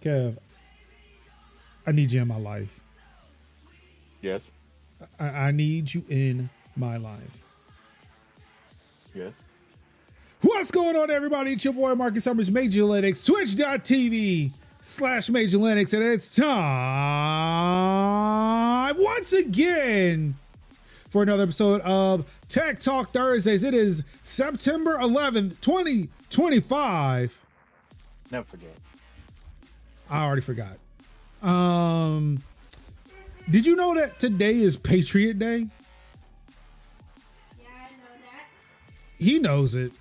Kev, I need you in my life. Yes. I need you in my life. Yes. What's going on, everybody? It's your boy Marcus Summers, Major Linux, twitch.tv/Major Linux, and it's time once again for another episode of Tech Talk Thursdays. It is September 11th, 2025. Never forget. I already forgot. Did you know that today is Patriot Day? Yeah, I know that. He knows it.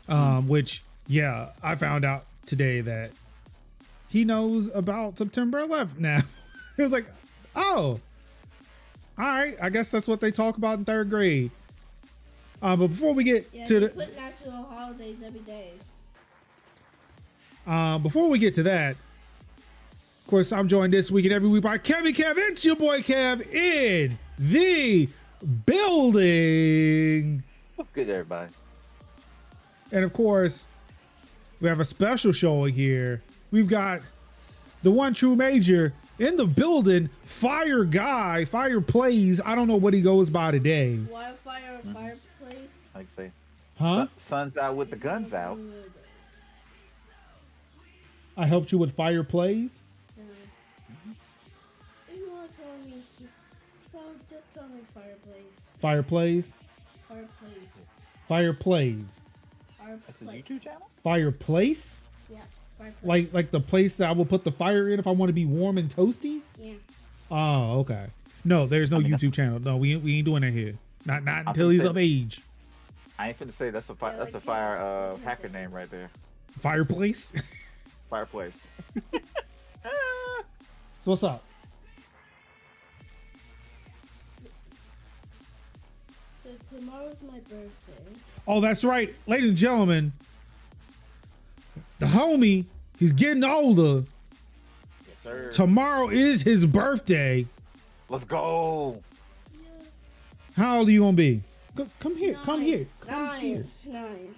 Yeah. Which, yeah, I found out today that he knows about September 11th now. It was like, oh, all right. I guess that's what they talk about in third grade. But before we get to they the, put natural holidays every day. before we get to that, of course, I'm joined this week and every week by Kevin Kev. It's your boy Kev in the building. What's good, everybody? And of course, we have a special show here. We've got the one true Major in the building, Fire Guy, Fire Plays. I don't know what he goes by today. Wildfire, fireplace. Like I say, Huh? sun's out with the guns out. Good. I helped you with Fire Plays. If you want to call me, just call me fireplace. Fire Plays. Fireplace. Fire Plays. That's a Fireplace. YouTube channel? Fireplace? Yeah, fireplace. Like the place that I will put the fire in if I want to be warm and toasty? Yeah. Oh, okay. No, there's no YouTube channel. No, we ain't doing it here. Not until finna he's say- of age. I ain't finna say that's a Yeah, that's a like, fire yeah. hacker name right there. Fireplace? Fireplace. So what's up? So tomorrow's my birthday. Oh, that's right. Ladies and gentlemen, the homie, he's getting older. Yes, sir. Tomorrow is his birthday. Let's go. Yeah. How old are you gonna be? Come here. Come here. Come Nine. here. 9.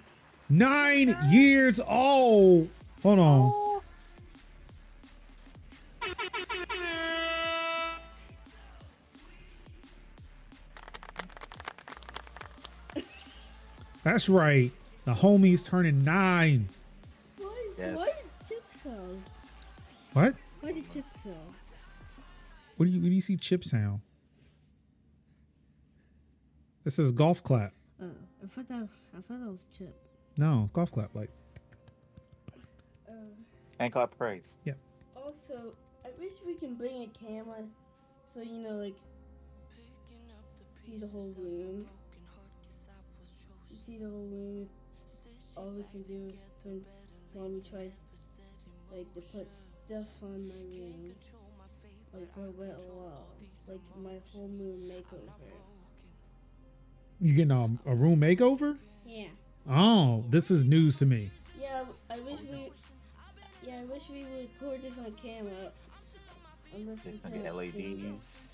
9 years old. Hold on. That's right. The homie's turning 9. Yes. Why did Chip sell? What? Why did Chip sell? When do you see chip sound? This says golf clap. Oh, I thought that was Chip. No, golf clap. Like, And clap praise. Also, I wish we can bring a camera so like see the whole room. See the whole room. All we can do is when mommy tries to put stuff on my room, like my wet wall, like my whole room makeover. you getting a room makeover? Yeah. Oh, this is news to me. Yeah, I wish we would record this on camera. Unless we There's gonna be can't see this.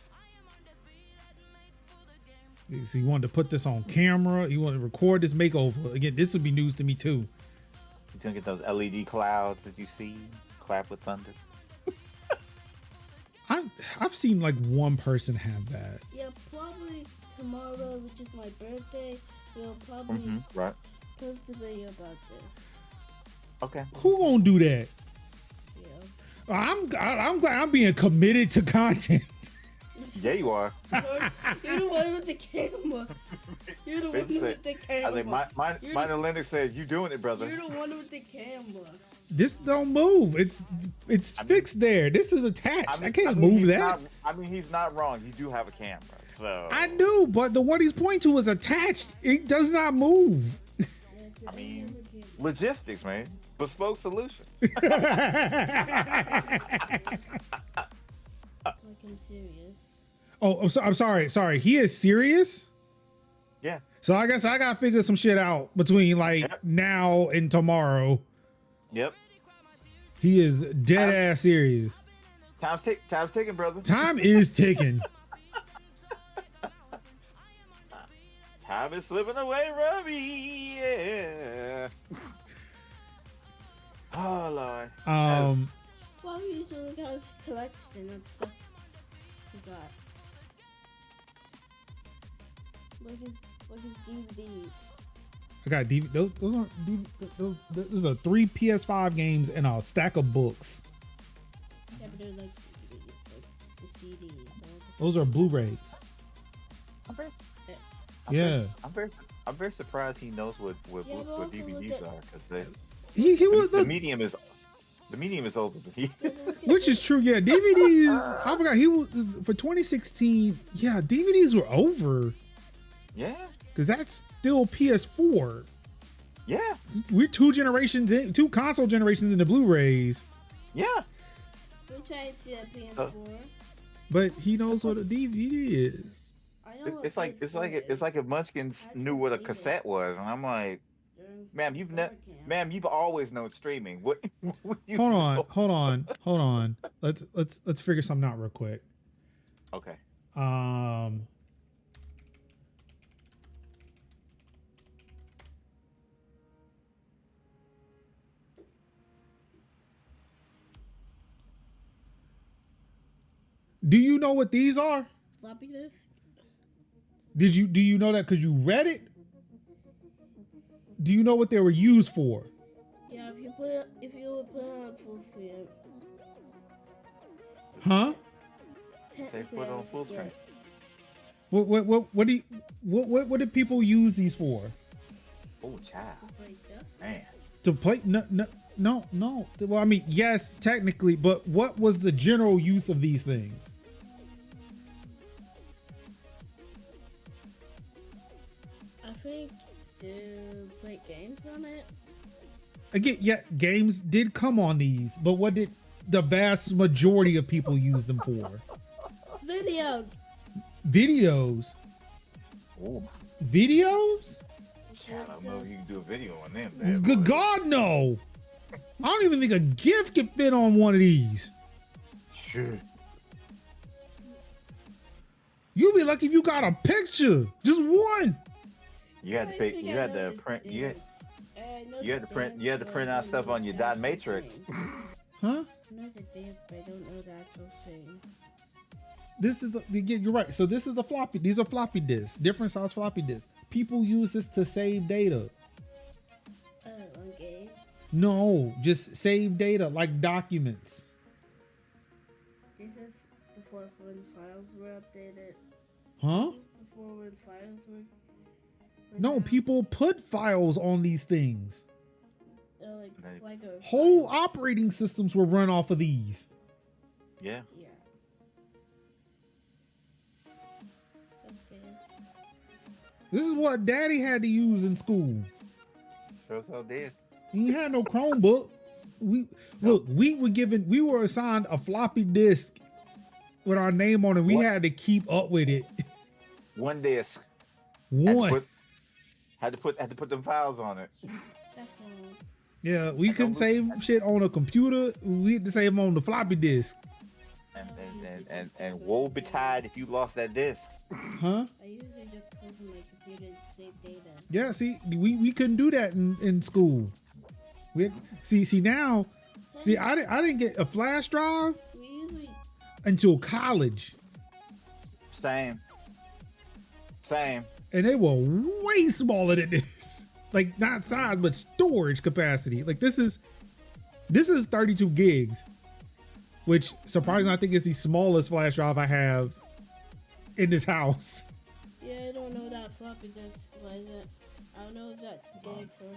LEDs. So you wanted to put this on camera. You want to record this makeover. Again, this would be news to me too. You're gonna get those LED clouds that you see. Clap with thunder. I've seen like one person have that. Yeah, probably tomorrow, which is my birthday, we'll probably Right. post a video about this. Okay. Who gonna do that? Yeah. I'm glad I'm being committed to content. Yeah, you are. You're the one with the camera. You're the one Bitch said- with the I camera. think mine and Linux said you doing it, brother. You're the one with the camera. This don't move. It's fixed there. This is attached. I can't mean, move he's that. he's not wrong. You do have a camera, so I do, but the one he's pointing to is attached. It does not move. I mean, logistics, man. Bespoke solutions. Like I'm serious. Oh, I'm sorry. Sorry. He is serious? Yeah. So I guess I gotta figure some shit out between like Yep. now and tomorrow. Yep. He is dead ass serious. Time's ticking, brother. Time is ticking. Time is slipping away, Robbie. Yeah. Oh Lord. Well, we usually got a collection of stuff we got. Look at DVDs. I got DVD. Those aren't DVD. Those are 3 PS5 games and a stack of books. Yeah, but they're like DVDs, like the CD. Those are Blu-rays. Yeah. I'm very surprised he knows what DVDs are, because He was the medium is older than he. Which is true. Yeah, DVDs. I forgot he was for 2016. Yeah, DVDs were over. Yeah. Because that's still PS4. Yeah. We're 2 console generations in the Blu-rays. Yeah. We're trying to see that PS4. But he knows what a DVD is. It's like if Munchkins knew what a cassette was, and I'm like, ma'am, you've always known streaming. What Hold on. Let's figure something out real quick. Okay. Do you know what these are? Floppy disk? Do you know that because you read it? Do you know what they were used for? Yeah, if you would put it on full screen. Huh? They put it on full screen. What did people use these for? Oh, child. Man. To play? No. Well, I mean, yes, technically, but what was the general use of these things? I think to play games on it. Again, yeah, games did come on these, but what did the vast majority of people use them for? Videos. Oh. Videos? I don't know if you can do a video on them. Good God, no. I don't even think a GIF can fit on one of these. Sure. You'll be lucky if you got a picture. Just one. You had to print. You had to print out stuff on your dot matrix. Huh? I know the dance, but I don't know the actual thing. This is you're right. So this is a floppy. These are floppy disks, different size floppy disks. People use this to save data. On games? No, just save data like documents. This is before when files were updated. Huh? Before when files were. No, people put files on these things. Like a whole operating systems were run off of these. Yeah. Yeah. Okay. This is what Daddy had to use in school. Sure so did. He had no Chromebook. We were assigned a floppy disk with our name on it. We had to keep up with it. One disk. Had to put them files on it. That's all. Yeah, we couldn't save shit on a computer. We had to save them on the floppy disk. And woe betide if you lost that disk. Huh? I usually just close my computer to save data. Yeah, see, we couldn't do that in school. Now, I didn't get a flash drive until college. Same. And they were way smaller than this. Like not size, but storage capacity. Like this is 32 gigs, which surprisingly I think is the smallest flash drive I have in this house. Yeah, I don't know that floppy disk. What is it? I don't know if that's gigs or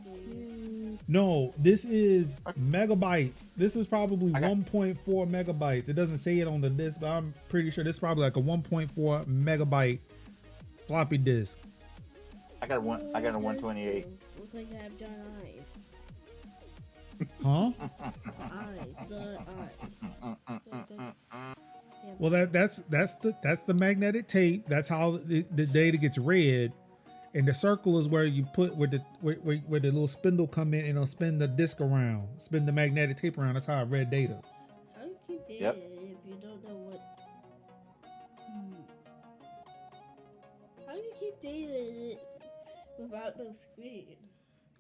HD. No, this is megabytes. This is probably 1.4 megabytes. It doesn't say it on the disk, but I'm pretty sure this is probably like a 1.4 megabyte floppy disk. I got a 128. Looks like I have giant eyes. Huh? Eyes. Well, that's the magnetic tape. That's how the data gets read, and the circle is where you put where the little spindle come in and it'll spin the disc around, spin the magnetic tape around. That's how I read data. How do you keep data if you don't know what? How do you keep data without no screen?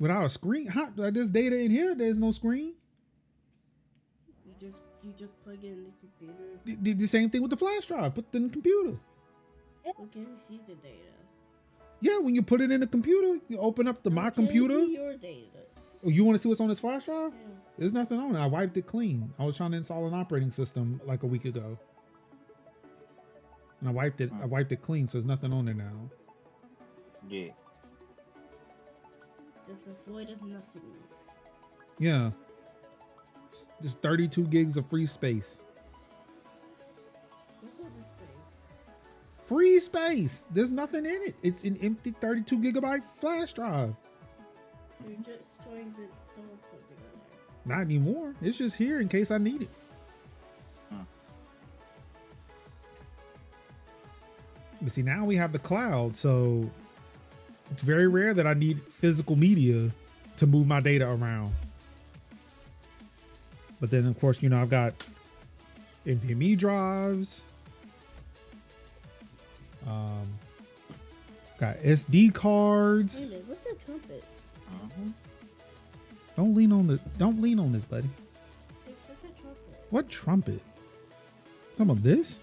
Without a screen? How, there's data in here. There's no screen. You just plug in the computer. Did the same thing with the flash drive. Put it in the computer. Well, can we see the data? Yeah, when you put it in the computer, you open up my computer. Can we see your data? Oh, you want to see what's on this flash drive? Yeah. There's nothing on it. I wiped it clean. I was trying to install an operating system like a week ago. And I wiped it clean, so there's nothing on there now. Yeah. Just a void of nothingness. Yeah. Just 32 gigs of free space. What's on this thing? Free space. There's nothing in it. It's an empty 32 gigabyte flash drive. You're just trying to install something on there. Not anymore. It's just here in case I need it. But see, now we have the cloud, so it's very rare that I need physical media to move my data around. But then, of course, you know, I've got NVMe drives, got SD cards. Wait a minute, what's that trumpet? Don't lean on this, buddy. Wait, what's that trumpet? What trumpet? Talking about this?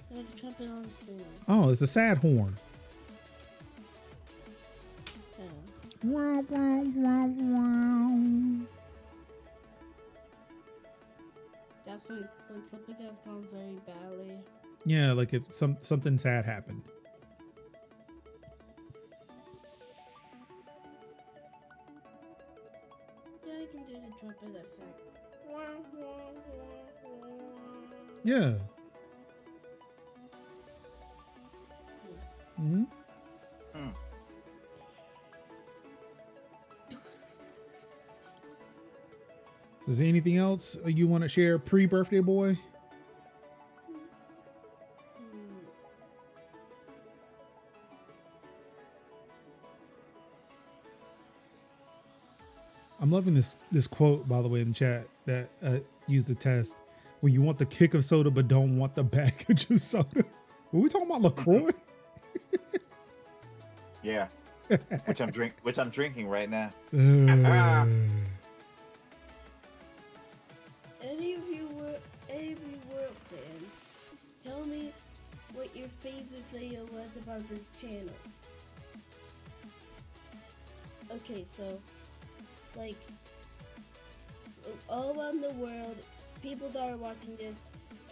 There's a trumpet on the floor. Oh, it's a sad horn. Oh. Wow, wow, wow, wow. That's when something has gone very badly. Yeah, like if something sad happened. Yeah, I can do the trumpet effect. Yeah. Mm-hmm. Is there anything else you want to share pre-birthday boy? I'm loving this quote, by the way, in the chat that used the test. When you want the kick of soda but don't want the package of soda. Were we talking about LaCroix? Yeah. Which I'm drinking right now. Any of you world fans, tell me what your favorite video was about this channel. Okay, so like all around the world, people that are watching this,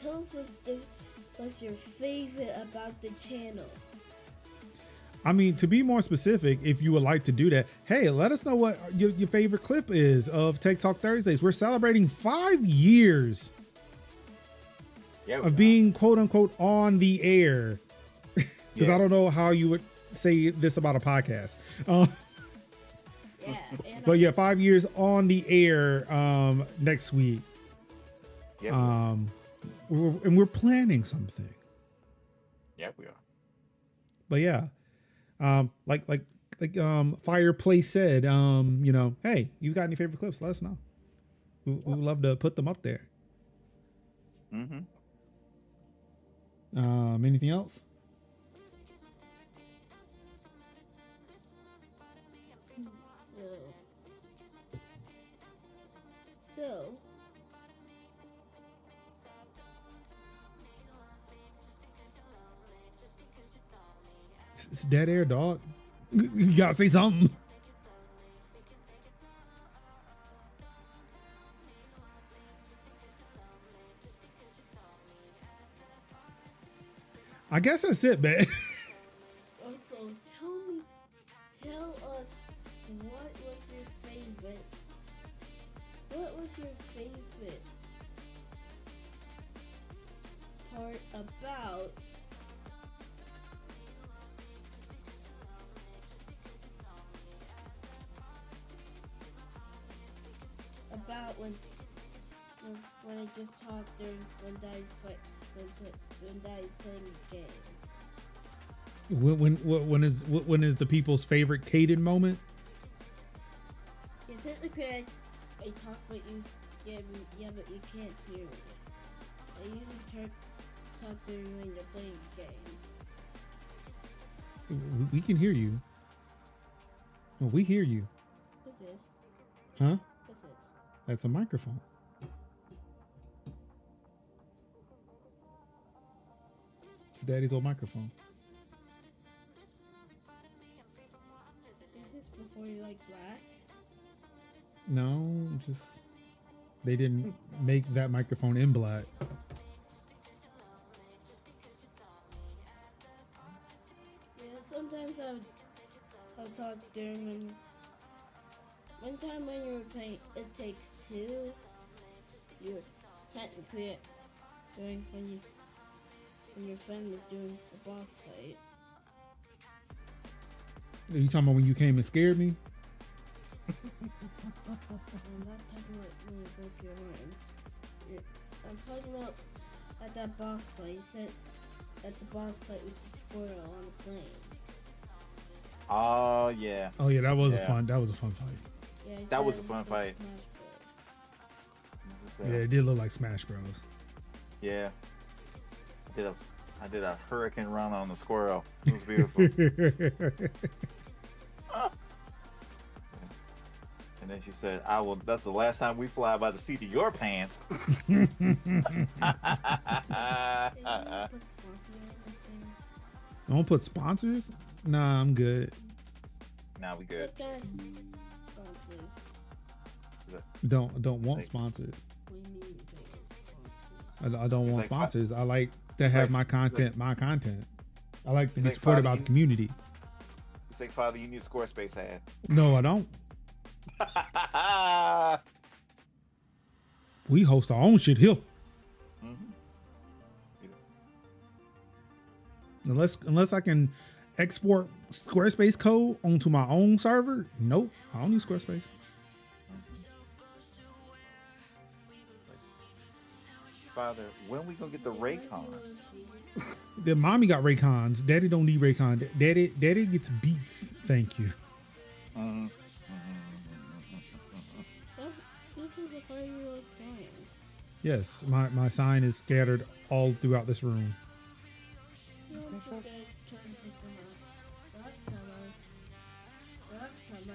tell us what's your favorite about the channel. I mean, to be more specific, if you would like to do that, hey, let us know what your favorite clip is of Tech Talk Thursdays. We're celebrating 5 years of being quote unquote on the air. Because I don't know how you would say this about a podcast. But yeah, 5 years on the air next week. Yeah. We're planning something. Yeah, we are. But yeah. Like Fireplace said, you know, hey, you got any favorite clips? Let us know. We would love to put them up there. Mm-hmm. Anything else? So it's dead air, dog. You gotta say something. I guess that's it, man. Also, tell us what was your favorite part about when I just talked during when Daddy's playing the game. When is the people's favorite Caden moment? Yeah, technically I talk, but but you can't hear me. I usually talk during when you're playing the game. We can hear you. Well, we hear you. What's this? Huh? What's this? That's a microphone. It's Daddy's old microphone. Is this before you like black? No, just they didn't make that microphone in black. Yeah, sometimes I'll talk during one time when you were playing It Takes Two, you were technically during when your friend was doing the boss fight. Are you talking about when you came and scared me? I'm not talking about when you broke your arm. I'm talking about at that boss fight. You said at the boss fight with the squirrel on the plane. Oh yeah. Oh yeah, that was a Yeah. fun fight. Yeah, you That said was it a fun like fight. Smash Bros. Yeah, it did look like Smash Bros. Yeah. I did a hurricane run on the squirrel. It was beautiful. And then she said, "I will. That's the last time we fly by the seat of your pants." Did you put sponsor on this thing? Don't put sponsors? Nah, I'm good. Nah, we good. What kind of sponsors? Don't want Like- sponsors. What do you mean you don't want sponsors? I don't It's want like sponsors. I like to have like- my content. I like to It's be like supported by Father, the you- community. It's like, Father, you need a Squarespace ad. No, I don't. We host our own shit here. Mhm. Unless I can export Squarespace code onto my own server. Nope, I don't need Squarespace. Father, when we gonna get the Raycons? The mommy got Raycons. Daddy don't need Raycon. Daddy gets Beats. Thank you. Mhm. This is a 5-year-old sign. Yes, my sign is scattered all throughout this room. You don't put that, try to pick them up. Last time I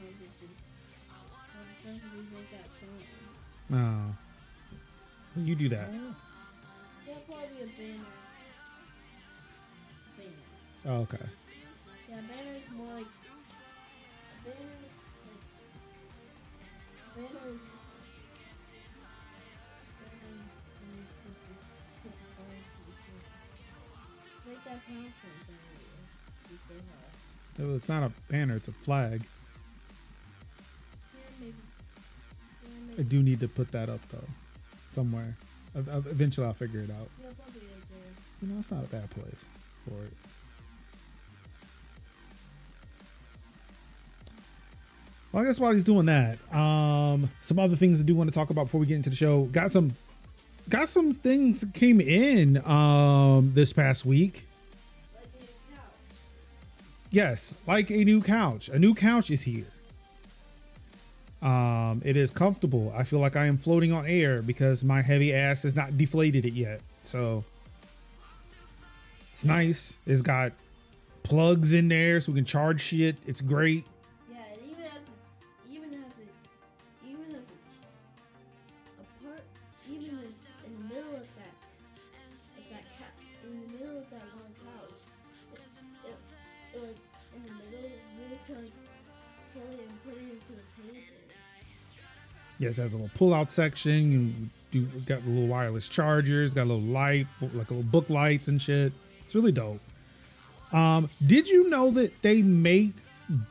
did this, I was trying to remake that sign. Oh, you do that. Yeah, probably a banner. Banner. Oh, okay. Yeah, banner is more like banner. Like that pound sign banner. It's not a banner. It's a flag. Yeah, maybe. I do need to put that up though, somewhere. Eventually, I'll figure it out. Yeah, probably right there. You know, it's not a bad place for it. Well, I guess while he's doing that, some other things I do want to talk about before we get into the show. Got some things that came in this past week. Like a couch. Yes, like a new couch. A new couch is here. It is comfortable. I feel like I am floating on air because my heavy ass has not deflated it yet. So it's nice. It's got plugs in there so we can charge shit. It's great. Yeah, it even has a part, even in the middle of that in the middle of that long couch. It like in the middle, you can like pull it and put it into the table. Yes, it has a little pull-out section. Got the little wireless chargers. Got a little light, like little book lights and shit. It's really dope. Did you know that they make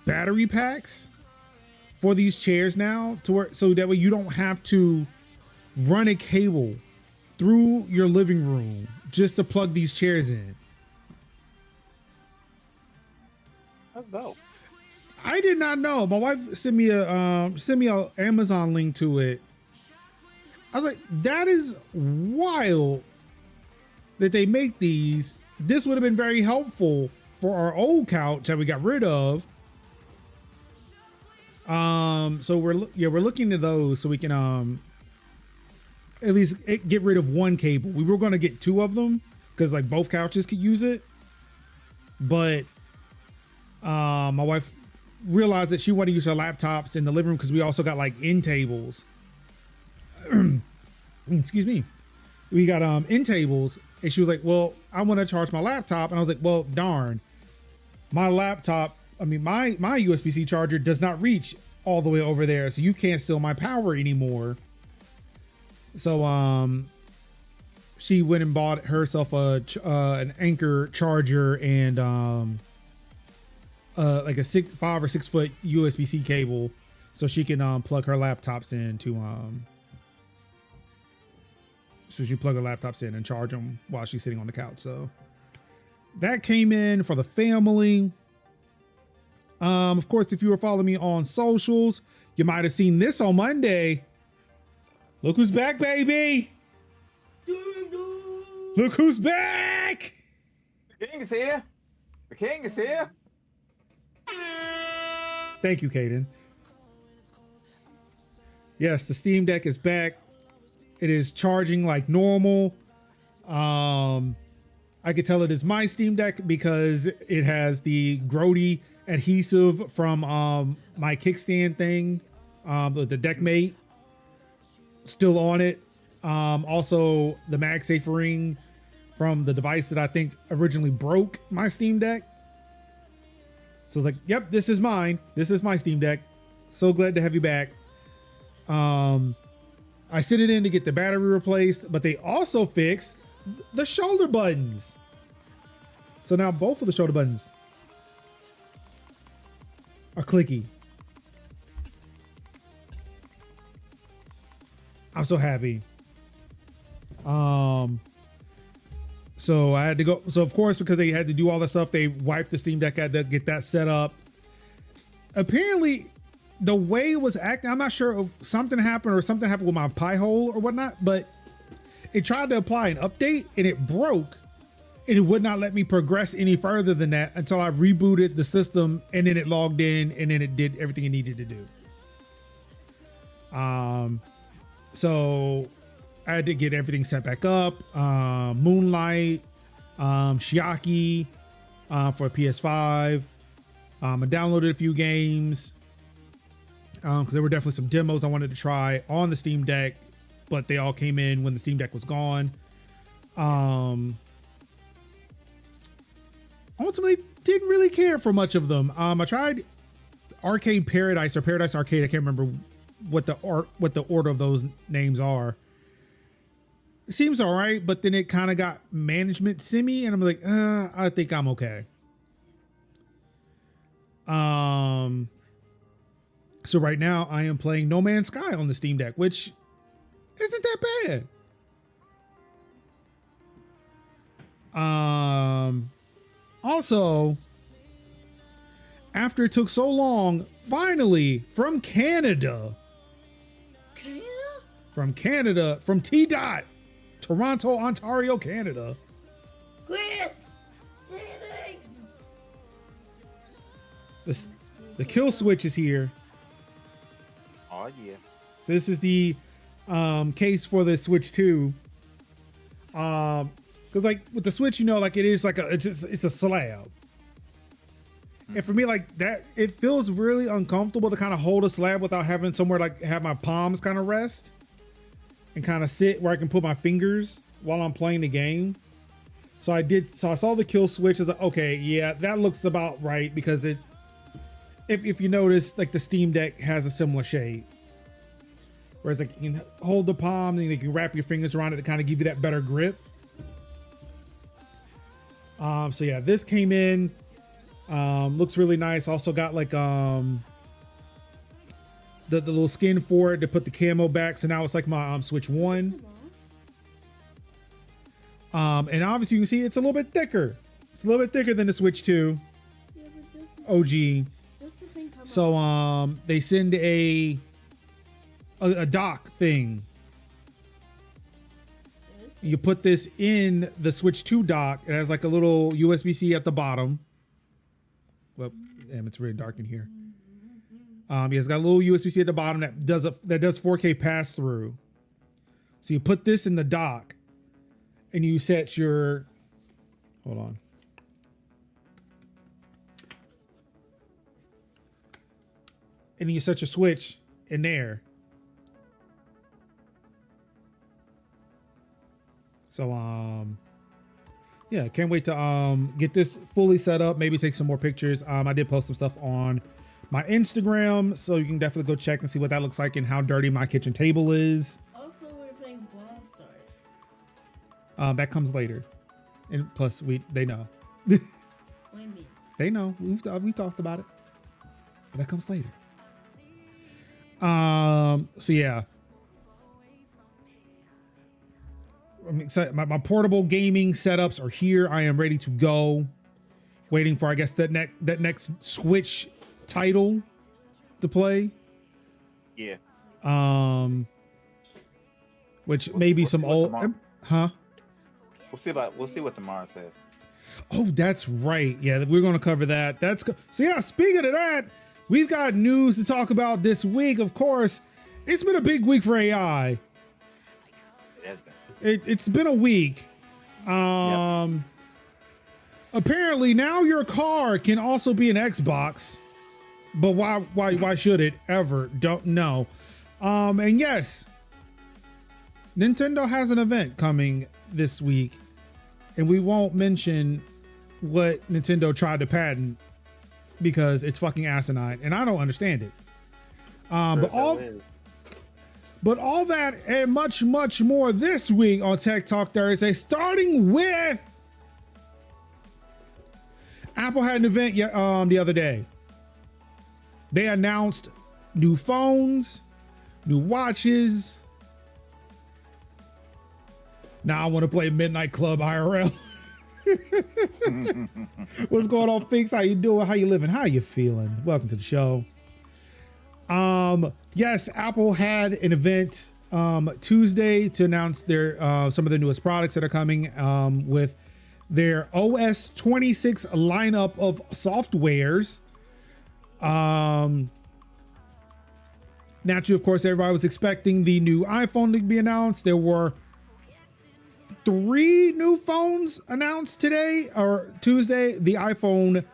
battery packs for these chairs now, so that way you don't have to run a cable through your living room just to plug these chairs in? That's dope. I did not know. My wife sent me a Amazon link to it. I was like, that is wild that they make these. This would have been very helpful for our old couch that we got rid of. So we're looking at those so we can at least get rid of one cable. We were going to get two of them because like both couches could use it, but my wife realized that she wanted to use her laptops in the living room because we also got like end tables. Excuse me. We got end tables, and she was like, well, I want to charge my laptop. And I was like, well, darn, my laptop, I mean, my USB-C charger does not reach all the way over there, so you can't steal my power anymore. So she went and bought herself an Anchor charger and like a 5 or 6 foot USB-C cable, so she can plug her laptops into so she plug her laptops in and charge them while she's sitting on the couch. So that came in for the family. Of course, if you were following me on socials, you might have seen this on Monday. Look who's back, baby. Look who's back. The king is here. The king is here. Thank you, Caden. Yes, the Steam Deck is back. It is charging like normal. I could tell it is my Steam Deck because it has the Grody adhesive from my kickstand thing, the Deckmate, still on it. Also the MagSafe ring from the device that I think originally broke my Steam Deck. So it's like, yep, this is mine. This is my Steam Deck. So glad to have you back. I sent it in to get the battery replaced, but they also fixed the shoulder buttons. So now both of the shoulder buttons are clicky. I'm so happy. So I had to go. So of course, because they had to do all the stuff, they wiped the Steam Deck. I had to get that set up. Apparently, the way it was acting, I'm not sure if something happened with my pie hole or whatnot, but it tried to apply an update and it broke, and it would not let me progress any further than that until I rebooted the system, and then it logged in, and then it did everything it needed to do. So I had to get everything set back up. Moonlight, Shiaki for PS5. I downloaded a few games because there were definitely some demos I wanted to try on the Steam Deck, but they all came in when the Steam Deck was gone. Ultimately, didn't really care for much of them. I tried Arcade Paradise or Paradise Arcade. I can't remember what the order of those names are. It seems all right, but then it kind of got management simmy, and I'm like, I think I'm okay. So right now I am playing No Man's Sky on the Steam Deck, which isn't that bad. Also, after it took so long, finally from Canada, from T Dot, Toronto, Ontario, Canada. Chris, the kill switch is here. Oh yeah. So this is the case for the Switch 2. Because like with the Switch, you know, like it is like it's a slab. And for me, like that, it feels really uncomfortable to kind of hold a slab without having somewhere like have my palms kind of rest and kind of sit where I can put my fingers while I'm playing the game. So I saw the kill switch. I was like, okay, yeah, that looks about right, because if you notice, like the Steam Deck has a similar shape. Whereas like you can hold the palm and you can wrap your fingers around it to kind of give you that better grip. So yeah, this came in, looks really nice. Also got like the little skin for it to put the camo back. So now it's like my Switch 1. And obviously you can see it's a little bit thicker. It's a little bit thicker than the Switch 2 OG. So they send a dock thing. You put this in the Switch 2 dock. It has like a little USB-C at the bottom. Well, damn, it's really dark in here. Yeah, it's got a little USB-C at the bottom that does 4K pass through. So you put this in the dock, and you set your. Hold on. and then you set your switch in there. So yeah, can't wait to get this fully set up, maybe take some more pictures. I did post some stuff on my Instagram, so you can definitely go check and see what that looks like and how dirty my kitchen table is. Also, we're playing Brawl Stars. That comes later, and plus they know. What do you mean? They know. We talked about it, but that comes later. So yeah, I'm excited. My portable gaming setups are here. I am ready to go. Waiting for, I guess, that next Switch title to play. Yeah. Which maybe some old, huh? We'll see what tomorrow says. Oh, that's right. Yeah, we're going to cover that. So yeah, speaking of that, we've got news to talk about this week. Of course, it's been a big week for AI. It's been a week. Yep. Apparently now your car can also be an Xbox, but why should it ever? Don't know. And yes, Nintendo has an event coming this week, and we won't mention what Nintendo tried to patent because it's fucking asinine, and I don't understand it. But all that and much, much more this week on Tech Talk Thursday, starting with Apple had an event the other day. They announced new phones, new watches. Now I want to play Midnight Club IRL. What's going on, Finks? How you doing? How you living? How you feeling? Welcome to the show. Yes, Apple had an event Tuesday to announce their some of the newest products that are coming with their OS 26 lineup of softwares. Naturally, of course, everybody was expecting the new iPhone to be announced. There were 3 new phones announced today or Tuesday: the iPhone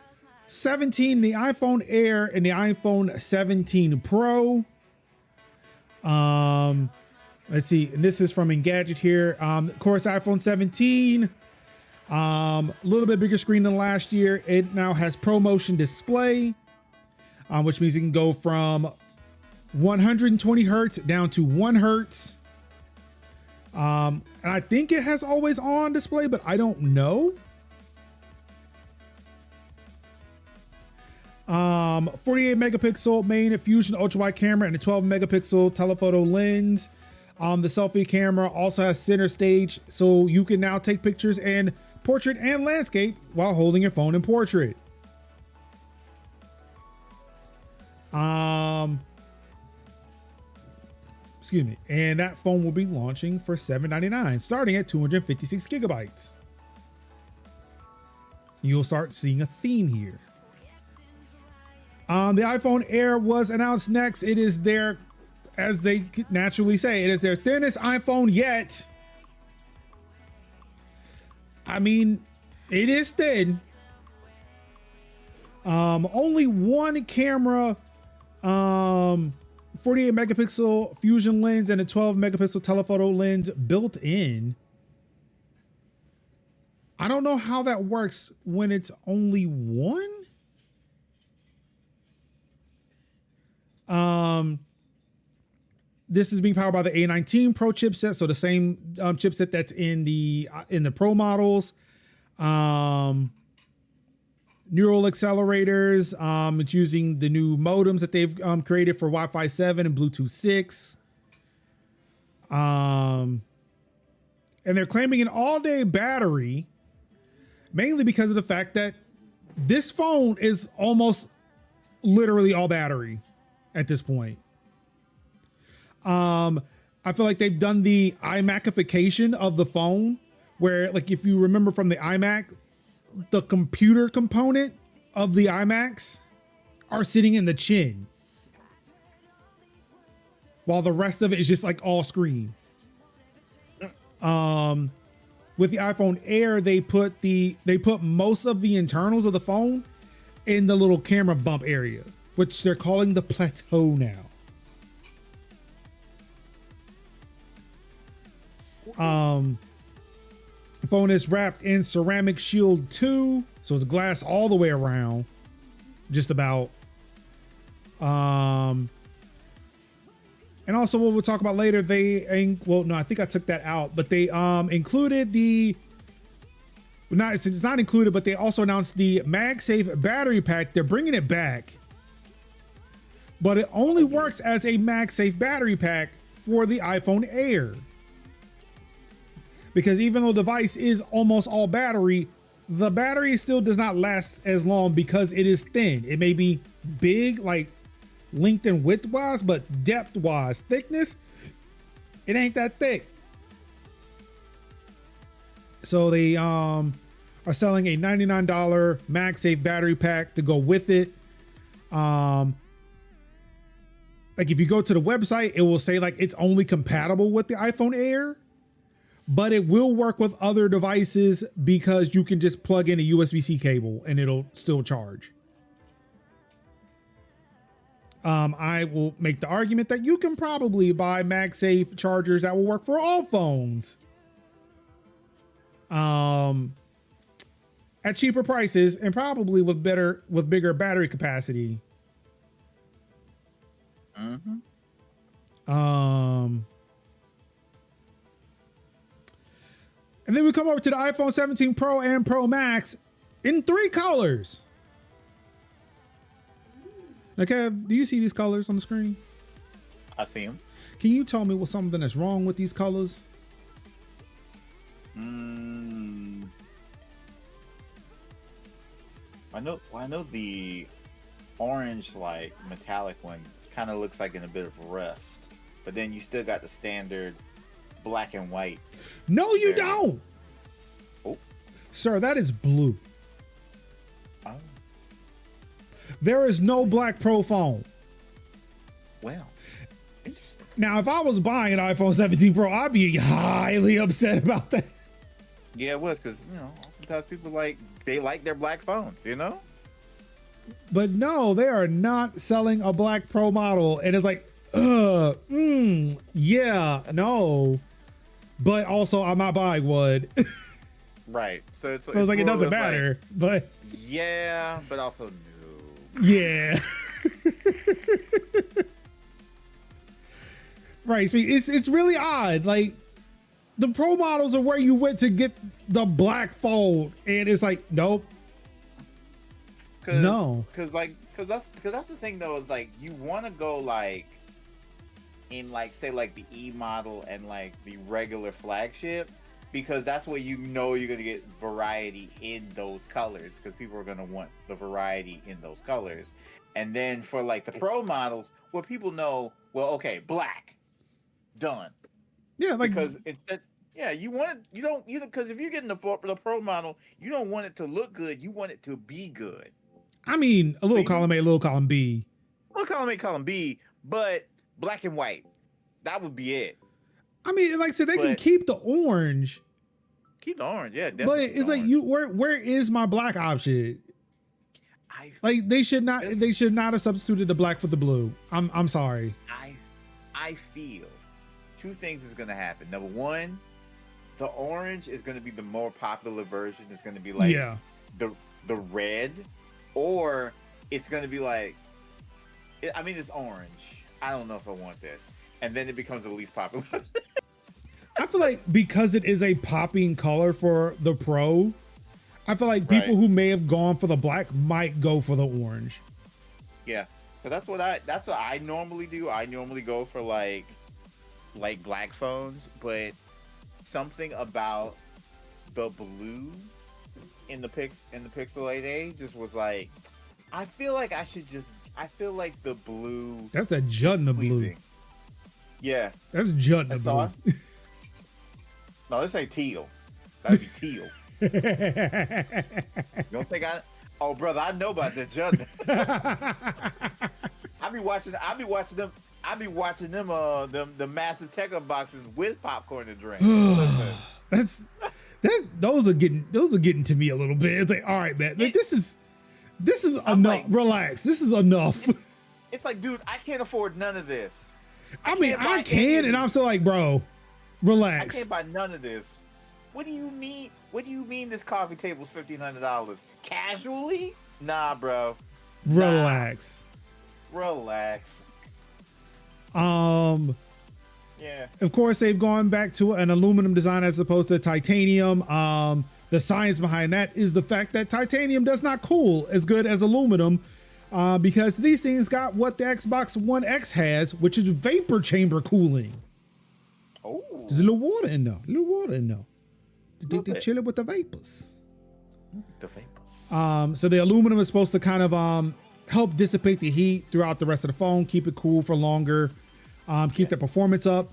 17, the iPhone Air, and the iPhone 17 Pro. Let's see. And this is from Engadget here. Of course, iPhone 17, a little bit bigger screen than last year. It now has ProMotion display, which means you can go from 120 hertz down to 1 hertz. And I think it has always on display, but I don't know. 48 megapixel main fusion ultra wide camera and a 12 megapixel telephoto lens. The selfie camera also has center stage, so you can now take pictures in portrait and landscape while holding your phone in portrait. Excuse me. And that phone will be launching for $799, starting at 256 gigabytes. You'll start seeing a theme here. The iPhone Air was announced next. It is their, as they naturally say, it is their thinnest iPhone yet. I mean, it is thin. Only one camera, 48 megapixel fusion lens and a 12 megapixel telephoto lens built in. I don't know how that works when it's only one. This is being powered by the A19 Pro chipset, so the same chipset that's in the Pro models. Neural accelerators. It's using the new modems that they've created for Wi-Fi 7 and Bluetooth 6. And they're claiming an all-day battery, mainly because of the fact that this phone is almost literally all battery at this point. I feel like they've done the iMacification of the phone, where, like, if you remember from the iMac, the computer component of the iMacs are sitting in the chin, while the rest of it is just like all screen. With the iPhone Air, they put most of the internals of the phone in the little camera bump area. which they're calling the Plateau now. The phone is wrapped in ceramic shield 2, so it's glass all the way around, just about. And also what we'll talk about later, well, no, I think I took that out, but they included it's not included, but they also announced the MagSafe battery pack. They're bringing it back, but it only works as a MagSafe battery pack for the iPhone Air. Because even though the device is almost all battery, the battery still does not last as long because it is thin. It may be big, like length and width wise, but depth wise, thickness, it ain't that thick. So they are selling a $99 MagSafe battery pack to go with it. Like if you go to the website, it will say like it's only compatible with the iPhone Air, but it will work with other devices because you can just plug in a USB-C cable and it'll still charge. I will make the argument that you can probably buy MagSafe chargers that will work for all phones. At cheaper prices and probably with bigger battery capacity. Mm-hmm. And then we come over to the iPhone 17 Pro and Pro Max in 3 colors. Now, Kev, do you see these colors on the screen? I see them. Can you tell me what's something that's wrong with these colors? I know the orange, like metallic one, kind of looks like in a bit of rust, but then you still got the standard black and white. No, you don't. Oh, sir, that is blue. oh, There is no black Pro phone. well, interesting. Now, if I was buying an iPhone 17 Pro, I'd be highly upset about that. Yeah, it was because oftentimes people they like their black phones, But no, they are not selling a black Pro model. And it's like, yeah, no. But also, I'm not buying one. Right. So it's like, it doesn't matter. But yeah, but also no. yeah. Right. So it's really odd. Like, the Pro models are where you went to get the black phone. And it's like, nope. No. Because that's the thing, though, is like you want to go like in like say like the E model and like the regular flagship, because that's where you're gonna get variety in those colors, because people are gonna want the variety in those colors. And then for like the Pro models, where people know, well, okay, black, done. Yeah, like, because instead, yeah, because if you're getting the Pro model, you don't want it to look good, you want it to be good. I mean, a little column A, a little column B. Well, column A, column B, but black and white. That would be it. I mean, like I said, they can keep the orange. Keep the orange, yeah. Definitely. But it's like, where is my black option? Like, they should not have substituted the black for the blue. I'm sorry. I feel two things is gonna happen. Number one, the orange is gonna be the more popular version. It's gonna be like the red. Or it's going to be like, it's orange. I don't know if I want this. And then it becomes the least popular. I feel like because it is a popping color for the Pro, I feel like people who may have gone for the black might go for the orange. Yeah. So that's what I normally do. I normally go for like black phones, but something about the blue in the Pixel 8a just was like, I feel like the blue. That's a Judd in the blue. Yeah. That's Judd in the blue. No, this ain't teal. That'd be teal. You don't think oh brother, I know about the Judd. I be watching them the massive tech boxes with popcorn and drink. Those are getting to me a little bit. It's like, all right, man, this is enough. Like, relax. This is enough. It's like, dude, I can't afford none of this. I mean, can't I buy any can, of and these. I'm still like, bro, I relax. can't buy none of this. What do you mean? What do you mean this coffee table's $1,500? Casually? Nah, bro. Relax. Relax. Yeah. Of course, they've gone back to an aluminum design as opposed to titanium. The science behind that is the fact that titanium does not cool as good as aluminum, because these things got what the Xbox One X has, which is vapor chamber cooling. Oh. There's a little water in there. They chill it with the vapors. The vapors. So the aluminum is supposed to kind of help dissipate the heat throughout the rest of the phone, keep it cool for longer, keep the performance up,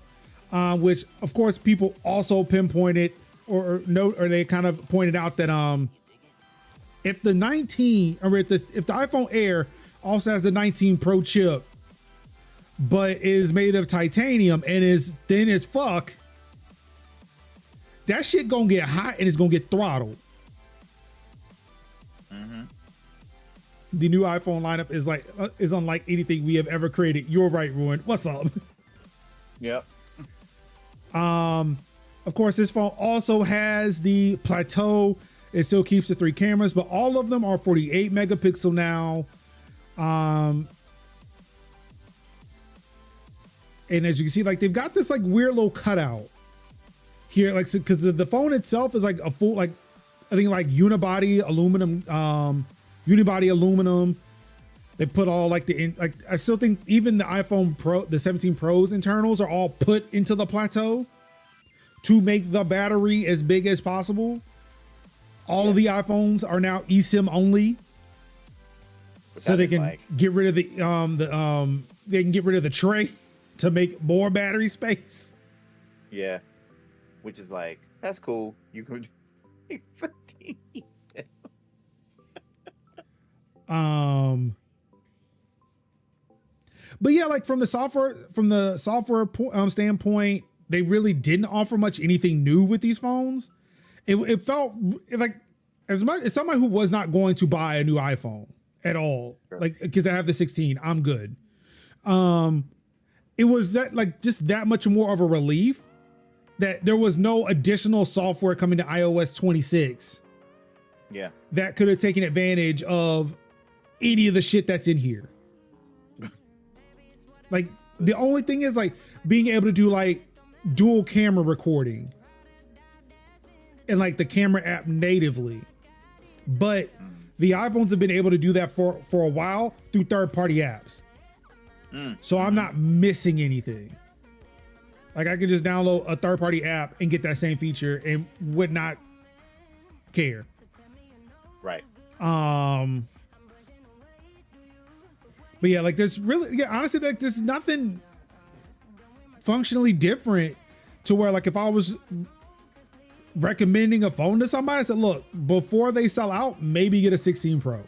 which of course people also pinpointed or they kind of pointed out that if the 19 or if the iPhone Air also has the 19 Pro chip, but is made of titanium and is thin as fuck, that shit gonna get hot and it's gonna get throttled. The new iPhone lineup is unlike anything we have ever created. You're right, Ruin. What's up? Yep. Of course, this phone also has the plateau. It still keeps the 3 cameras, but all of them are 48 megapixel now. And as you can see, like they've got this like weird little cutout here, like because the phone itself is like a full, like I think like unibody aluminum. They put all like I still think even the iPhone Pro, the 17 Pro's internals are all put into the plateau to make the battery as big as possible. All of the iPhones are now eSIM only, so they can get rid of they can get rid of the tray to make more battery space. Yeah, which is like, that's cool. You could 15 eSIM. But yeah, like from the software standpoint, they really didn't offer much anything new with these phones. It felt like, as much as somebody who was not going to buy a new iPhone at all, Sure. like because I have the 16, I'm good. It was that like just that much more of a relief that there was no additional software coming to iOS 26. Yeah. That could have taken advantage of any of the shit that's in here. Like the only thing is like being able to do like dual camera recording and like the camera app natively. But the iPhones have been able to do that for a while through third-party apps. So I'm not missing anything. Like I could just download a third-party app and get that same feature and would not care. Right. But yeah, like there's really, honestly, like there's nothing functionally different to where like if I was recommending a phone to somebody, I said, look, before they sell out, maybe get a 16 Pro.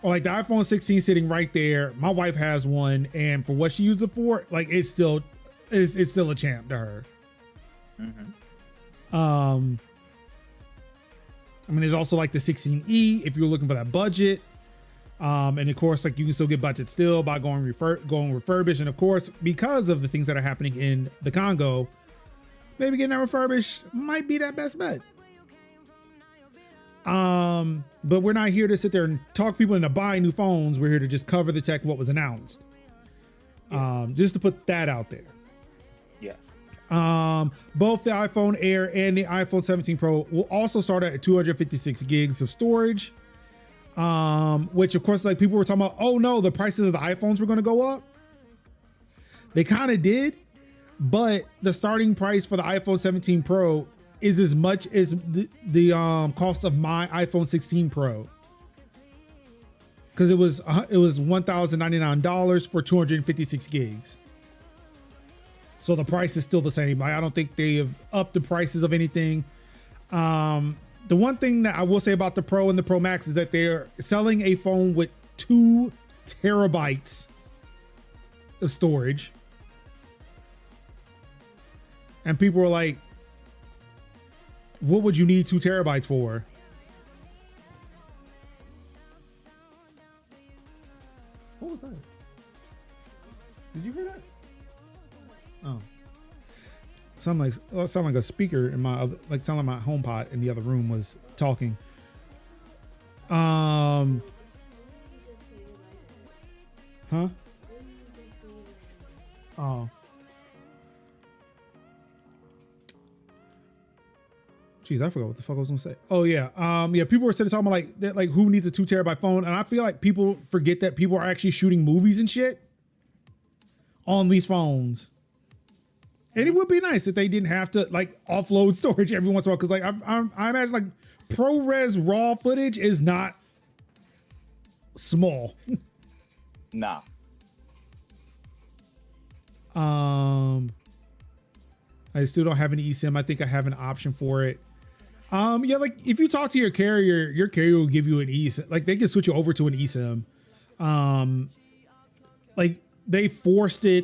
Or like the iPhone 16 sitting right there. My wife has one, and for what she used it for, like it's still a champ to her. I mean, there's also like the 16E if you're looking for that budget. And of course, like you can still get budget still by going refurbished. And of course, because of the things that are happening in the Congo, maybe getting that refurbished might be that best bet. But we're not here to sit there and talk people into buying new phones. We're here to just cover the tech, what was announced. Just to put that out there. Yes. Both the iPhone Air and the iPhone 17 Pro will also start at 256 gigs of storage. Which of course, like people were talking about, oh no, the prices of the iPhones were going to go up. They kind of did, but the starting price for the iPhone 17 Pro is as much as the cost of my iPhone 16 Pro. Cause it was $1,099 for 256 gigs. So the price is still the same. I don't think they have upped the prices of anything. The one thing that I will say about the Pro and the Pro Max is that they're selling a phone with 2 terabytes of storage. And people were like, what would you need 2 terabytes for? What was that? Did you hear that? Oh. Sound like a speaker in my like sound like my HomePod in the other room was talking. Huh? Oh. Jeez, I forgot what the fuck I was gonna say. Oh yeah. Yeah, people were talking about like that, like who needs a 2 terabyte phone, and I feel like people forget that people are actually shooting movies and shit on these phones. And it would be nice if they didn't have to like offload storage every once in a while, because like I imagine like ProRes raw footage is not small. Nah. I still don't have an eSIM. I think I have an option for it. Yeah, like if you talk to your carrier will give you an eSIM. Like they can switch you over to an eSIM. Like they forced the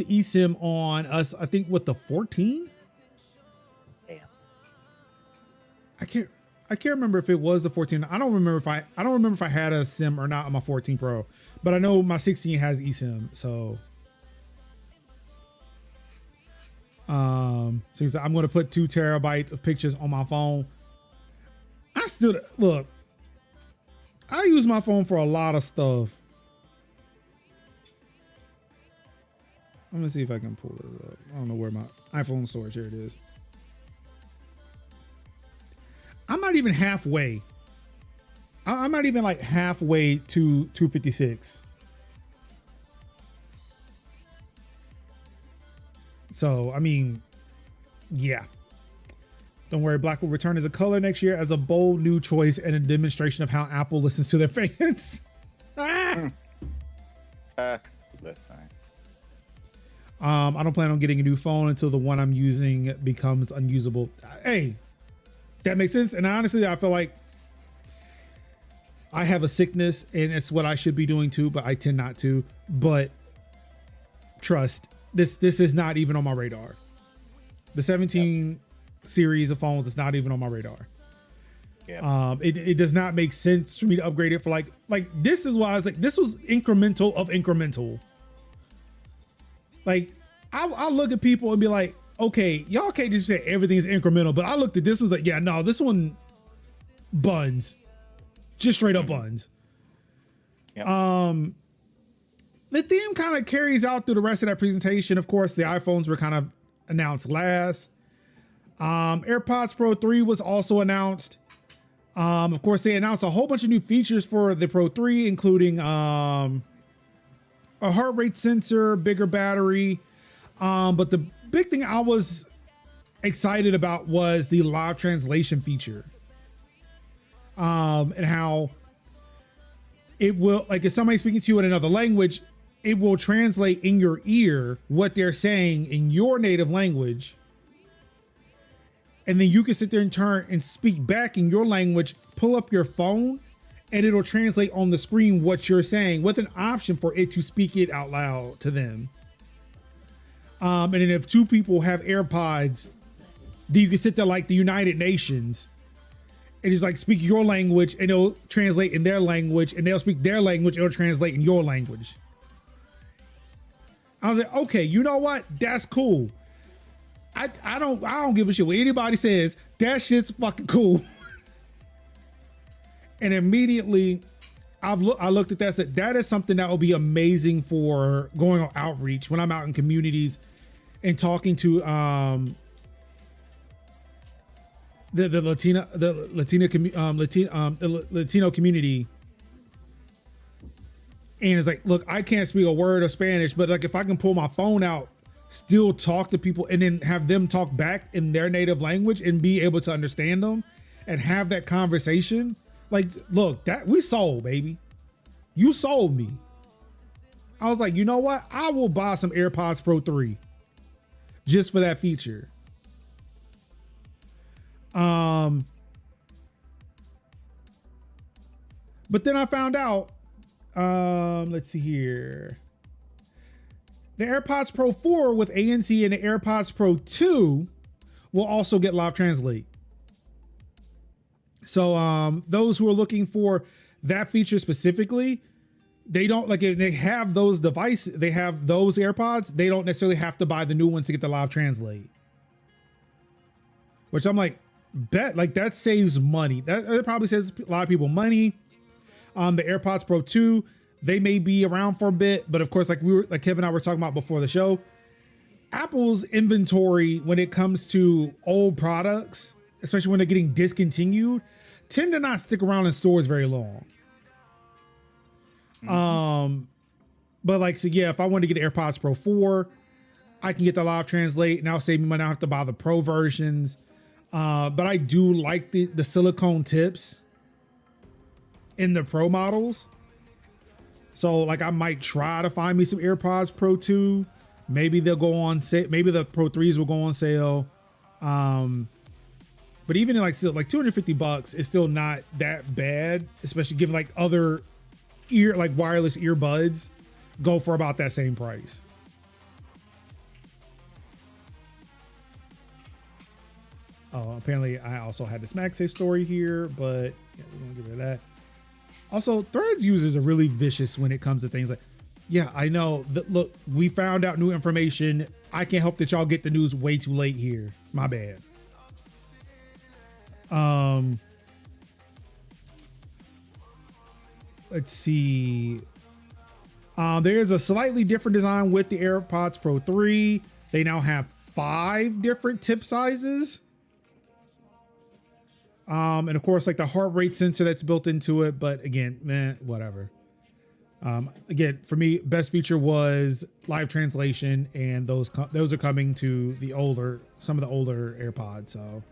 eSIM on us, I think with the 14. Damn. I can't remember if it was the 14. I don't remember if I had a SIM or not on my 14 Pro, but I know my 16 has eSIM. So I'm going to put 2 terabytes of pictures on my phone. Look, I use my phone for a lot of stuff. I'm gonna see if I can pull it up. I don't know where my iPhone storage, here it is. I'm not even halfway. I'm not even like halfway to 256. So, I mean, yeah. Don't worry, black will return as a color next year as a bold new choice and a demonstration of how Apple listens to their fans. Listen. I don't plan on getting a new phone until the one I'm using becomes unusable. Hey, that makes sense. And honestly, I feel like I have a sickness and it's what I should be doing too, but I tend not to. But trust, this is not even on my radar. The 17 series of phones is not even on my radar. Yeah. It does not make sense for me to upgrade it for like this is why I was like, this was incremental of incremental. Like I'll look at people and be like, okay, y'all can't just say everything is incremental, but I looked at this was like, yeah, no, this one buns, just straight up buns. Yep. The theme kind of carries out through the rest of that presentation. Of course, the iPhones were kind of announced last. AirPods Pro 3 was also announced. Of course, they announced a whole bunch of new features for the Pro 3, including a heart rate sensor, bigger battery. But the big thing I was excited about was the live translation feature. And how it will, like if somebody's speaking to you in another language, it will translate in your ear what they're saying in your native language. And then you can sit there and turn and speak back in your language, pull up your phone, and it'll translate on the screen what you're saying with an option for it to speak it out loud to them. And then if 2 people have AirPods, then you can sit there like the United Nations and just like speak your language and it'll translate in their language, and they'll speak their language, it'll translate in your language. I was like, okay, you know what? That's cool. I don't give a shit what anybody says. That shit's fucking cool. And immediately I looked at that and said, that is something that will be amazing for going on outreach when I'm out in communities and talking to the Latino community. And it's like, look, I can't speak a word of Spanish, but like if I can pull my phone out, still talk to people and then have them talk back in their native language and be able to understand them and have that conversation. Like, look, that we sold, baby. You sold me. I was like, you know what? I will buy some AirPods Pro 3 just for that feature. But then I found out, let's see here. The AirPods Pro 4 with ANC and the AirPods Pro 2 will also get Live Translate. So those who are looking for that feature specifically, they don't like if they have those devices, they have those AirPods, they don't necessarily have to buy the new ones to get the live translate. Which I'm like, bet like that saves money. That probably saves a lot of people money. The AirPods Pro 2, they may be around for a bit, but of course, like Kevin and I were talking about before the show, Apple's inventory when it comes to old products, especially when they're getting discontinued, tend to not stick around in stores very long. But like, so yeah, if I want to get AirPods Pro 4, I can get the live translate and I'll save me money. I don't have to buy the Pro versions. But I do like the silicone tips in the Pro models. So like I might try to find me some AirPods Pro 2. Maybe they'll go on sale. Maybe the Pro 3s will go on sale. But even in like still like $250 is still not that bad, especially given like other wireless earbuds go for about that same price. Oh, apparently I also had this MagSafe story here, but yeah, we're gonna get rid of that. Also, Threads users are really vicious when it comes to things like, yeah, I know that. Look, we found out new information. I can't help that y'all get the news way too late here. My bad. Let's see. There's a slightly different design with the AirPods Pro 3. They now have 5 different tip sizes. And of course, like the heart rate sensor that's built into it. But again, whatever. Again, for me, best feature was live translation, and those are coming to some of the older AirPods. So,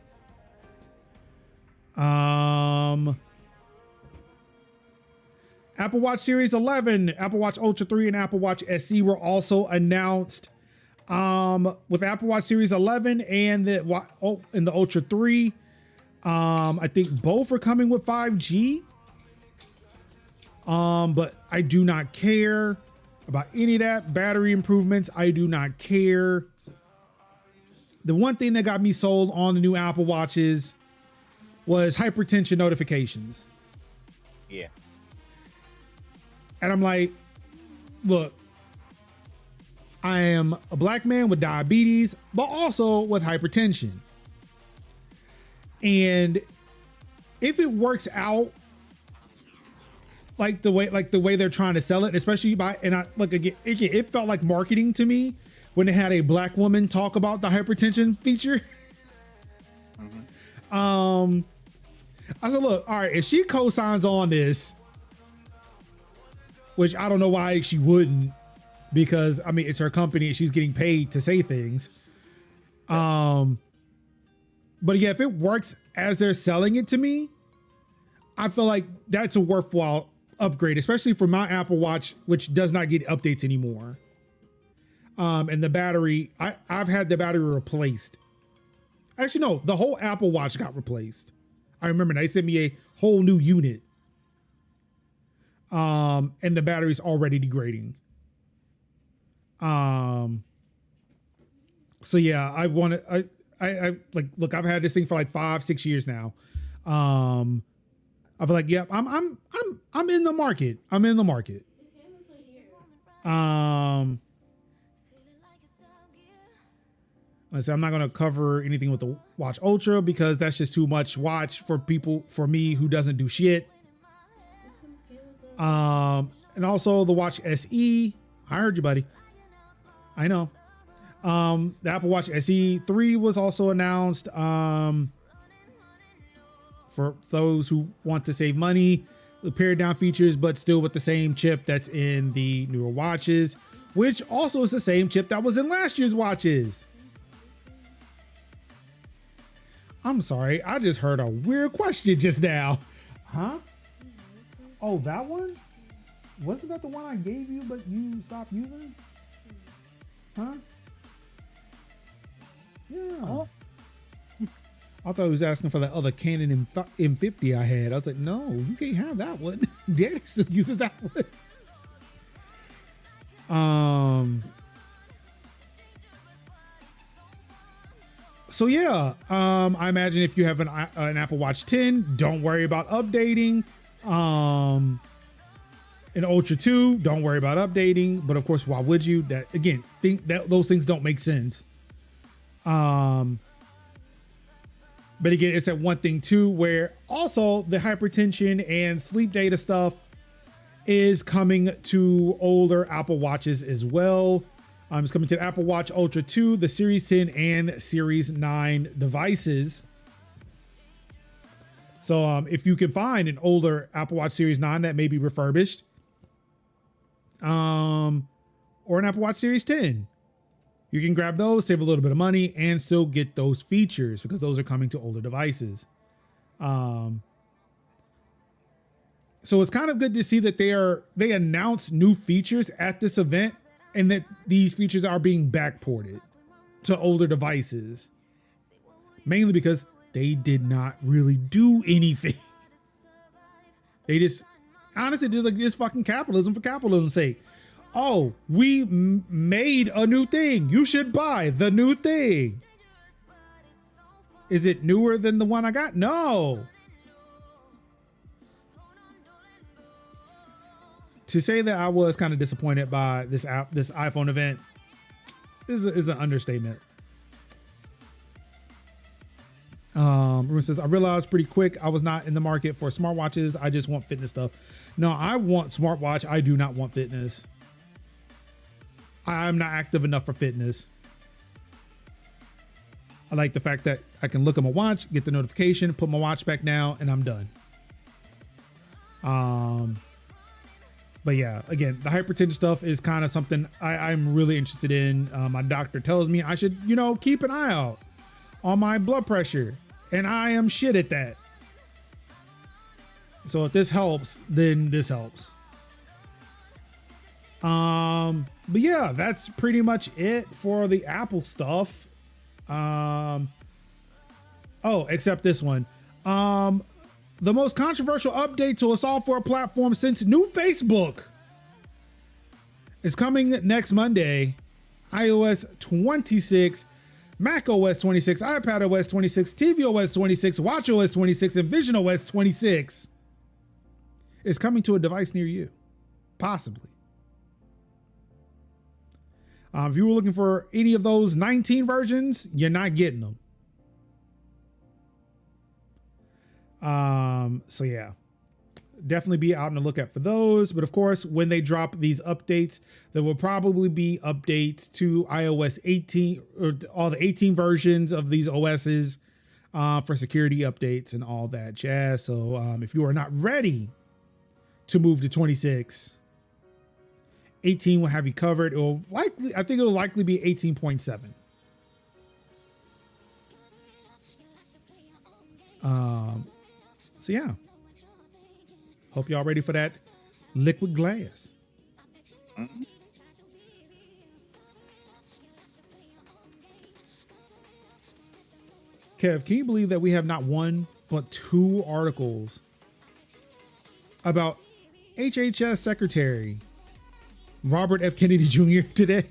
Apple Watch Series 11, Apple Watch Ultra 3, and Apple Watch SE were also announced. With Apple Watch Series 11 and the Ultra 3, I think both are coming with 5G. But I do not care about any of that. Battery improvements, I do not care. The one thing that got me sold on the new Apple Watches was hypertension notifications. Yeah. And I'm like, look, I am a black man with diabetes, but also with hypertension. And if it works out like the way they're trying to sell it, especially it felt like marketing to me when they had a black woman talk about the hypertension feature. Mm-hmm. I said, look, all right, if she co-signs on this, which I don't know why she wouldn't, because I mean, it's her company and she's getting paid to say things. But yeah, if it works as they're selling it to me, I feel like that's a worthwhile upgrade, especially for my Apple Watch, which does not get updates anymore. And the battery, I've had the battery replaced. Actually, no, the whole Apple Watch got replaced. I remember they sent me a whole new unit. And the battery's already degrading. So yeah, I like, look, I've had this thing for like 5-6 years now. I feel like, yeah, I'm in the market. I'm in the market. I'm not going to cover anything with the Watch Ultra because that's just too much watch for me who doesn't do shit. And also the Watch SE. I heard you, buddy. I know. The Apple Watch SE 3 was also announced. For those who want to save money, the pared down features, but still with the same chip that's in the newer watches, which also is the same chip that was in last year's watches. I'm sorry, I just heard a weird question just now. Huh? Oh, that one? Wasn't that the one I gave you, but you stopped using? Huh? Yeah. Oh. I thought he was asking for the other Canon M50 I had. I was like, no, you can't have that one. Daddy still uses that one. So yeah, I imagine if you have an Apple Watch 10, don't worry about updating. In Ultra 2, don't worry about updating. But of course, why would you? That again, think that those things don't make sense. But again, it's that one thing too, where also the hypertension and sleep data stuff is coming to older Apple Watches as well. It's coming to the Apple Watch Ultra 2, the Series 10 and Series 9 devices. So if you can find an older Apple Watch Series 9 that may be refurbished, or an Apple Watch Series 10, you can grab those, save a little bit of money, and still get those features because those are coming to older devices. So it's kind of good to see that they announced new features at this event and that these features are being backported to older devices, mainly because they did not really do anything. They just honestly did like this fucking capitalism for capitalism's sake. Oh, we made a new thing. You should buy the new thing. Is it newer than the one I got? No. To say that I was kind of disappointed by this iPhone event is an understatement. Ruben says, I realized pretty quick I was not in the market for smartwatches. I just want fitness stuff. No, I want smartwatch. I do not want fitness. I'm not active enough for fitness. I like the fact that I can look at my watch, get the notification, put my watch back down, and I'm done. But yeah, again, the hypertension stuff is kind of something I'm really interested in. My doctor tells me I should, keep an eye out on my blood pressure, and I am shit at that. So if this helps, then this helps. But yeah, that's pretty much it for the Apple stuff. Except this one. The most controversial update to a software platform since new Facebook is coming next Monday. iOS 26, macOS 26, iPadOS 26, tvOS 26, watchOS 26, and visionOS 26 is coming to a device near you, possibly. If you were looking for any of those 19 versions, you're not getting them. So yeah, definitely be out on the lookout for those. But of course, when they drop these updates, there will probably be updates to iOS 18 or all the 18 versions of these OSs for security updates and all that jazz. So if you are not ready to move to 26, 18 will have you covered. I think it'll likely be 18.7. So yeah, hope y'all ready for that liquid glass. Mm-hmm. Kev, can you believe that we have not one but two articles about HHS Secretary Robert F. Kennedy Jr. today?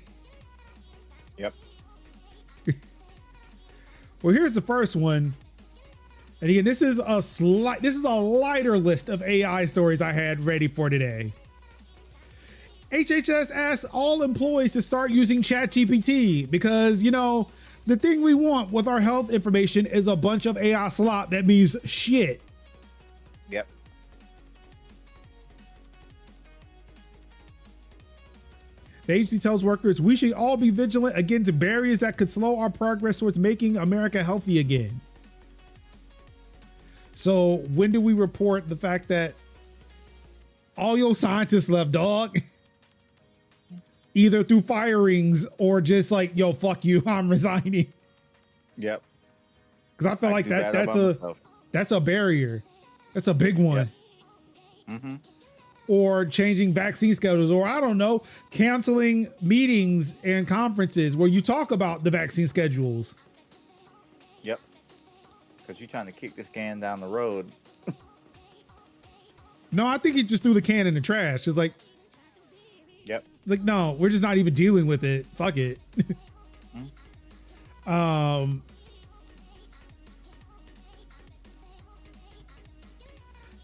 Yep. Well, here's the first one. And again, this is a lighter list of AI stories I had ready for today. HHS asks all employees to start using ChatGPT because, the thing we want with our health information is a bunch of AI slop that means shit. Yep. The agency tells workers we should all be vigilant against barriers that could slow our progress towards making America healthy again. So when do we report the fact that all your scientists left, dog? Either through firings or just like, yo, fuck you, I'm resigning. Yep. Because I feel like that's a barrier. That's a big one. Yep. Mm-hmm. Or changing vaccine schedules, or I don't know, canceling meetings and conferences where you talk about the vaccine schedules. Yep. Because you're trying to kick this can down the road. No, I think he just threw the can in the trash. It's like, yep. It's like, no, we're just not even dealing with it. Fuck it.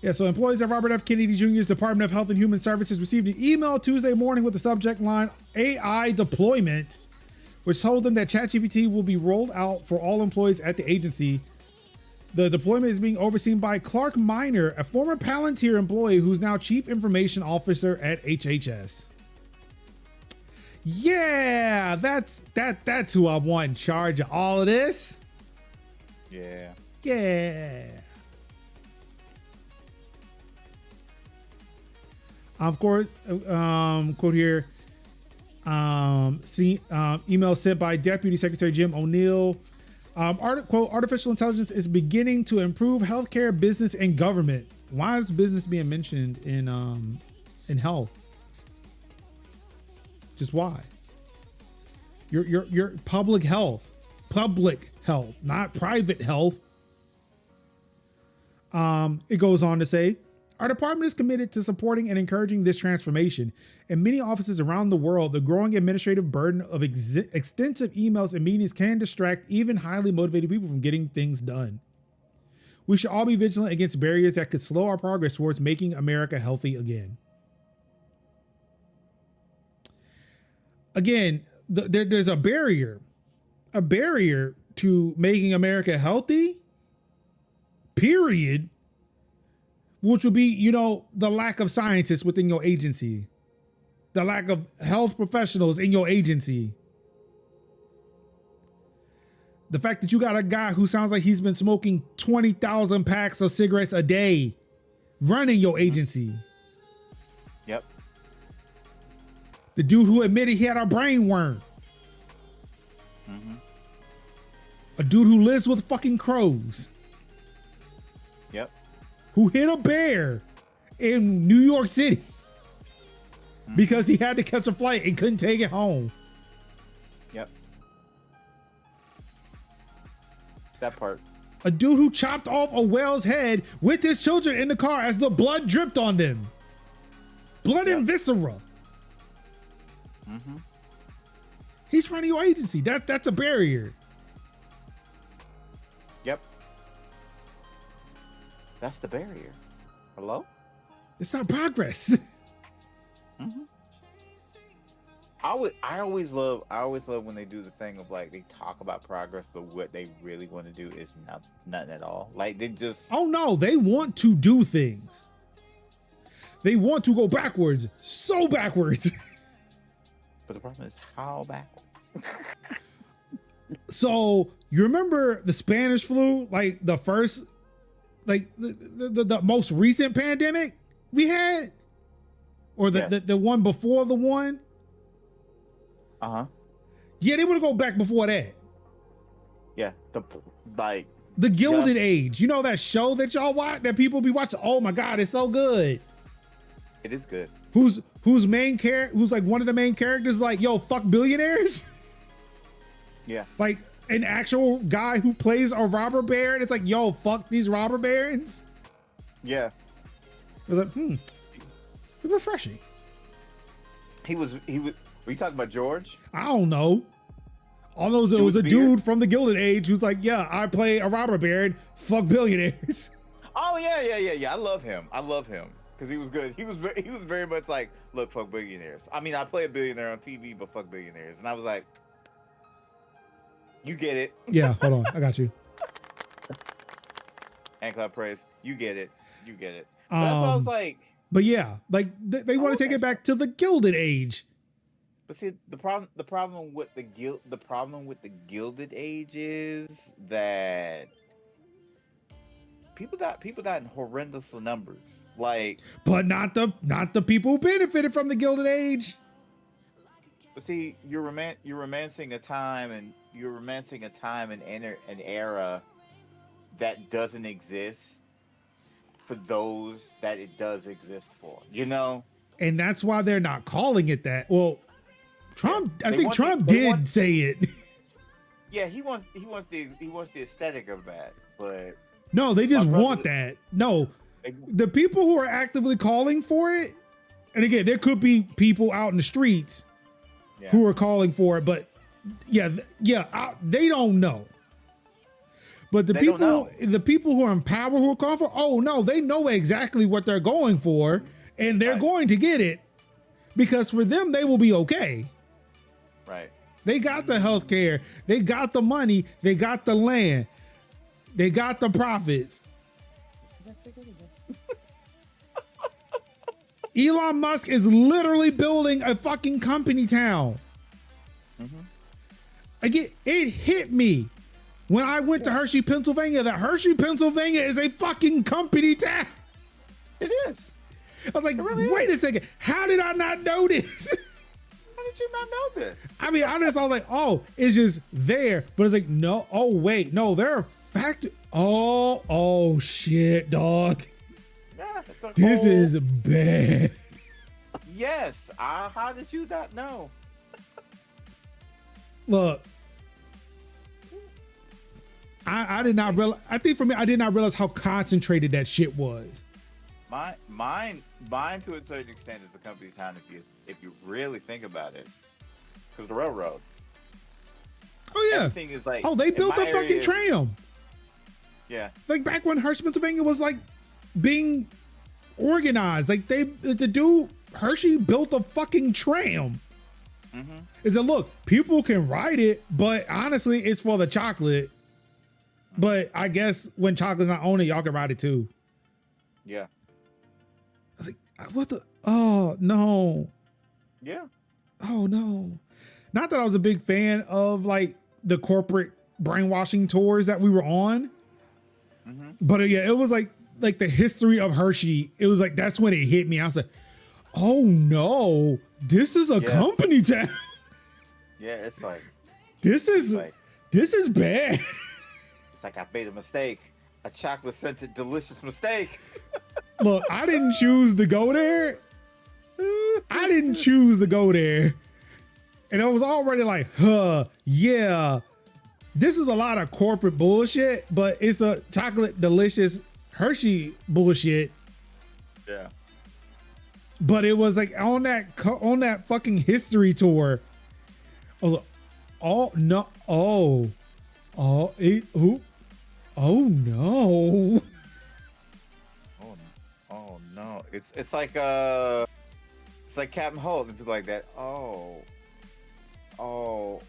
Yeah, so employees at Robert F. Kennedy Jr.'s Department of Health and Human Services received an email Tuesday morning with the subject line AI deployment, which told them that ChatGPT will be rolled out for all employees at the agency. The deployment is being overseen by Clark Miner, a former Palantir employee who's now Chief Information Officer at HHS. Yeah, that's who I want in charge of all of this. Yeah. Yeah. Of course, quote here, email sent by Deputy Secretary Jim O'Neill. Quote, artificial intelligence is beginning to improve healthcare, business, and government. Why is business being mentioned in health? Just why? Your public health, not private health. It goes on to say, our department is committed to supporting and encouraging this transformation. In many offices around the world, the growing administrative burden of extensive emails and meetings can distract even highly motivated people from getting things done. We should all be vigilant against barriers that could slow our progress towards making America healthy again. Again, there's a barrier to making America healthy, period. Which would be, the lack of scientists within your agency, the lack of health professionals in your agency. The fact that you got a guy who sounds like he's been smoking 20,000 packs of cigarettes a day running your agency. Yep. The dude who admitted he had a brain worm. Mm-hmm. A dude who lives with fucking crows. Yep. Who hit a bear in New York City because he had to catch a flight and couldn't take it home. Yep. That part. A dude who chopped off a whale's head with his children in the car as the blood dripped on them. Blood and viscera. Mm-hmm. He's running your agency. That's a barrier. Yep. That's the barrier. Hello? It's not progress. Mm-hmm. I always love when they do the thing of like they talk about progress, but what they really want to do is nothing at all. Like they just Oh no, they want to do things. They want to go backwards, so backwards. But the problem is how backwards. So you remember the Spanish flu, like the first, like the most recent pandemic we had, or the one before the one. Uh-huh. Yeah, they want to go back before that. Yeah, The Gilded Age. You know that show that y'all watch, that people be watching? Oh my God, it's so good. It is good. Who's like one of the main characters like, yo, fuck billionaires? Yeah. Like an actual guy who plays a robber baron. It's like, yo, fuck these robber barons. Yeah. I was like, it's refreshing. He was were you talking about George? I don't know. All those it was a dude from the Gilded Age who's like, yeah, I play a robber baron, fuck billionaires. Oh yeah. I love him. Because he was good. He was very much like, look, fuck billionaires. I mean, I play a billionaire on TV, but fuck billionaires. And I was like, you get it. Yeah, hold on. I got you. And clap praise. You get it. That's why I was like. But yeah, like they want to take it back to the Gilded Age. But see, the problem with the Gilded Age is that people died in horrendous numbers. Like, but not the people who benefited from the Gilded Age. But see, you're romancing a time and an era that doesn't exist for those that it does exist for, And that's why they're not calling it that. Well, Trump, I think Trump did say it. Yeah, he wants the aesthetic of that, but no, they just want that. No, the people who are actively calling for it, and again, there could be people out in the streets who are calling for it, but they don't know. But They don't know. the people who are in power who are calling for, oh no, they know exactly what they're going for, and they're Right. going to get it because for them they will be okay. Right. They got the health care, they got the money, they got the land, they got the profits. Elon Musk is literally building a fucking company town. Again, it hit me when I went to Hershey, Pennsylvania, that Hershey, Pennsylvania is a fucking company town. It is. I was like, really wait a second, how did I not know this? How did you not know this? I mean, honestly, I was like, oh, it's just there. But it's like, no, oh, wait, no, there are factories. Oh, shit, dog. Yeah, it's a This whole- is bad. Yes. How did you not know? Look, I did not realize, I think for me, I did not realize how concentrated that shit was. Mine to a certain extent is a company town if you really think about it, because the railroad. Oh yeah. Everything is like. Oh, they in built my a fucking area- tram. Yeah. Like back when Hershey, Pennsylvania was like being organized. Like the dude Hershey built a fucking tram. Is that look, people can ride it, but honestly, it's for the chocolate. But I guess when chocolate's not on it, y'all can ride it too. Yeah. I was like, what the? Oh no. Yeah. Oh no. Not that I was a big fan of like the corporate brainwashing tours that we were on. But yeah, it was like the history of Hershey. It was like, that's when it hit me. I was like, oh no, this is a company town. Yeah, it's like This is bad. it's like I made a mistake, a chocolate scented delicious mistake. Look, I didn't choose to go there. I didn't choose to go there. And I was already like, yeah, this is a lot of corporate bullshit, but it's a chocolate delicious Hershey bullshit. Yeah. But it was like on that fucking history tour. Oh no! Oh no! Oh no! It's like Captain Holt and people like that. Oh no!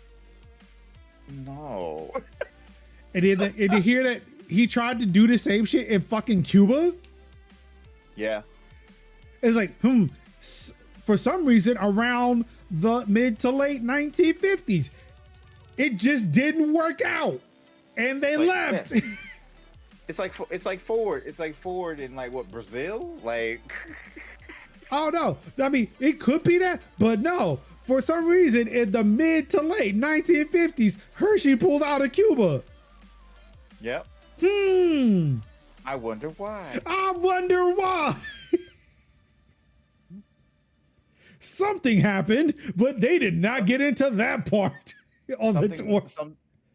And you hear that he tried to do the same shit in fucking Cuba? Yeah. It's like, for some reason around the mid to late 1950s, it just didn't work out, and they left. Yeah. It's like Ford. It's like Ford in like what, Brazil? Like. Oh no! I mean, it could be that, but no. For some reason, in the mid to late 1950s, Hershey pulled out of Cuba. Yep. I wonder why. I wonder why. Something happened, but they did not get into that part on the tour.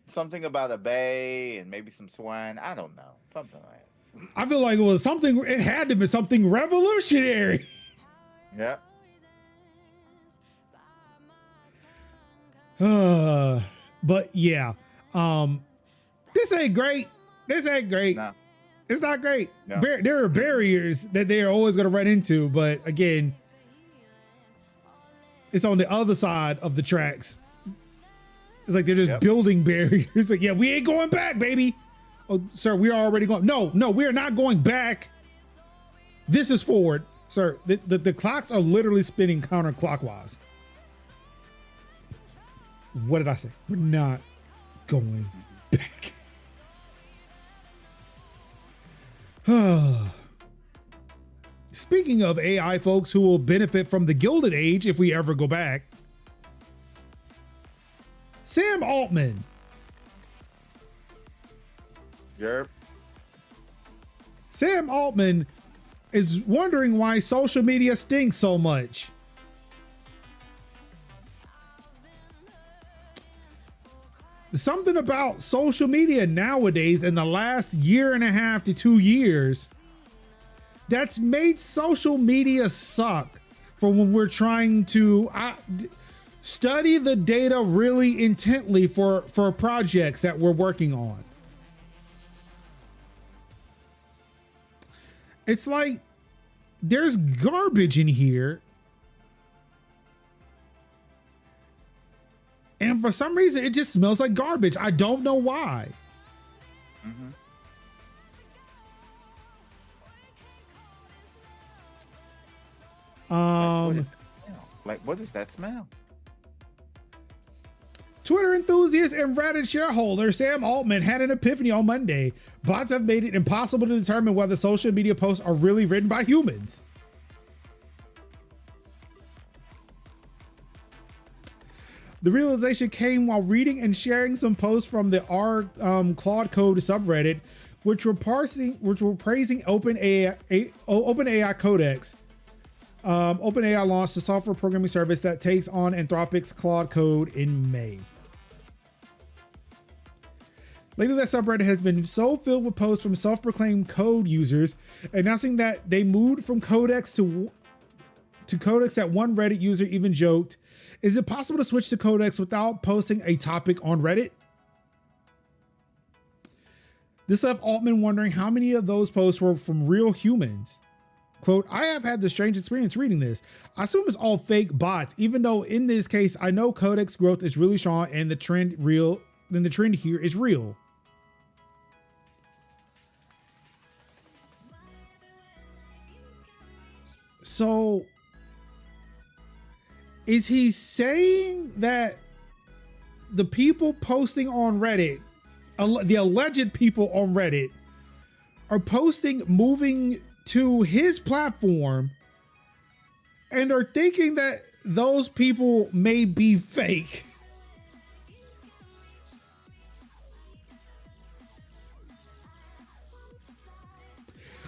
Something about a bay and maybe some swine. I don't know. Something like that. I feel like it was something. It had to be something revolutionary. Yeah. But yeah, this ain't great. This ain't great. No. It's not great. No. There are barriers that they are always going to run into, but again, it's on the other side of the tracks. It's like they're just building barriers. It's like, yeah, we ain't going back, baby. Oh, sir, we are already going. No, we are not going back. This is forward, sir. The clocks are literally spinning counterclockwise. What did I say? We're not going back. Speaking of AI folks who will benefit from the Gilded Age if we ever go back, Sam Altman. Yerp. Sam Altman is wondering why social media stinks so much. Something about social media nowadays in the last year and a half to 2 years that's made social media suck for when we're trying to study the data really intently for projects that we're working on. It's like there's garbage in here. And for some reason, it just smells like garbage. I don't know why. Mm-hmm. What is that smell? Twitter enthusiast and Reddit shareholder Sam Altman had an epiphany on Monday. Bots have made it impossible to determine whether social media posts are really written by humans. The realization came while reading and sharing some posts from the Claude Code subreddit, which were praising OpenAI Codex. OpenAI launched a software programming service that takes on Anthropic's Claude Code in May. Lately, that subreddit has been so filled with posts from self-proclaimed code users announcing that they moved from Codex to Codex. That one Reddit user even joked, "Is it possible to switch to Codex without posting a topic on Reddit?" This left Altman wondering how many of those posts were from real humans. Quote, "I have had the strange experience reading this. I assume it's all fake bots, even though in this case, I know Codex growth is really strong and the trend here is real." So is he saying that the people posting on Reddit, the alleged people on Reddit, are posting moving to his platform and are thinking that those people may be fake?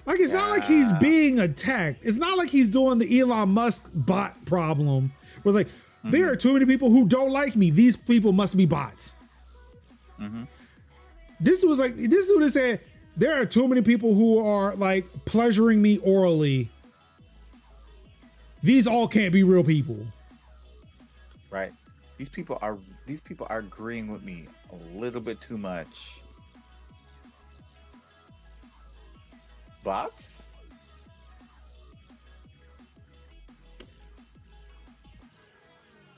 Like, it's not like he's being attacked. It's not like he's doing the Elon Musk bot problem where, like, there are too many people who don't like me. These people must be bots. Mm-hmm. This dude is saying, there are too many people who are, like, pleasuring me orally. These all can't be real people. Right. These people are agreeing with me a little bit too much. Bots?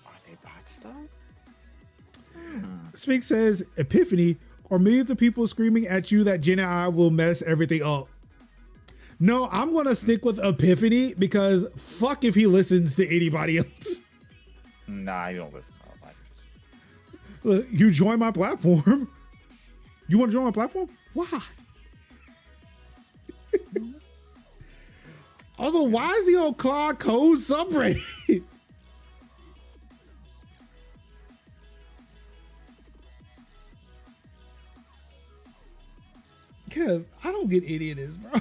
Are they bots though? Sphinx says, "Epiphany or millions of people screaming at you that Gen AI will mess everything up." No, I'm going to stick with Epiphany because fuck if he listens to anybody else. Nah, I don't listen to nobody. Look, you join my platform. You want to join my platform? Why? Also, why is he on Claude Code subreddit? Kev, I don't get any of this, bro.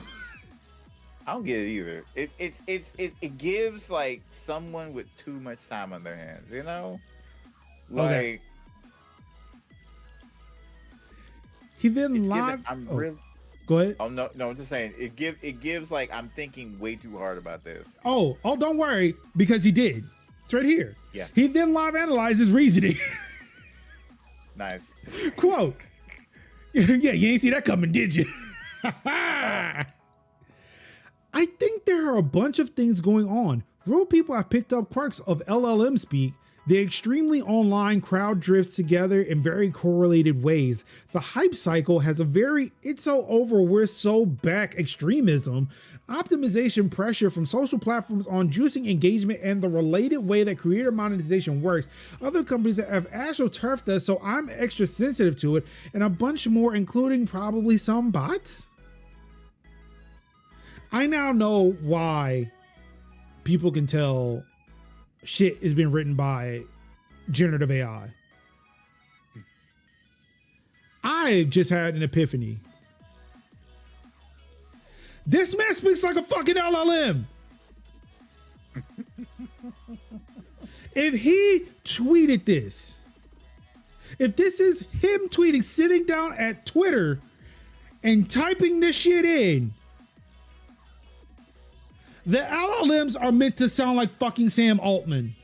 I don't get it either. It gives like someone with too much time on their hands, you know? Like Okay. He then live. Really. Go ahead. Oh no, I'm just saying it gives like I'm thinking way too hard about this. Oh, don't worry, because he did. It's right here. Yeah. He then live analyzes reasoning. Nice. Quote. Yeah, you ain't see that coming, did you? I think there are a bunch of things going on. Real people have picked up quirks of LLM speak. The extremely online crowd drifts together in very correlated ways. The hype cycle has a very "it's so over, we're so back" extremism, optimization pressure from social platforms on juicing engagement, and the related way that creator monetization works. Other companies that have astroturfed us, so I'm extra sensitive to it, and a bunch more, including probably some bots. I now know why people can tell shit is being written by generative AI. I just had an epiphany. This man speaks like a fucking LLM. If he tweeted this, if this is him tweeting, sitting down at Twitter and typing this shit in, the LLMs are meant to sound like fucking Sam Altman,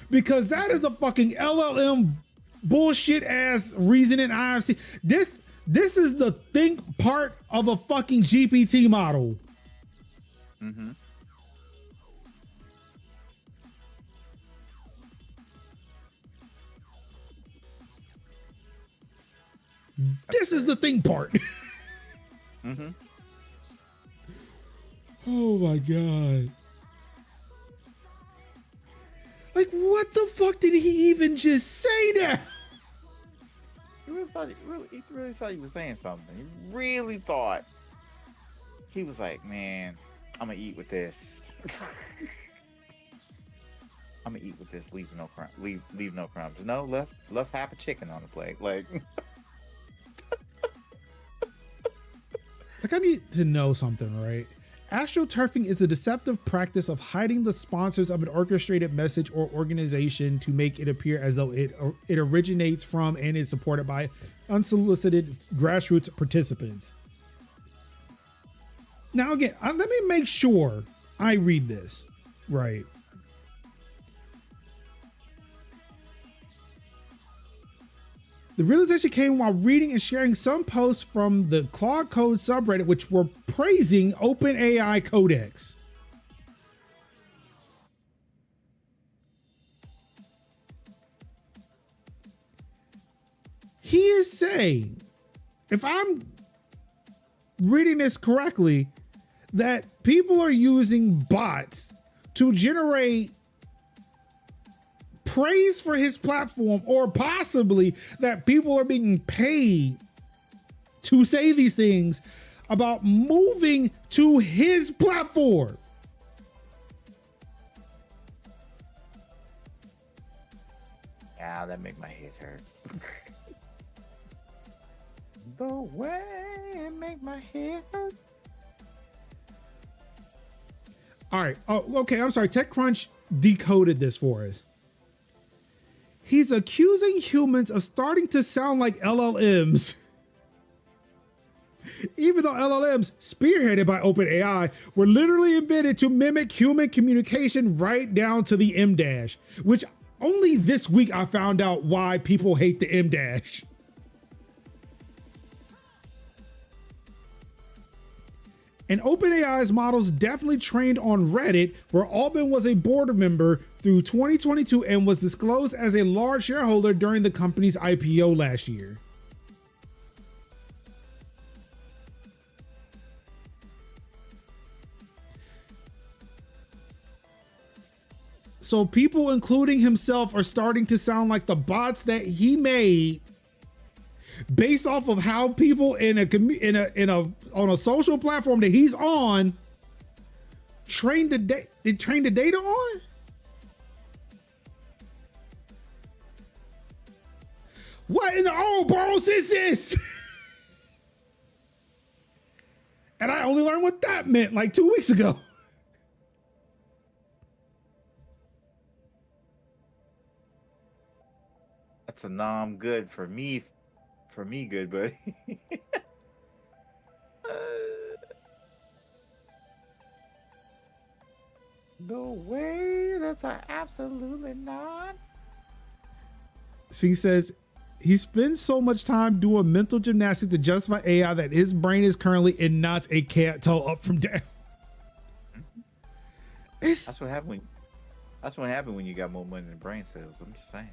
because that is a fucking LLM bullshit ass reasoning IFC. This is the think part of a fucking GPT model. Mm-hmm. This is the thing part. Mm-hmm. Oh my God. Like, what the fuck did he even just say now? He really thought he was saying something. He really thought he was like, man, I'm gonna eat with this. I'm gonna eat with this. Leave no crumbs. Leave no crumbs. No, left half a chicken on the plate. Like, I need to know something, right? Astroturfing is a deceptive practice of hiding the sponsors of an orchestrated message or organization to make it appear as though it originates from and is supported by unsolicited grassroots participants. Now, again, let me make sure I read this right. The realization came while reading and sharing some posts from the Claude Code subreddit, which were praising OpenAI Codex. He is saying, if I'm reading this correctly, that people are using bots to generate praise for his platform, or possibly that people are being paid to say these things about moving to his platform. yeah, that make my head hurt. The way it make my head hurt. All right. Oh, okay. I'm sorry. TechCrunch decoded this for us. He's accusing humans of starting to sound like LLMs. Even though LLMs, spearheaded by OpenAI, were literally invented to mimic human communication right down to the M dash, which only this week I found out why people hate the M dash. And OpenAI's models definitely trained on Reddit, where Altman was a board member through 2022 and was disclosed as a large shareholder during the company's IPO last year. So people, including himself, are starting to sound like the bots that he made based off of how people on a social platform that he's on trained the data on. What in the old balls is this? And I only learned what that meant like 2 weeks ago. That's a nom good for me. For me, good, buddy. No way. That's an absolutely not. He says he spends so much time doing mental gymnastics to justify AI that his brain is currently in knots, a cat toe up from down. That's what happened when you got more money than brain cells. I'm just saying.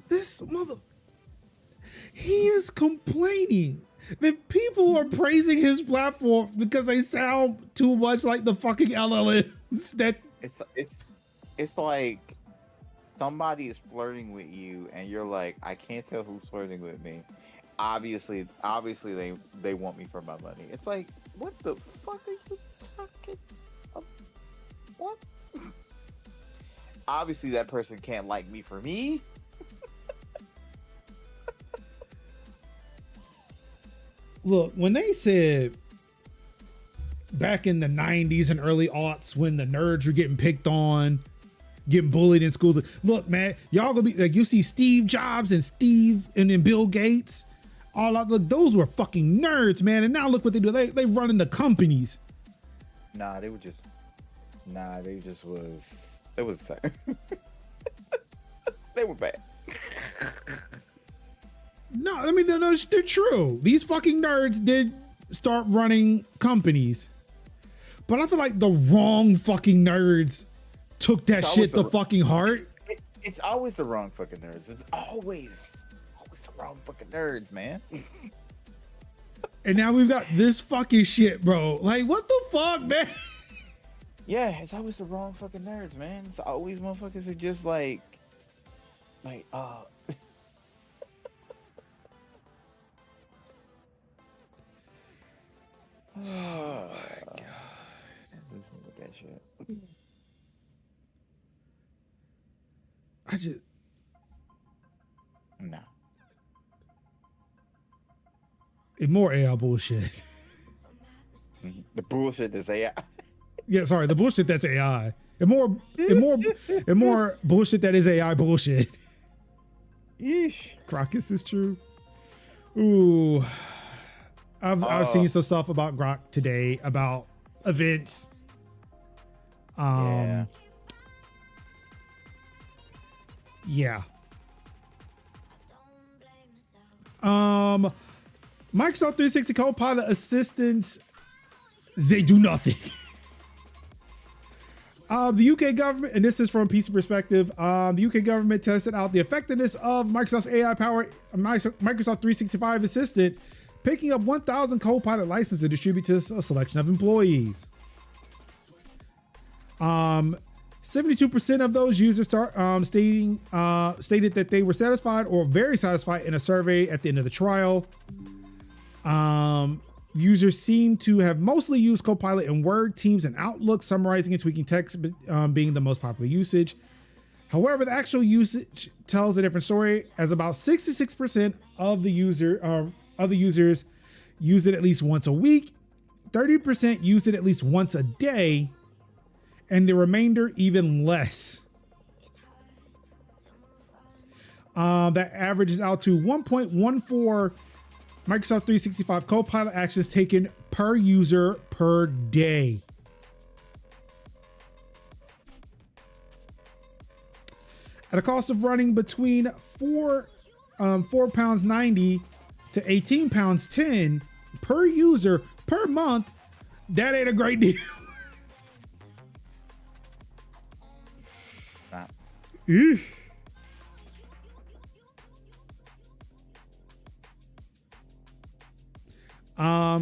This mother, he is complaining that people are praising his platform because they sound too much like the fucking LLMs. That it's like somebody is flirting with you, and you're like, I can't tell who's flirting with me. Obviously, they want me for my money. It's like, what the fuck are you talking about? What? Obviously, that person can't like me for me. Look, when they said back in the 90s and early aughts when the nerds were getting picked on, getting bullied in schools, look, man, y'all gonna be like, you see Steve Jobs and then Bill Gates, all out, look, those were fucking nerds, man. And now look what they do. They running the companies. They was they were bad. No, I mean, they're true. These fucking nerds did start running companies. But I feel like the wrong fucking nerds took that shit to fucking heart. It's always the wrong fucking nerds. It's always the wrong fucking nerds, man. And now we've got this fucking shit, bro. Like, what the fuck, man? Yeah, it's always the wrong fucking nerds, man. It's always motherfuckers who just like, oh my god. With that shit. No. It's more AI bullshit. The bullshit that's AI. Yeah, sorry, the bullshit that's AI. And more bullshit that is AI bullshit. Yeesh. Grok is true. Ooh. I've seen some stuff about Grok today about events. Yeah. Microsoft 360 Copilot assistants, they do nothing. The UK government, and this is from PC perspective, the UK government tested out the effectiveness of Microsoft's AI-powered Microsoft 365 assistant, picking up 1,000 Copilot licenses to distribute to a selection of employees. 72% of those users stated that they were satisfied or very satisfied in a survey at the end of the trial. Users seem to have mostly used Copilot in Word, Teams, and Outlook, summarizing and tweaking text being the most popular usage. However, the actual usage tells a different story, as about 66% of the users use it at least once a week, 30% use it at least once a day, and the remainder even less. That averages out to 1.14 Microsoft 365 Copilot actions taken per user per day. At a cost of running between £4.90 to £18.10 per user per month, that ain't a great deal.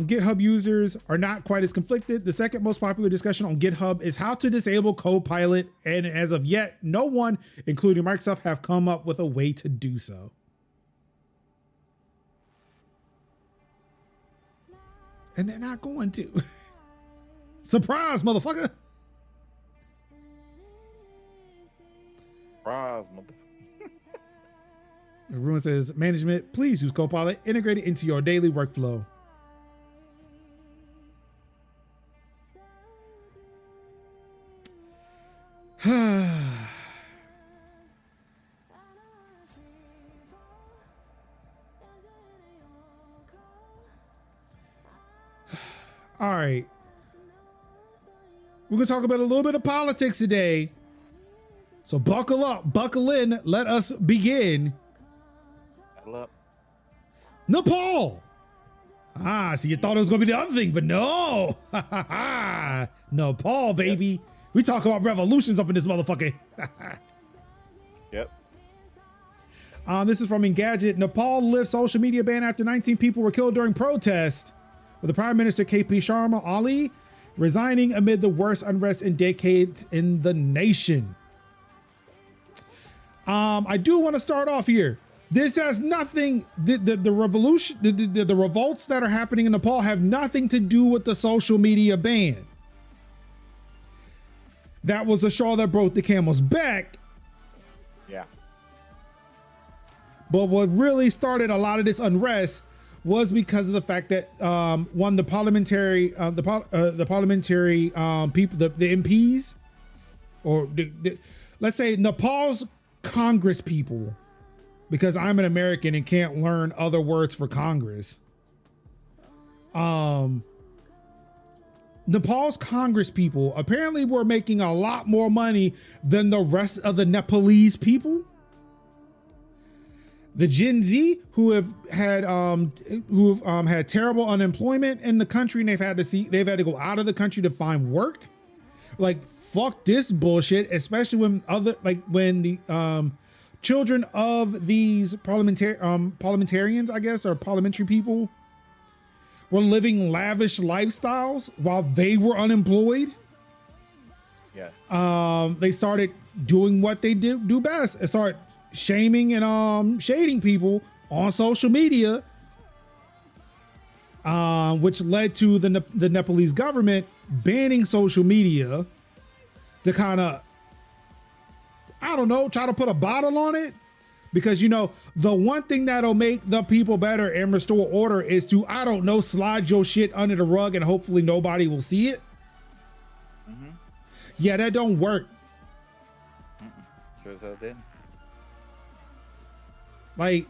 GitHub users are not quite as conflicted. The second most popular discussion on GitHub is how to disable Copilot, and as of yet, no one, including Microsoft, have come up with a way to do so. And they're not going to. Surprise, motherfucker. Surprise, motherfucker. Everyone says, management, please use Copilot, integrate it into your daily workflow. All right. We're going to talk about a little bit of politics today. So buckle up, buckle in. Let us begin. Buckle up. Nepal. So you thought it was going to be the other thing, but no. Nepal, baby. Yep. We talk about revolutions up in this motherfucker. Yep. This is from Engadget. Nepal lifts social media ban after 19 people were killed during protest, with the Prime Minister KP Sharma Ali resigning amid the worst unrest in decades in the nation. I do want to start off here. This has nothing, the revolution, the revolts that are happening in Nepal have nothing to do with the social media ban. That was the straw that broke the camel's back. Yeah. But what really started a lot of this unrest was because of the fact that the parliamentary people, the MPs, or let's say Nepal's Congress people, because I'm an American and can't learn other words for Congress. Nepal's Congress people apparently were making a lot more money than the rest of the Nepalese people. The Gen Z who have had had terrible unemployment in the country, and they've had to go out of the country to find work. Like, fuck this bullshit, especially when the children of these parliamentarians, I guess, or parliamentary people, were living lavish lifestyles while they were unemployed. Yes. They started doing what they do best and start shaming and shading people on social media, which led to the Nepalese government banning social media to kind of, I don't know, try to put a bottle on it. Because, you know, the one thing that'll make the people better and restore order is to, I don't know, slide your shit under the rug and hopefully nobody will see it. Mm-hmm. Yeah, that don't work. Sure as hell didn't. Like,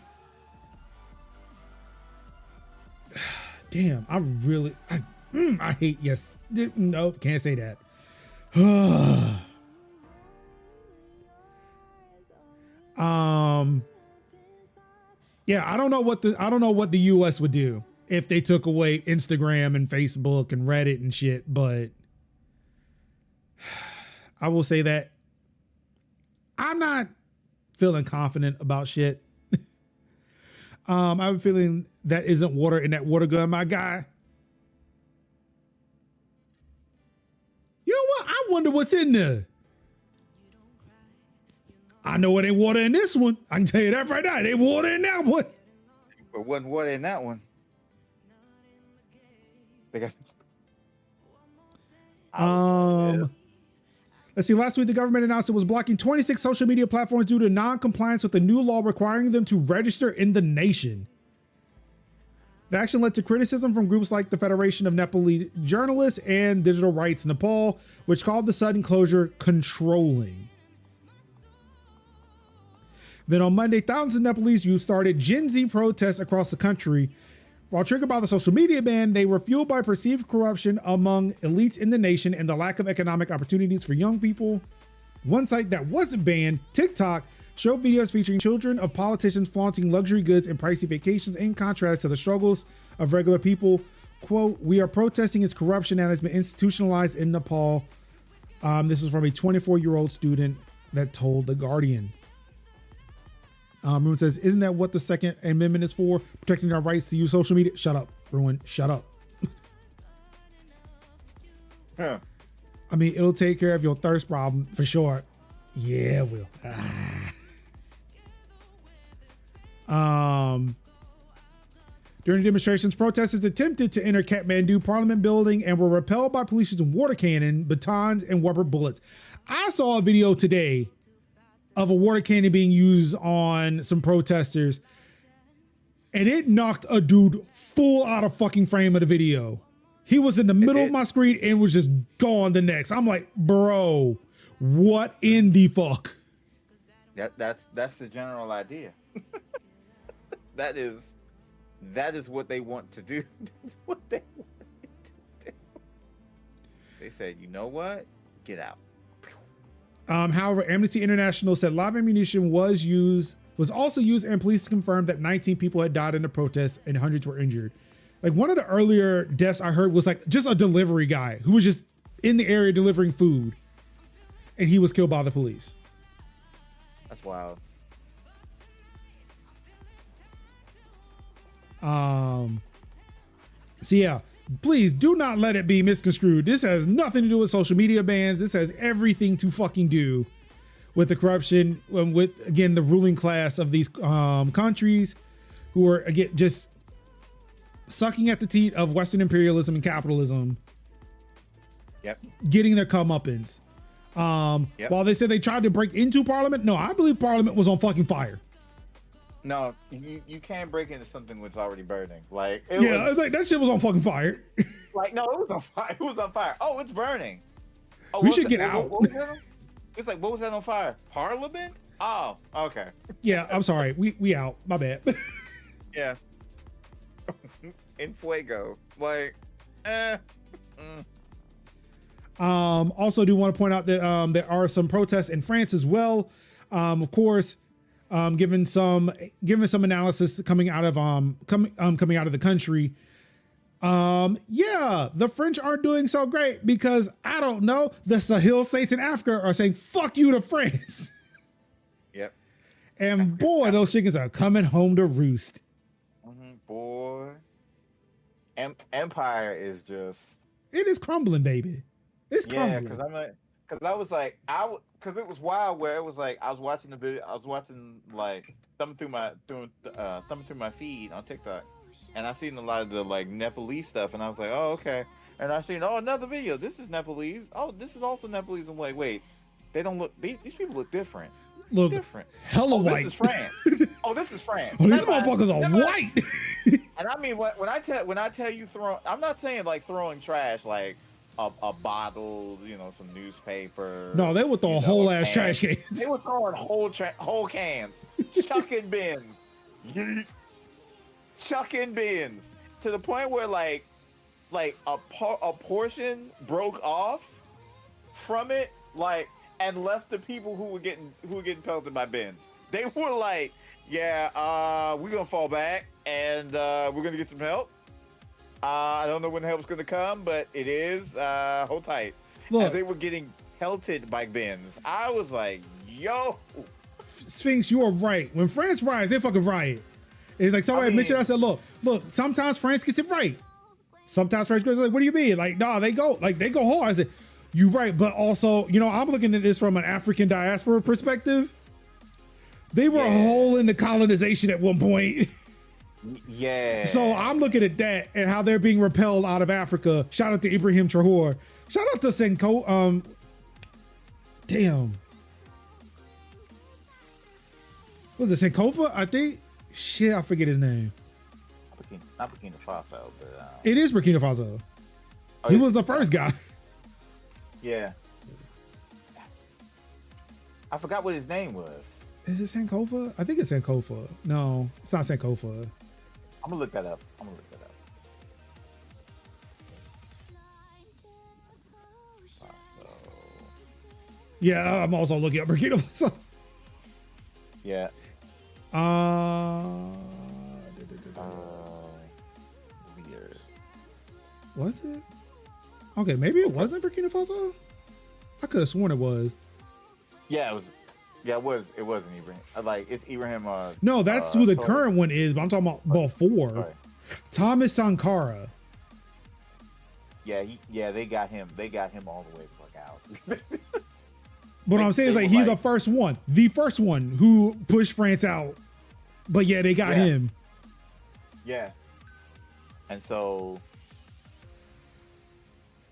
damn, I hate, yes, no, can't say that. Yeah, I don't know what the US would do if they took away Instagram and Facebook and Reddit and shit, but I will say that I'm not feeling confident about shit. I have a feeling that isn't water in that water gun, my guy. You know what? I wonder what's in there. I know it ain't water in this one. I can tell you that right now. It ain't water in that one. There wasn't water in that one. Let's see. Last week, the government announced it was blocking 26 social media platforms due to non-compliance with the new law requiring them to register in the nation. The action led to criticism from groups like the Federation of Nepalese Journalists and Digital Rights Nepal, which called the sudden closure controlling. Then on Monday, thousands of Nepalese youth started Gen Z protests across the country. While triggered by the social media ban, they were fueled by perceived corruption among elites in the nation and the lack of economic opportunities for young people. One site that wasn't banned, TikTok, showed videos featuring children of politicians flaunting luxury goods and pricey vacations in contrast to the struggles of regular people. Quote, "We are protesting its corruption that has been institutionalized in Nepal." This was from a 24-year-old student that told The Guardian. Ruin says, "Isn't that what the Second Amendment is for? Protecting our rights to use social media?" Shut up, Ruin. Shut up. Huh. I mean, it'll take care of your thirst problem for sure. Yeah, it will. During the demonstrations, protesters attempted to enter Kathmandu Parliament building and were repelled by police using water cannon, batons, and rubber bullets. I saw a video today of a water cannon being used on some protesters, and it knocked a dude full out of fucking frame of the video. He was in the middle of my screen and was just gone the next. I'm like, bro, what in the fuck? That's the general idea. That is what they want to do. That's what they want to do. They said, you know what? Get out. However, Amnesty International said live ammunition was also used, and police confirmed that 19 people had died in the protests and hundreds were injured. Like, one of the earlier deaths I heard was like just a delivery guy who was just in the area delivering food, and he was killed by the police. That's wild. So yeah, please do not let it be misconstrued. This has nothing to do with social media bans. This has everything to fucking do with the corruption, with, again, the ruling class of these countries who are, again, just sucking at the teat of Western imperialism and capitalism. Yep. Getting their comeuppance. Yep. While they said they tried to break into Parliament, no, I believe Parliament was on fucking fire. No, you can't break into something that's already burning. Like, it's like that shit was on fucking fire. Like, no, it was on fire. It was on fire. Oh, it's burning. Oh, we should get out. What was that? It's like, what was that on fire? Parliament? Oh, okay. Yeah, I'm sorry. We out. My bad. Yeah. In fuego. Like, Also do want to point out that there are some protests in France as well. Of course, giving some analysis coming out of coming out of the country. Yeah, the French aren't doing so great because I don't know, the Sahel states in Africa are saying fuck you to France. Yep. And boy, those chickens are coming home to roost. Boy, Empire is just, it is crumbling, baby. It's crumbling. because I was like, because it was wild where it was like I was watching the video, I was watching like thumbing through my feed on TikTok, and I seen a lot of the like Nepalese stuff, and I was like, oh okay, and I seen another video. This is Nepalese. Oh, this is also Nepalese. I'm like, wait, they don't look. These people look different. Look different. Hella white. This is France. This is France. Oh, these motherfuckers are white. And I mean, when I tell you I'm not saying like throwing trash like a bottle, some newspaper. No, they would throw whole ass trash cans. They were throwing whole cans, chucking bins, chucking bins to the point where like a portion broke off from it, like, and left the people who were getting pelted by bins. They were like, yeah, we're gonna fall back and we're gonna get some help. I don't know when the help's gonna come, but it is. Hold tight. Look, and they were getting pelted by bins. I was like, yo, Sphinx, you are right. When France riots, they fucking riot. It's like somebody mentioned. I said, look. Sometimes France gets it right. Sometimes France goes like, what do you mean? Like, nah, they go hard. I said, you right, but also, I'm looking at this from an African diaspora perspective. They were a hole in the colonization at one point. Yeah. So I'm looking at that and how they're being repelled out of Africa. Shout out to Ibrahim Traore. Shout out to Senko. Damn. Was it Sankofa? I think. Shit, I forget his name. Not Burkina Faso, but it is Burkina Faso. He was the first guy. Yeah. I forgot what his name was. Is it Sankofa? I think it's Sankofa. No, it's not Sankofa. I'm gonna look that up. Faso. Yeah, I'm also looking up Burkina Faso. Yeah. Weird. Was it? Okay, maybe it wasn't Burkina Faso. I could have sworn it was. Yeah, it was. Yeah, it wasn't Ibrahim. Like, it's Ibrahim. No, that's who the current one is, but I'm talking about before. Sorry. Thomas Sankara. Yeah, they got him. They got him all the way the fuck out. But I'm saying is like he's the first one who pushed France out. But yeah, they got him. Yeah. And so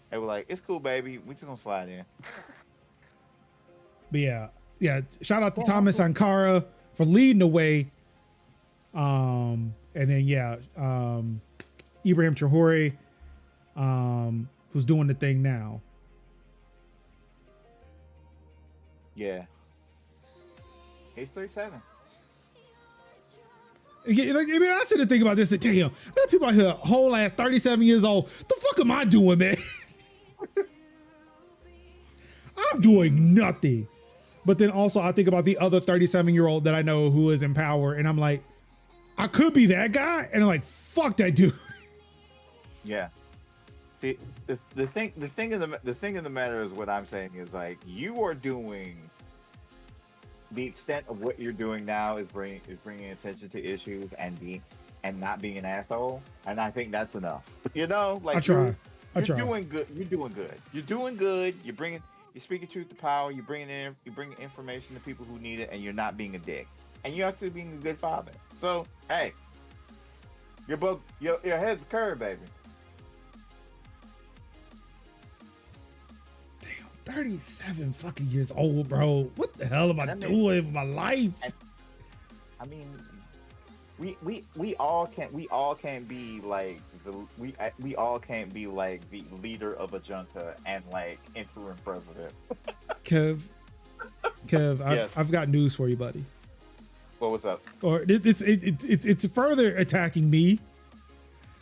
they were like, "It's cool, baby. We just gonna slide in." But yeah. Shout out to Thomas Sankara for leading the way. And then Ibrahim Traore, who's doing the thing now. Yeah. He's 37. Yeah, like, I mean, I sit and think about this. And damn, there are people out here whole ass 37 years old. The fuck am I doing, man? I'm doing nothing. But then also I think about the other 37-year-old that I know who is in power, and I'm like, I could be that guy, and I'm like, fuck that dude. Yeah. See, the thing of the matter is, what I'm saying is, like, you are doing the extent of what you're doing now is bringing attention to issues and not being an asshole, and I think that's enough. Like, I try. You're doing good. You're speaking truth to power. You're bringing information to people who need it, and you're not being a dick, and you're actually being a good father. So hey, your head's curved, baby. 37 fucking years old, bro. What the hell am I doing with my life? I mean, we all can't be like we all can't be like the leader of a junta and like interim president. Kev, yes. I've got news for you, buddy. Well, what's up? Or it's further attacking me.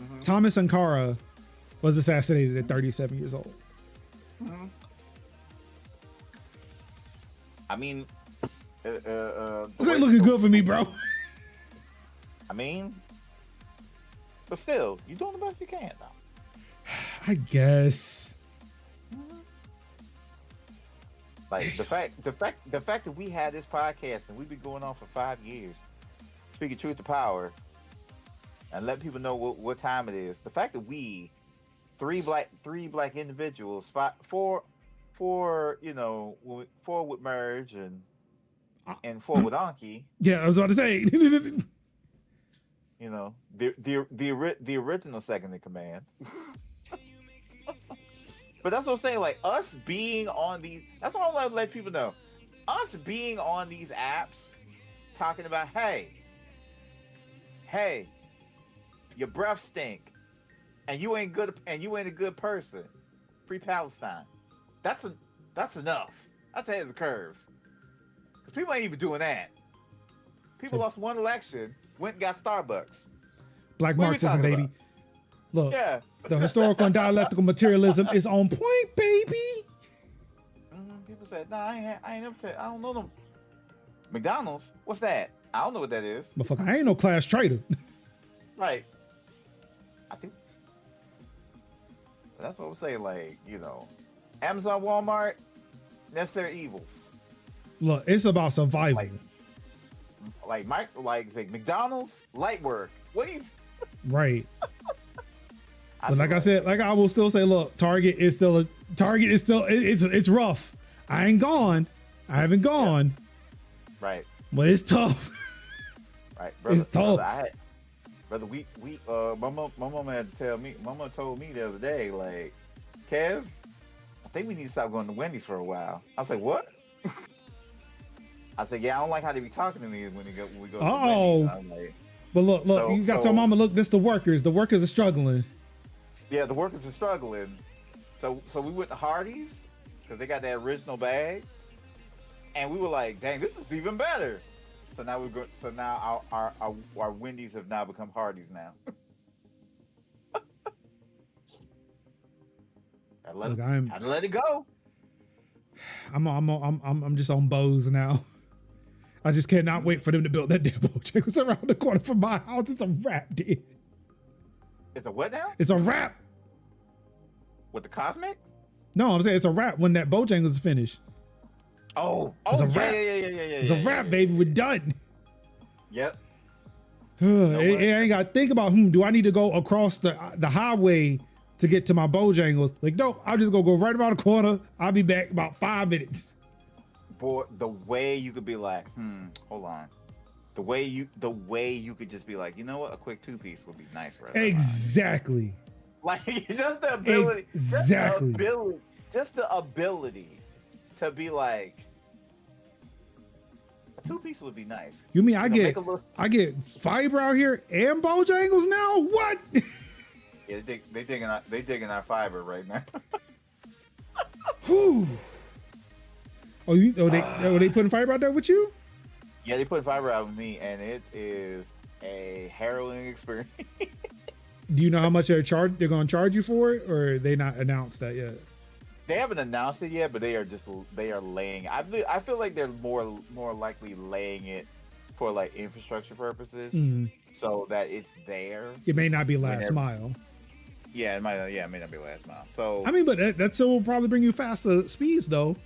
Mm-hmm. Thomas Sankara was assassinated at 37 years old. Mm-hmm. I mean, This ain't looking good for me, bro. I mean, but still, you're doing the best you can, though. I guess. Like the fact that we had this podcast and we've been going on for 5 years, speaking truth to power, and let people know what time it is. The fact that we, three black individuals, four with Merge and 4 with Anki. Yeah, I was about to say. You know, the original second in command. But that's what I'm saying. Like us being on these, that's what I want to let people know. Us being on these apps, talking about, hey, your breath stink, and you ain't a good person. Free Palestine. That's enough. That's ahead of the curve. Because people ain't even doing that. People lost one election, went and got Starbucks. Black Marxism, baby. About? Look, yeah. The historical and dialectical materialism is on point, baby. People said, "No, I ain't never. I don't know them." McDonald's, what's that? I don't know what that is. But fuck, I ain't no class trader. Right. I think that's what I'm saying. Like, Amazon, Walmart, necessary evils. Look, it's about survival. Like McDonald's, light work. What do you? Right. But like I said, like I will still say, look, Target is still it's rough. I haven't gone. Yeah. Right. But it's tough. Right, brother. It's tough. Brother, my mom had to tell me. My mom told me the other day, like, Kev, I think we need to stop going to Wendy's for a while. I was like, what? I said, yeah, I don't like how they be talking to me when we go to Wendy's. I'm like, but look, you got to tell mama, look, this the workers. The workers are struggling. Yeah, the workers are struggling. So we went to Hardee's because they got that original bag, and we were like, "Dang, this is even better." So now our Wendy's have now become Hardee's now. I let it go. I'm just on Bose now. I just cannot wait for them to build that damn Bojangles around the corner from my house. It's a wrap, dude. It's a what now? It's a wrap. With the Cosmic? No, I'm saying it's a wrap when that Bojangles is finished. It's a wrap. Yeah. It's a wrap, baby. We're done. Yep. I ain't got to think about, do I need to go across the highway to get to my Bojangles? Like, nope, I'll just go right around the corner. I'll be back about 5 minutes. Boy, the way you could be like, hold on. The way you could just be like, you know what? A quick 2-piece would be nice for us. Exactly. Like, just the ability. Exactly. Just the ability to be like, a 2-piece would be nice. You mean I get fiber out here and Bojangles now? What? Yeah, they digging our fiber right now. Whew. Are they putting fiber out there with you? Yeah, they put fiber out with me, and it is a harrowing experience. Do you know how much they're going to charge you for it, or they not announced that yet? They haven't announced it yet, but they are laying. I feel like they're more likely laying it for like infrastructure purposes, so that it's there. It may not be last mile. Yeah, it may not be last mile. So I mean, but that still will probably bring you faster speeds, though.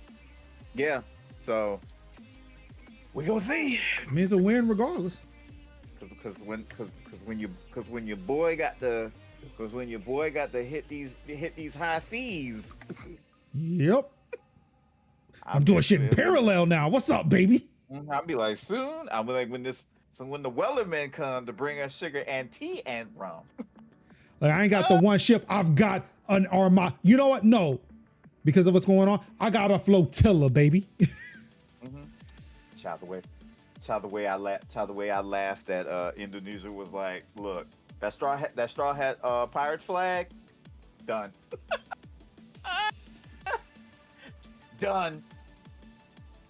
Yeah, so we gonna see. I mean, it's a win regardless. Because when your boy got to hit these high seas. Yep. I'm doing shit in parallel now. What's up, baby? I'll be like, soon. I'll be like, when the Wellermen come to bring us sugar and tea and rum. Like, I ain't got the one ship. I've got an armada. You know what? No. Because of what's going on, I got a flotilla, baby. Child, the way I laughed at Indonesia was like, look, that straw hat pirate's flag, done. Done.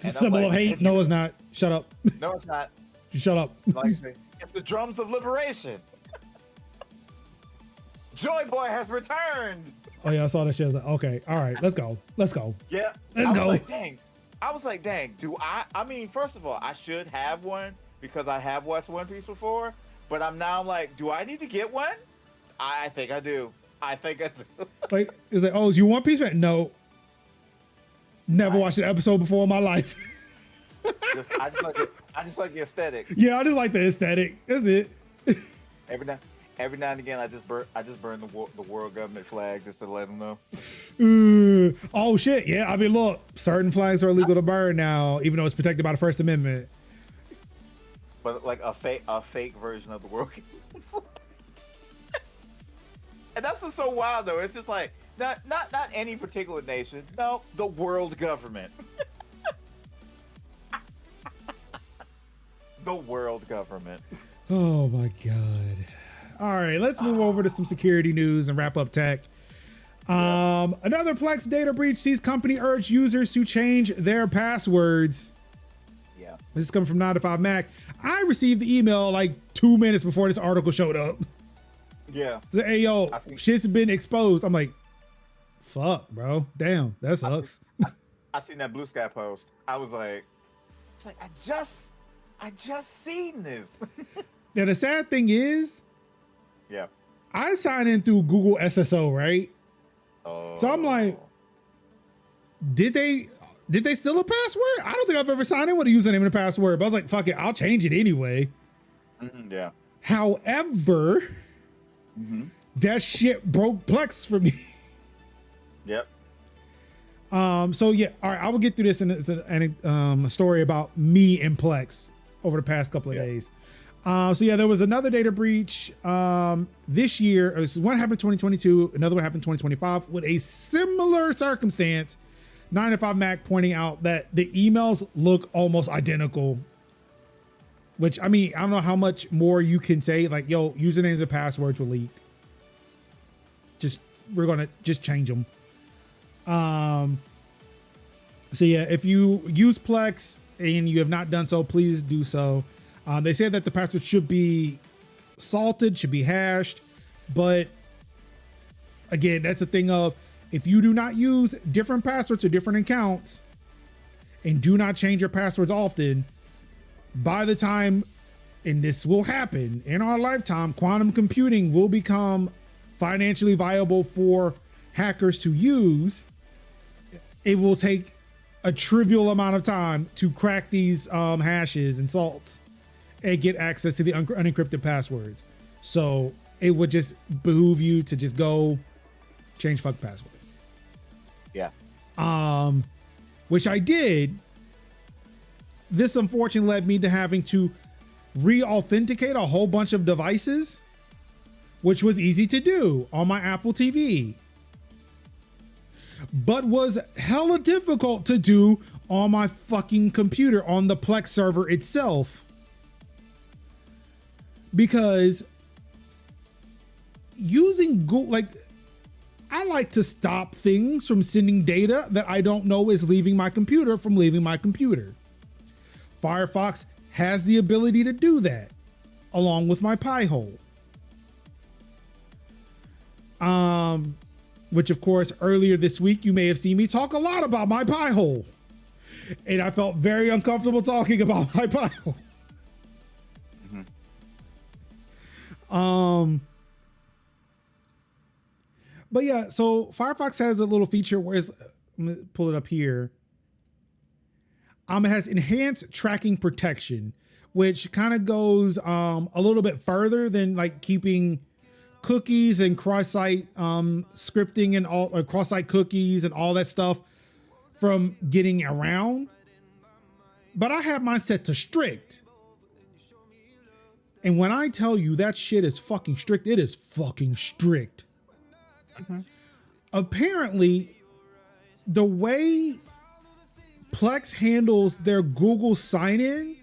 It's a symbol of hate. No, it's not. Shut up. No, it's not. Shut up. Like, it's the drums of liberation. Joy Boy has returned. Oh yeah, I saw that shit. I was like, okay, all right, let's go. Yeah. Let's go. Like, dang. I was like, dang, do I mean, first of all, I should have one because I have watched One Piece before, but I'm now like, do I need to get one? I think I do. I think I do. Like, it's like, oh, is you One Piece fan? No. Never watched an episode before in my life. I just like the aesthetic. Yeah, I just like the aesthetic. That's it. Every now and again, I just burn the world government flag just to let them know. Oh shit! Yeah, I mean, look, certain flags are illegal to burn now, even though it's protected by the First Amendment. But like a fake version of the world government flag. And that's what's so wild, though. It's just like not any particular nation. No, the world government. The world government. Oh my god. All right, let's move over to some security news and wrap up tech. Another Plex data breach sees company urge users to change their passwords. Yeah. This is coming from 9to5Mac. I received the email like 2 minutes before this article showed up. Yeah. Like, hey, yo, shit's been exposed. I'm like, fuck, bro. Damn, that sucks. I seen that Blue Sky post. I was like, I just seen this. Now, the sad thing is, yeah, I signed in through Google SSO, right? Oh. So I'm like, did they steal a password? I don't think I've ever signed in with a username and a password, but I was like, fuck it, I'll change it anyway. Yeah. However, that shit broke Plex for me. Yep. So yeah, all right, I will get through this, and it's a story about me and Plex over the past couple of days. So yeah, there was another data breach this year. One happened in 2022, another one happened in 2025 with a similar circumstance. 9to5Mac pointing out that the emails look almost identical. Which, I mean, I don't know how much more you can say. Like, yo, usernames and passwords were leaked. We're gonna just change them. So yeah, if you use Plex and you have not done so, please do so. They said that the password should be salted, should be hashed, but again, that's the thing of, if you do not use different passwords to different accounts and do not change your passwords often, by the time, and this will happen in our lifetime, quantum computing will become financially viable for hackers to use. It will take a trivial amount of time to crack these hashes and salts and get access to the unencrypted passwords. So it would just behoove you to just go change fuck passwords. Yeah. Which I did. This unfortunately led me to having to re-authenticate a whole bunch of devices, which was easy to do on my Apple TV, but was hella difficult to do on my fucking computer on the Plex server itself. Because using Google, like, I like to stop things from sending data that I don't know is leaving my computer from leaving my computer. Firefox has the ability to do that, along with my Pi-hole. Which of course, earlier this week, you may have seen me talk a lot about my Pi-hole. And I felt very uncomfortable talking about my Pi-hole. But yeah, so Firefox has a little feature where it's, let me pull it up here. It has enhanced tracking protection, which kind of goes a little bit further than like keeping cookies and cross-site scripting and all, or cross-site cookies and all that stuff from getting around. But I have mine set to strict. And when I tell you that shit is fucking strict, it is fucking strict. Apparently, the way Plex handles their Google sign-in,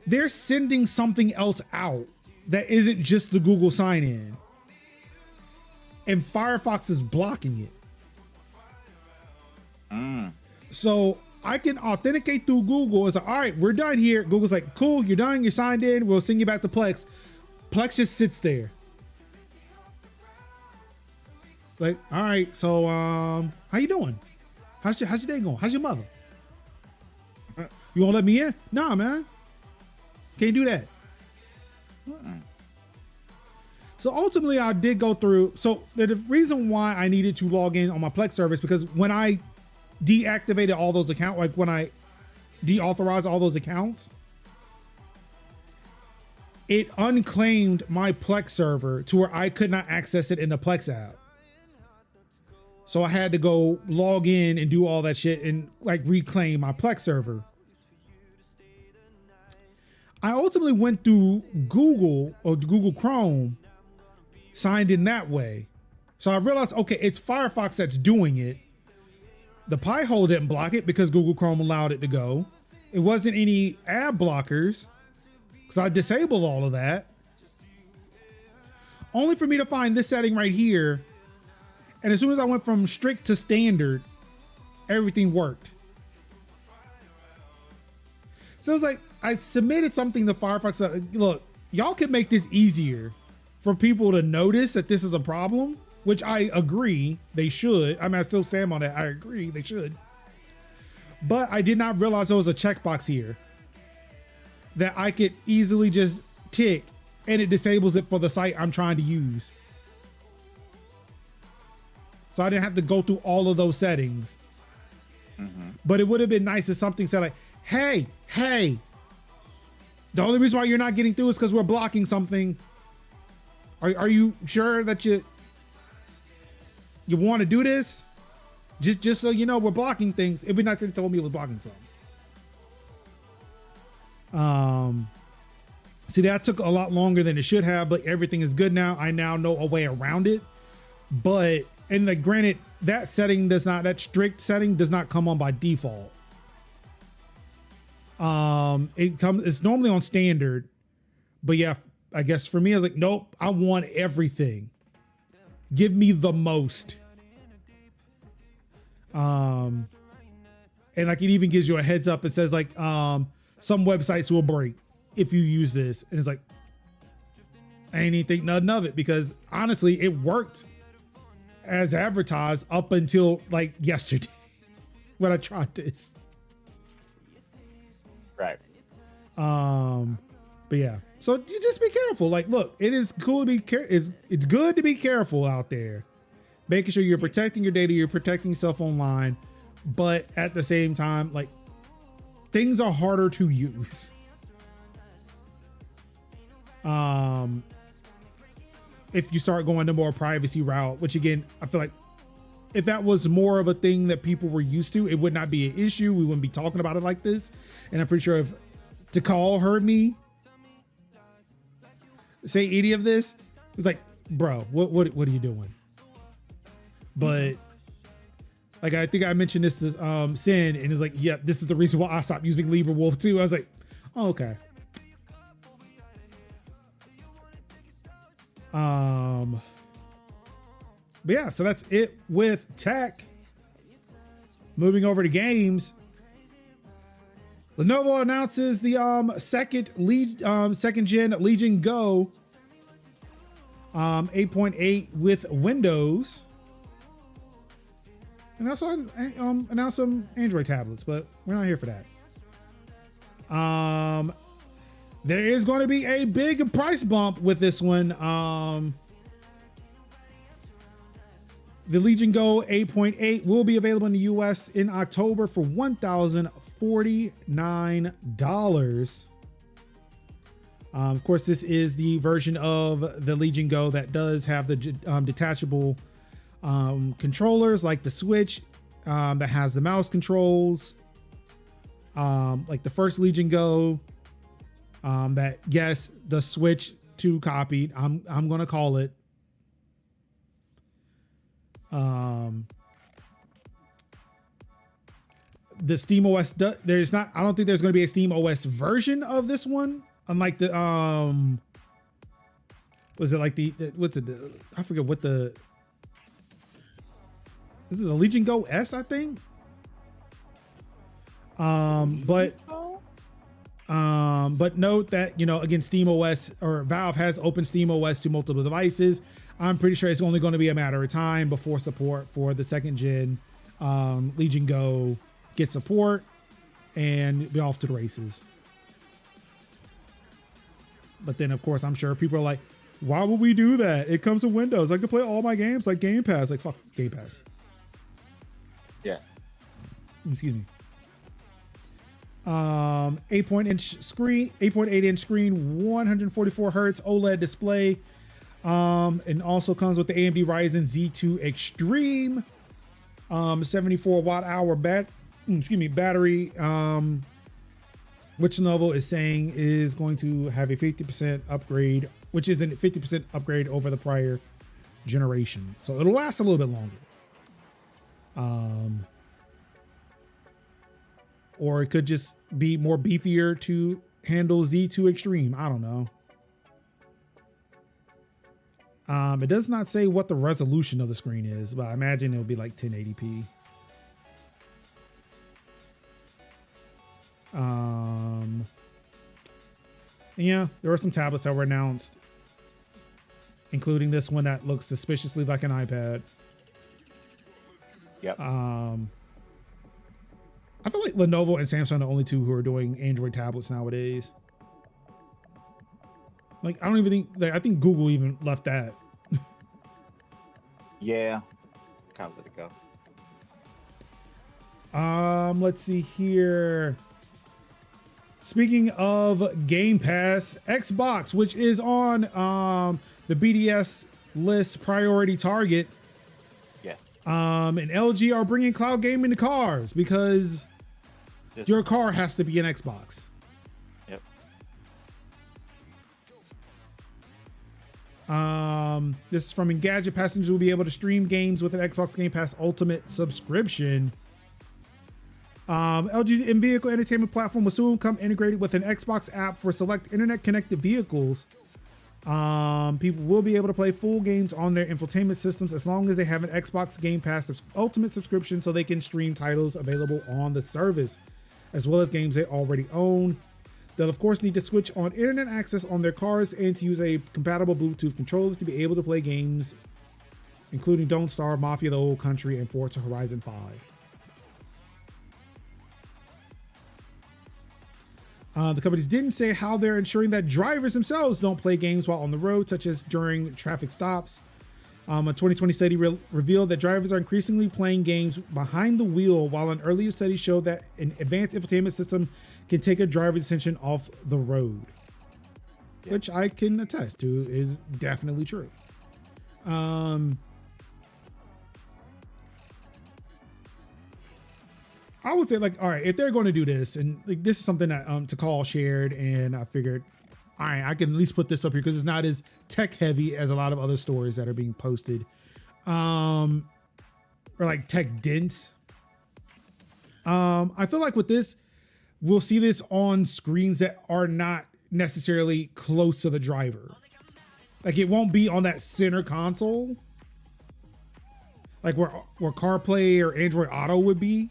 they're sending something else out that isn't just the Google sign-in. And Firefox is blocking it. So I can authenticate through Google and say, all right, we're done here. Google's like, cool, you're done, you're signed in, we'll send you back to Plex. Plex just sits there. Like, all right, so how you doing? How's your day going? How's your mother? You won't let me in? Nah, man. Can't do that. So ultimately, I did go through. So the reason why I needed to log in on my Plex service, because when I deactivated all those accounts, like when I deauthorized all those accounts, it unclaimed my Plex server to where I could not access it in the Plex app. So I had to go log in and do all that shit and like reclaim my Plex server. I ultimately went through Google or Google Chrome, signed in that way. So I realized, okay, it's Firefox that's doing it. The Pi-hole didn't block it because Google Chrome allowed it to go. It wasn't any ad blockers because I disabled all of that. Only for me to find this setting right here. And as soon as I went from strict to standard, everything worked. So it's like, I submitted something to Firefox. Look, y'all can make this easier for people to notice that this is a problem, which I agree they should. I mean, I still stand on that. I agree they should. But I did not realize there was a checkbox here that I could easily just tick and it disables it for the site I'm trying to use. So I didn't have to go through all of those settings. But it would have been nice if something said like, hey, the only reason why you're not getting through is because we're blocking something. Are you sure that you want to do this? Just so you know, we're blocking things. It'd be nice if they told me it was blocking something. See, that took a lot longer than it should have, but everything is good now. I now know a way around it. But, and like, granted, that strict setting does not come on by default. It's normally on standard, but yeah, I guess for me, I was like, nope, I want everything. Give me the most. And like, it even gives you a heads up. It says like, some websites will break if you use this. And it's like, I ain't even think nothing of it because honestly, it worked as advertised up until like yesterday when I tried this. Right. But yeah, so you just be careful. Like, look, it is cool to be it's good to be careful out there, making sure you're protecting your data, you're protecting yourself online, but at the same time, like, things are harder to use. If you start going the more privacy route, which again, I feel like if that was more of a thing that people were used to, it would not be an issue. We wouldn't be talking about it like this. And I'm pretty sure if Takal heard me say any of this, it's like, bro, what are you doing? But like, I think I mentioned this to Sin, and it's like, yeah, this is the reason why I stopped using LibreWolf too. I was like, oh, okay. But yeah, so that's it with tech. Moving over to games. Lenovo announces the second gen Legion Go 8.8 with Windows. And also announced some Android tablets, but we're not here for that. There is going to be a big price bump with this one. The Legion Go 8.8 will be available in the US in October for $1,049. Of course, this is the version of the Legion Go that does have the detachable controllers, like the Switch, that has the mouse controls, like the first Legion Go, that, yes, the Switch 2 copied. I'm gonna call it. The Steam OS, I don't think there's going to be a Steam OS version of this one, unlike the was it like I forget what is it, the Legion Go S, I think. But note that, again, Steam OS, or Valve has opened Steam OS to multiple devices. I'm pretty sure it's only going to be a matter of time before support for the second gen Legion Go, get support, and be off to the races. But then, of course, I'm sure people are like, why would we do that? It comes to Windows. I can play all my games like Game Pass. Like, fuck Game Pass. Yeah. Excuse me. 8.8 inch screen, 144 hertz OLED display. And also comes with the AMD Ryzen Z2 Extreme. 74 watt hour battery. Which Lenovo is saying is going to have a 50% upgrade, which is a 50% upgrade over the prior generation. So it'll last a little bit longer. Or it could just be more beefier to handle Z2 Extreme. I don't know. It does not say what the resolution of the screen is, but I imagine it'll be like 1080p. Yeah, there were some tablets that were announced, including this one that looks suspiciously like an iPad. Yep. I feel like Lenovo and Samsung are the only two who are doing Android tablets nowadays. Like, I don't even think, like, I think Google even left that. Yeah. Kind of let it go. Let's see here. Speaking of Game Pass, Xbox, which is on the BDS list priority target, Yeah. and LG are bringing cloud gaming to cars because your car has to be an Xbox. Yep. This is from Engadget. Passengers will be able to stream games with an Xbox Game Pass Ultimate subscription. LG's in-vehicle entertainment platform will soon come integrated with an Xbox app for select internet-connected vehicles. People will be able to play full games on their infotainment systems as long as they have an Xbox Game Pass Ultimate subscription, so they can stream titles available on the service, as well as games they already own. They'll, of course, need to switch on internet access on their cars and to use a compatible Bluetooth controller to be able to play games, including Don't Starve, Mafia: The Old Country, and Forza Horizon 5. The companies didn't say how they're ensuring that drivers themselves don't play games while on the road, such as during traffic stops. A 2020 study revealed that drivers are increasingly playing games behind the wheel, while an earlier study showed that an advanced infotainment system can take a driver's attention off the road, which I can attest to is definitely true. I would say, like, all right, if they're going to do this, and like this is something that Takal shared, and I figured, all right, I can at least put this up here because it's not as tech heavy as a lot of other stories that are being posted, or like tech dense. I feel like with this, we'll see this on screens that are not necessarily close to the driver. Like, it won't be on that center console, like where CarPlay or Android Auto would be.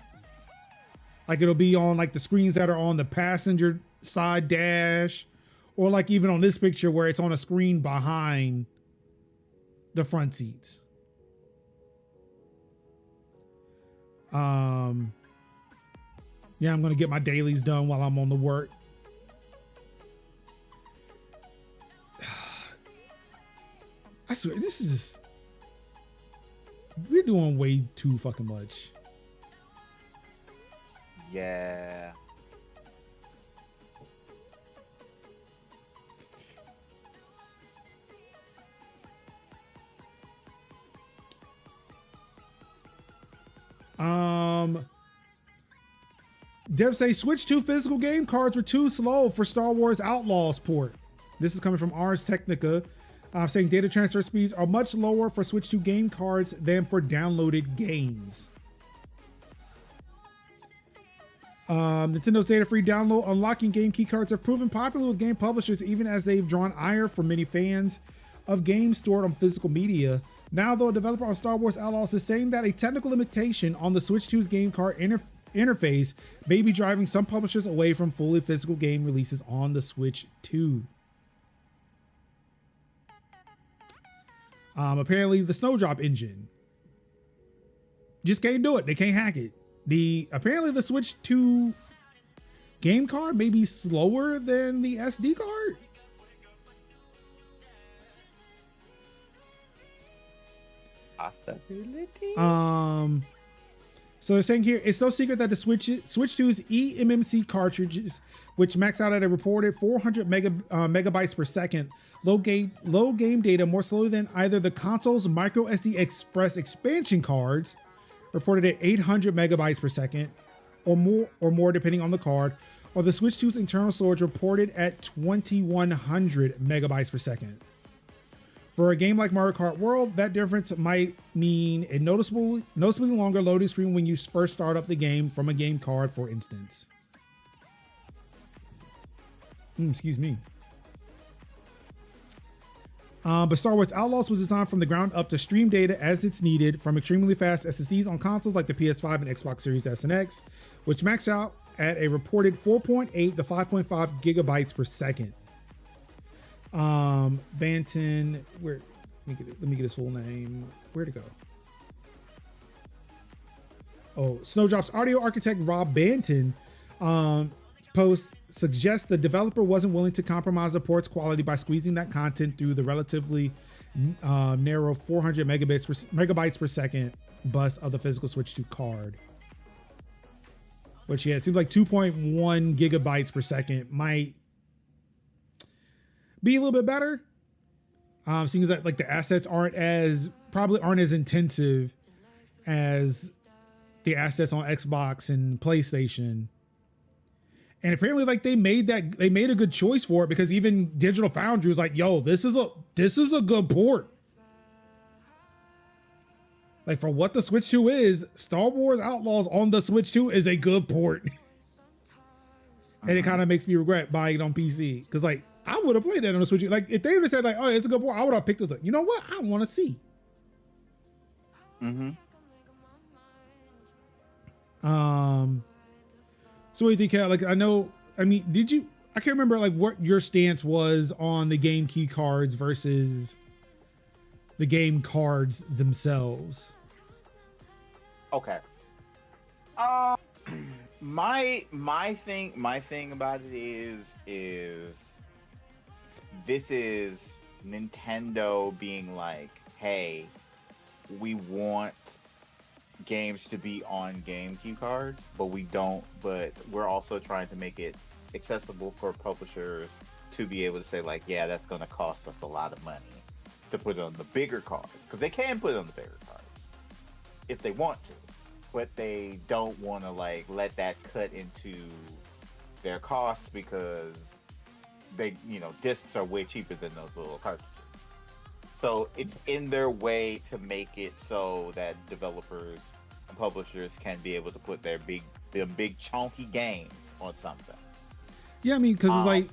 Like, it'll be on like the screens that are on the passenger side dash, or like even on this picture where it's on a screen behind the front seats. Yeah, I'm gonna get my dailies done while I'm on the work. I swear, this is just, we're doing way too fucking much. Yeah. Devs say Switch 2 physical game cards were too slow for Star Wars Outlaws port. This is coming from Ars Technica, saying data transfer speeds are much lower for Switch 2 game cards than for downloaded games. Nintendo's data-free download unlocking game key cards have proven popular with game publishers, even as they've drawn ire from many fans of games stored on physical media. Now, though, a developer on Star Wars Outlaws is saying that a technical limitation on the Switch 2's game card interface may be driving some publishers away from fully physical game releases on the Switch 2. Apparently, the Snowdrop engine just can't do it. They can't hack it. Apparently the Switch 2 game card may be slower than the SD card. Possibility. So they're saying here, it's no secret that the Switch 2's eMMC cartridges, which max out at a reported 400 megabytes per second, load game data more slowly than either the console's micro SD Express expansion cards, reported at 800 megabytes per second, or more depending on the card, or the Switch 2's internal storage reported at 2100 megabytes per second. For a game like Mario Kart World, that difference might mean a noticeably longer loading screen when you first start up the game from a game card, for instance. Excuse me. But Star Wars Outlaws was designed from the ground up to stream data as it's needed from extremely fast SSDs on consoles like the PS5 and Xbox Series S and X, which max out at a reported 4.8 to 5.5 gigabytes per second. Banton, let me get his full name. Where'd it go? Oh, Snowdrop's audio architect Rob Banton post suggests the developer wasn't willing to compromise the port's quality by squeezing that content through the relatively narrow 400 megabytes per second bus of the physical Switch 2 card. Which, yeah, it seems like 2.1 gigabytes per second might be a little bit better. Seems that like the assets probably aren't as intensive as the assets on Xbox and PlayStation. And apparently like they made a good choice for it, because even Digital Foundry was like, yo, this is a good port. Like, for what the Switch 2 is, Star Wars Outlaws on the Switch 2 is a good port. And it kind of makes me regret buying it on PC, because like I would have played that on the Switch. Like, if they would have said like, oh, it's a good port, I would have picked this up. You know what? I want to see. So what do you think, Kat? Like, I can't remember like what your stance was on the game key cards versus the game cards themselves. Okay. My thing about it is this is Nintendo being like, hey, we want games to be on game key cards, but we're also trying to make it accessible for publishers to be able to say like, yeah, that's going to cost us a lot of money to put it on the bigger cards, because they can put it on the bigger cards if they want to, but they don't want to like let that cut into their costs, because they, discs are way cheaper than those little cartridges. So it's in their way to make it so that developers and publishers can be able to put their big chunky games on something. Yeah, because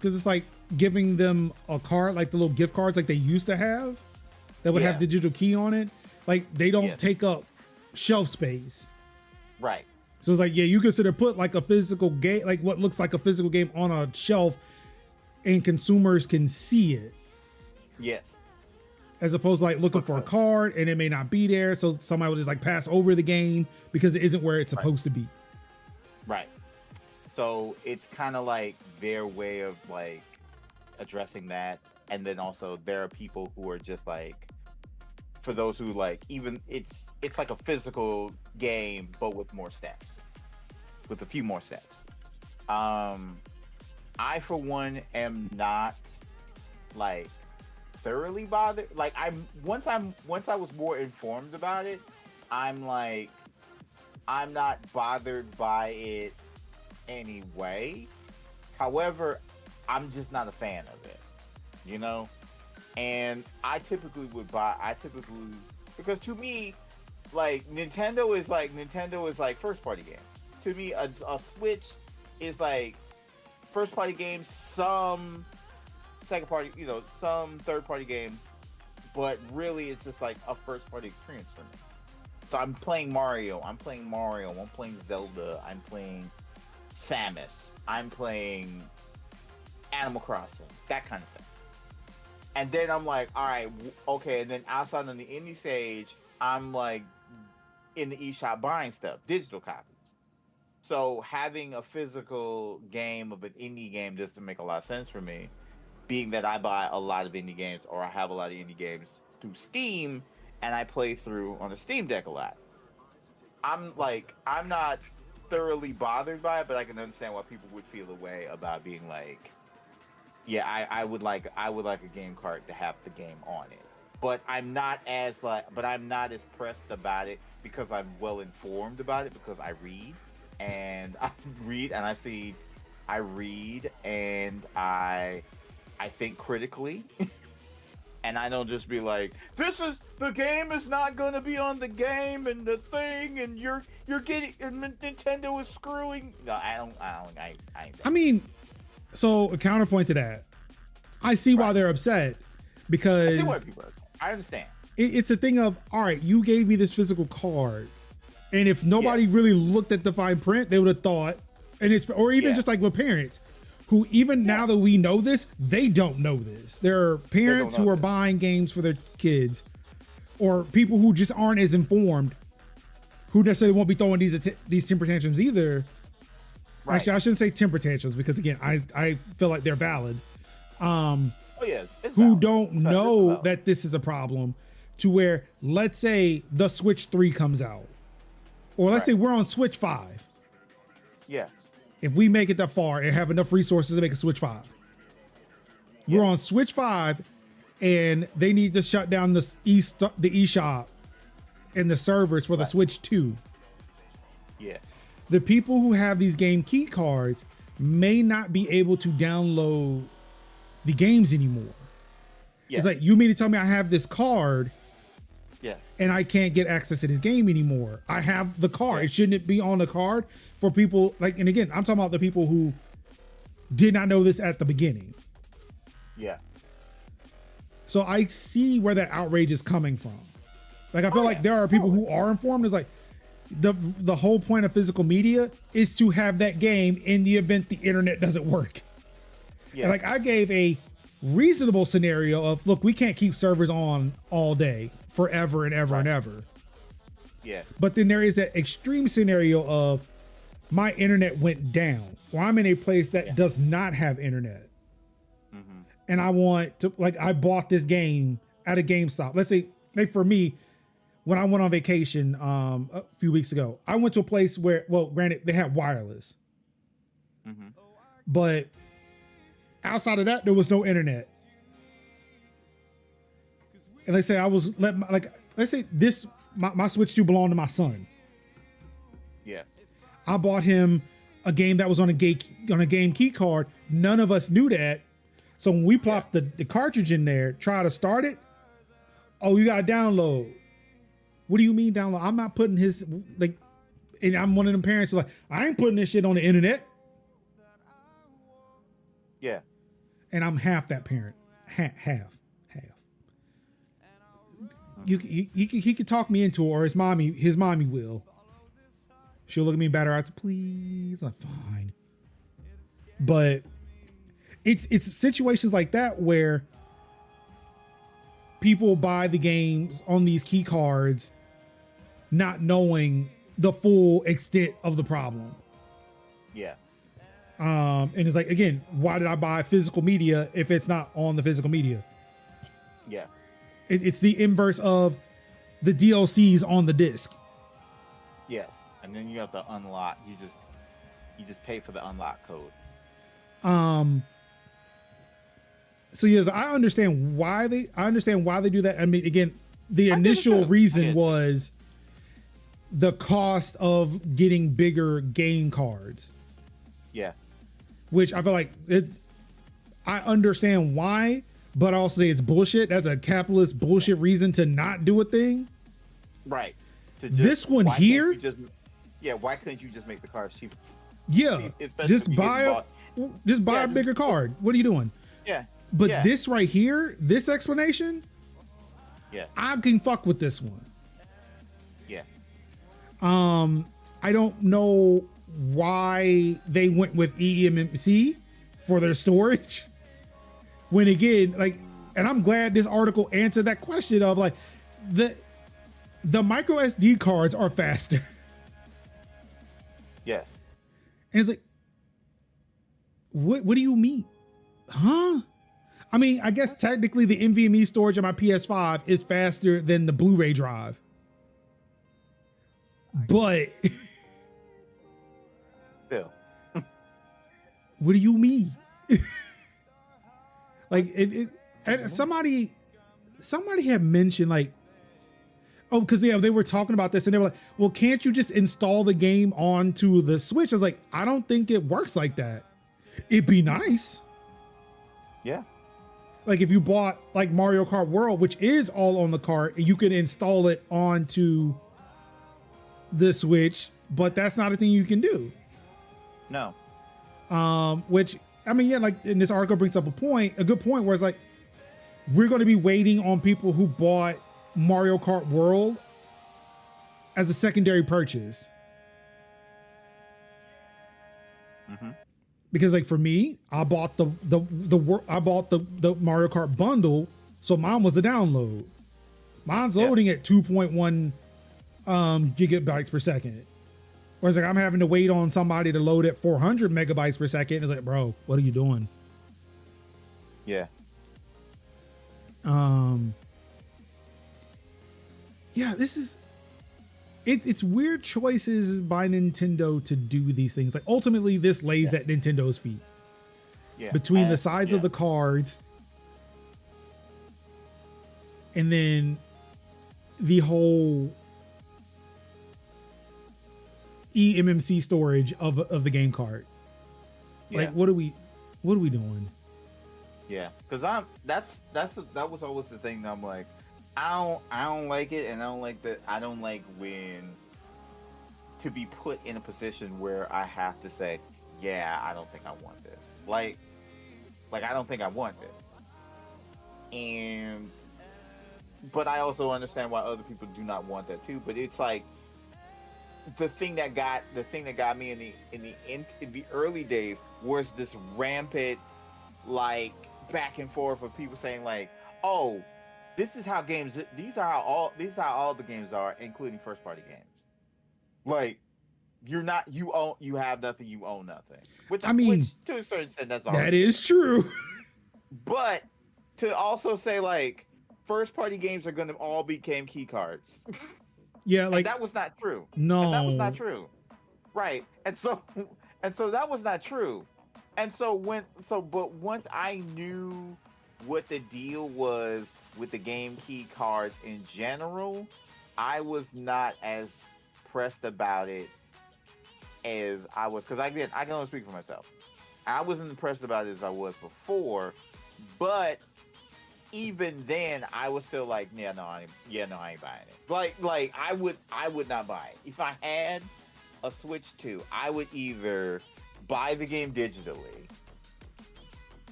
it's like giving them a card, like the little gift cards like they used to have that would have digital key on it. Like, they don't take up shelf space. Right. So it's like, yeah, you consider put like a physical game, like what looks like a physical game on a shelf, and consumers can see it. Yes. As opposed to like looking for a card and it may not be there, so somebody will just like pass over the game because it isn't where it's supposed to be. Right. So it's kind of like their way of like addressing that. And then also there are people who are just like, for those who like, even it's like a physical game, but with more steps, with a few more steps. I, for one, am not like thoroughly bothered. Like, once I was more informed about it, I'm not bothered by it anyway. However, I'm just not a fan of it, and I typically because to me, like, Nintendo is like first party games. To me, a Switch is like first party games, some second party, some third party games, but really it's just like a first party experience for me. So I'm playing Mario, I'm playing Zelda, I'm playing Samus, I'm playing Animal Crossing, that kind of thing. And then I'm like, all right, okay, and then outside on the indie stage, I'm like in the eShop buying stuff, digital copies. So having a physical game of an indie game doesn't make a lot of sense for me, being that I buy a lot of indie games, or I have a lot of indie games through Steam, and I play through on the Steam Deck a lot. I'm not thoroughly bothered by it, but I can understand why people would feel a way about being like, yeah, I would like a game cart to have the game on it. But I'm not as pressed about it because I'm well informed about it, because I read and I think critically. And I don't just be like, the game is not gonna be on the game and the thing, and you're getting, Nintendo is screwing. No, I ain't. I mean, so a counterpoint to that, I see why they're upset, because I see why people are. I understand. It's a thing of, all right, you gave me this physical card, and if nobody really looked at the fine print, they would have thought, or even just like with parents, who even now that we know this, they don't know this. There are parents who are buying games for their kids, or people who just aren't as informed, who necessarily won't be throwing these temper tantrums either. Right. Actually, I shouldn't say temper tantrums, because again, I feel like they're valid. Who don't know that this is a problem, to where, let's say the Switch 3 comes out, or let's say we're on Switch 5. Yeah. If we make it that far and have enough resources to make a Switch 5, we're on Switch 5, and they need to shut down the eShop and the servers for the Switch 2. Yeah. The people who have these game key cards may not be able to download the games anymore. It's like, you mean to tell me I have this card and I can't get access to this game anymore? I have the card. It shouldn't be on the card for people like, and again, I'm talking about the people who did not know this at the beginning. Yeah. So I see where that outrage is coming from. Like, I feel like there are people who are informed. It's like, the whole point of physical media is to have that game in the event the internet doesn't work. Yeah. And like, I gave a reasonable scenario of, look, we can't keep servers on all day forever and ever and ever. Yeah. But then there is that extreme scenario of, my internet went down, or I'm in a place that does not have internet. Mm-hmm. And I want to, like, I bought this game at a GameStop. Let's say, like for me, when I went on vacation a few weeks ago, I went to a place where, well, granted, they had wireless. Mm-hmm. But outside of that, there was no internet. And let's say let's say my Switch 2 belonged to my son. Yeah. I bought him a game that was on a game key card. None of us knew that. So when we plopped the cartridge in there, try to start it. Oh, you got to download. What do you mean download? I'm not putting his, like, and I'm one of them parents who like, I ain't putting this shit on the internet. Yeah. And I'm half that parent. Half. He could talk me into it, or his mommy will. She'll look at me better. I said, please. I'm fine. But it's situations like that where people buy the games on these key cards, not knowing the full extent of the problem. Yeah. And it's like, again, why did I buy physical media if it's not on the physical media? Yeah. It's the inverse of the DLCs on the disc. Yes. And then you have to unlock. You just pay for the unlock code. So yes, I understand why they do that. I mean, again, the initial reason was the cost of getting bigger game cards. Yeah. Which I feel like I understand why, but I also say it's bullshit. That's a capitalist bullshit reason to not do a thing. Right. This one here. Why couldn't you just make the cards cheaper? Yeah. Just buy a bigger card. What are you doing? Yeah. But this right here, this explanation, I can fuck with this one. Yeah. I don't know why they went with eMMC for their storage. When again, like, and I'm glad this article answered that question of like, the micro SD cards are faster. Yes. And it's like, what do you mean? Huh? I mean, I guess technically the NVMe storage on my PS5 is faster than the Blu-ray drive. But Still. what do you mean? Like and somebody had mentioned like, oh, because yeah, they were talking about this and they were like, well, can't you just install the game onto the Switch? I was like, I don't think it works like that. It'd be nice. Yeah. Like if you bought like Mario Kart World, which is all on the cart, and you can install it onto the Switch, but that's not a thing you can do. No. Which I mean, yeah, like, and this article brings up a good point where it's like, we're going to be waiting on people who bought Mario Kart World as a secondary purchase. Mm-hmm. Because like for me, I bought the Mario Kart bundle, so mine was a download. Mine's loading at 2.1 gigabytes per second. Whereas like I'm having to wait on somebody to load at 400 megabytes per second. It's like, bro, what are you doing? Yeah. Yeah, this is it's weird choices by Nintendo to do these things. Like ultimately this lays at Nintendo's feet. Yeah. Between the sides of the cards and then the whole eMMC storage of the game card. Like what are we doing? Yeah, because that was always the thing that I'm like, I don't like it, and I don't like when to be put in a position where I have to say, yeah, I don't think I want this. Like I don't think I want this. But I also understand why other people do not want that too. But it's like the thing that got me in the early days was this rampant like back and forth of people saying like, oh, these are how all the games are, including first party games. Like you have nothing, you own nothing. Which to a certain extent that's all. That is true. But to also say like first party games are gonna all be game key cards. Yeah, like and that was not true. No. And that was not true. Right. And so that was not true. And but once I knew what the deal was with the game key cards in general, I was not as pressed about it as I was, because I can only speak for myself. I wasn't impressed about it as I was before, but even then I was still like, I ain't buying it. Like I would not buy it. If I had a Switch 2, I would either buy the game digitally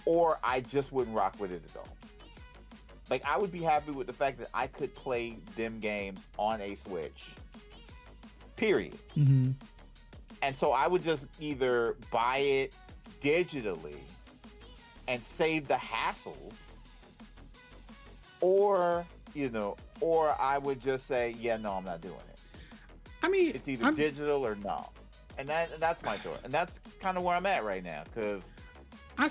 or I just wouldn't rock with it at all. Like I would be happy with the fact that I could play them games on a Switch. Period. Mm-hmm. And so I would just either buy it digitally and save the hassles, or I would just say, I'm not doing it. I mean, it's either digital or no. And that's my choice. And that's kind of where I'm at right now, because I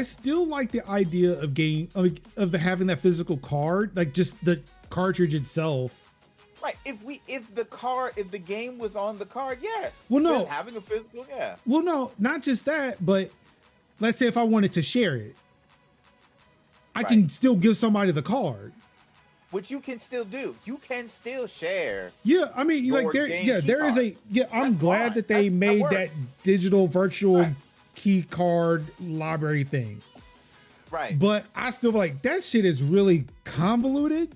still like the idea of having that physical card, like just the cartridge itself. Right. If the game was on the card, yes. Well, no. Then having a physical, yeah. Well, no, not just that, but let's say if I wanted to share it, I can still give somebody the card. Which you can still do. You can still share. Yeah, I mean, like there is a. I'm glad that they made that digital virtual key card library thing. Right. But I still feel like that shit is really convoluted.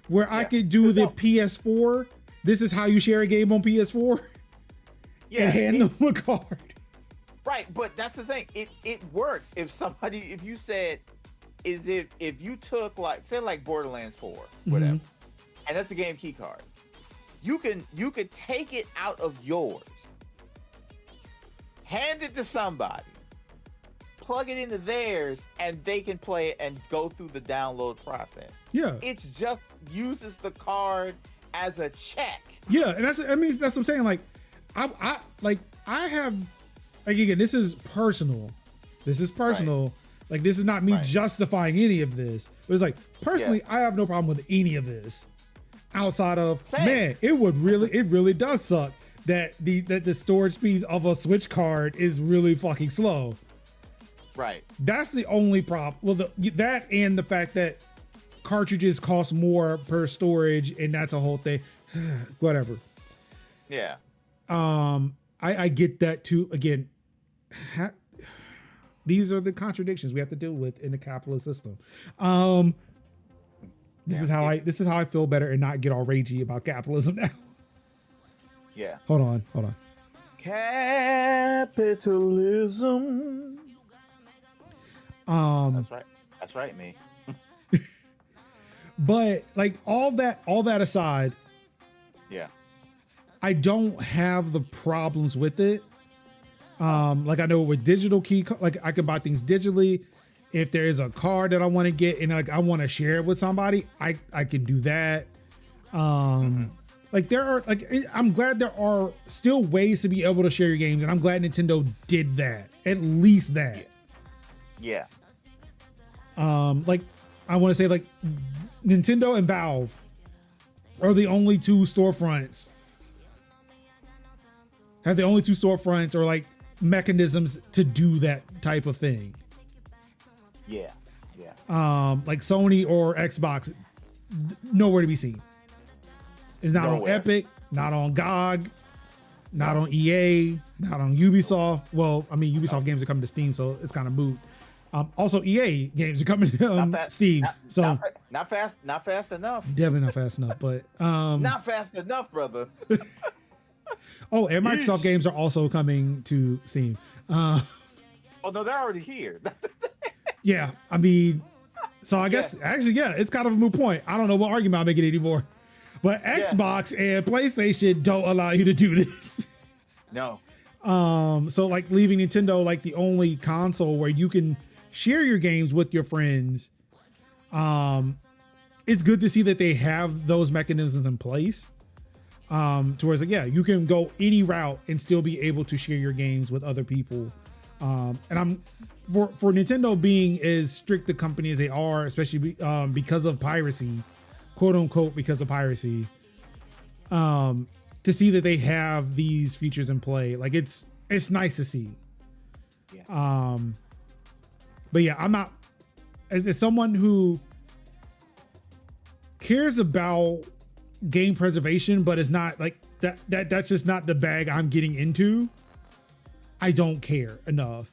Where I could do the PS4. This is how you share a game on PS4. Yeah, and hand them a card. Right, but that's the thing. It works if you said, if you took like Borderlands 4, whatever, and that's a game key card, you could take it out of yours, hand it to somebody, plug it into theirs, and they can play it and go through the download process. Yeah. It's just uses the card as a check. Yeah, and that's what I'm saying. Like, I have, like, again, this is personal. Right. Like, this is not me justifying any of this. It was like, personally, I have no problem with any of this. Outside of, man, it really does suck that the storage speeds of a Switch card is really fucking slow. Right. That's the only problem. Well, that and the fact that cartridges cost more per storage, and that's a whole thing. Whatever. Yeah. I get that too. Again, these are the contradictions we have to deal with in the capitalist system. This is how I feel better and not get all ragey about capitalism now. Yeah. Hold on. Capitalism. That's right, me. But like all that aside, yeah, I don't have the problems with it. Like I know with digital key, like I can buy things digitally. If there is a card that I want to get and like I want to share it with somebody, I can do that. Like there are I'm glad there are still ways to be able to share your games, and I'm glad Nintendo did that. At least that. Yeah. Like I want to say like Nintendo and Valve are the only two storefronts. Have the only two storefronts or like mechanisms to do that type of thing. Yeah. Like Sony or Xbox, nowhere to be seen. It's not on Epic, not on GOG, not on EA, not on Ubisoft. Well, I mean, Ubisoft games are coming to Steam, so it's kind of moot. Also, EA games are coming to Steam. Not fast enough. Definitely not fast enough, but not fast enough, brother. Oh, and Microsoft games are also coming to Steam. Oh no, they're already here. Yeah, I mean, so I guess actually, yeah, it's kind of a moot point. I don't know what argument I'm making anymore. But Xbox and PlayStation don't allow you to do this. No. So like leaving Nintendo like the only console where you can share your games with your friends. It's good to see that they have those mechanisms in place. Towards like, yeah, you can go any route and still be able to share your games with other people. And I'm for Nintendo being as strict a company as they are, especially because of piracy, quote unquote, because of piracy, to see that they have these features in play, like it's nice to see. Yeah. But yeah, I'm not as someone who cares about game preservation, but is not like that's just not the bag I'm getting into. I don't care enough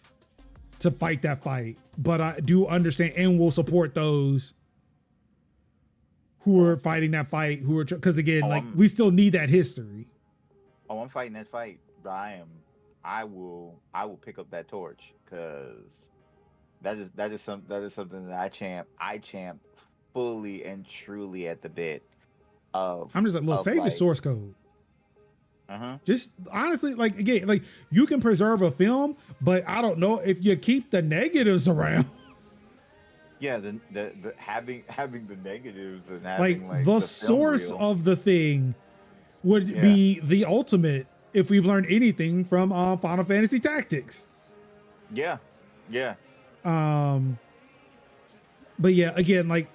to fight that fight, but I do understand and will support those who are fighting that fight, who are, because again, we still need that history. Oh, I'm fighting that fight. I will pick up that torch, because that is something that I champ fully and truly at the bit of. I'm just like, look, save your source code. Just honestly, like again, like you can preserve a film, but I don't know if you keep the negatives around. Yeah, the having the negatives and having like the source of the thing would be the ultimate if we've learned anything from Final Fantasy Tactics. Yeah. But yeah, again, like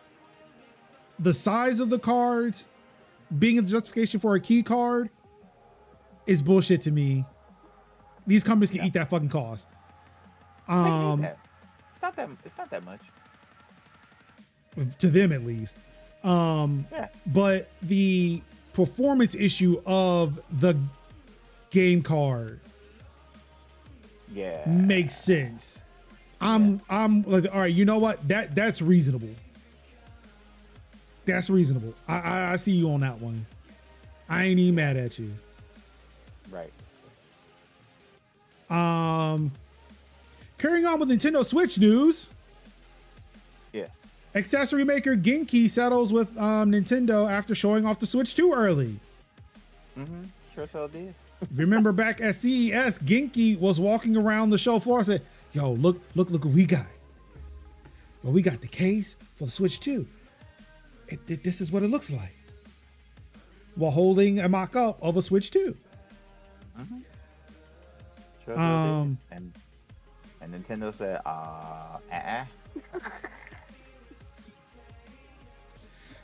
the size of the cards being a justification for a key card is bullshit to me. These companies can eat that fucking cost. It's not that much. To them at least. But the performance issue of the game card makes sense. I'm like, all right, you know what? That's reasonable. That's reasonable. I see you on that one. I ain't even mad at you. Right. Carrying on with Nintendo Switch news. Yeah. Accessory maker Genki settles with Nintendo after showing off the Switch too early. Sure so did. Remember back at CES, Genki was walking around the show floor and said, yo, look what we got. Well, we got the case for the Switch 2. This is what it looks like. while holding a mock-up of a Switch 2. Mm-hmm. Sure and Nintendo said,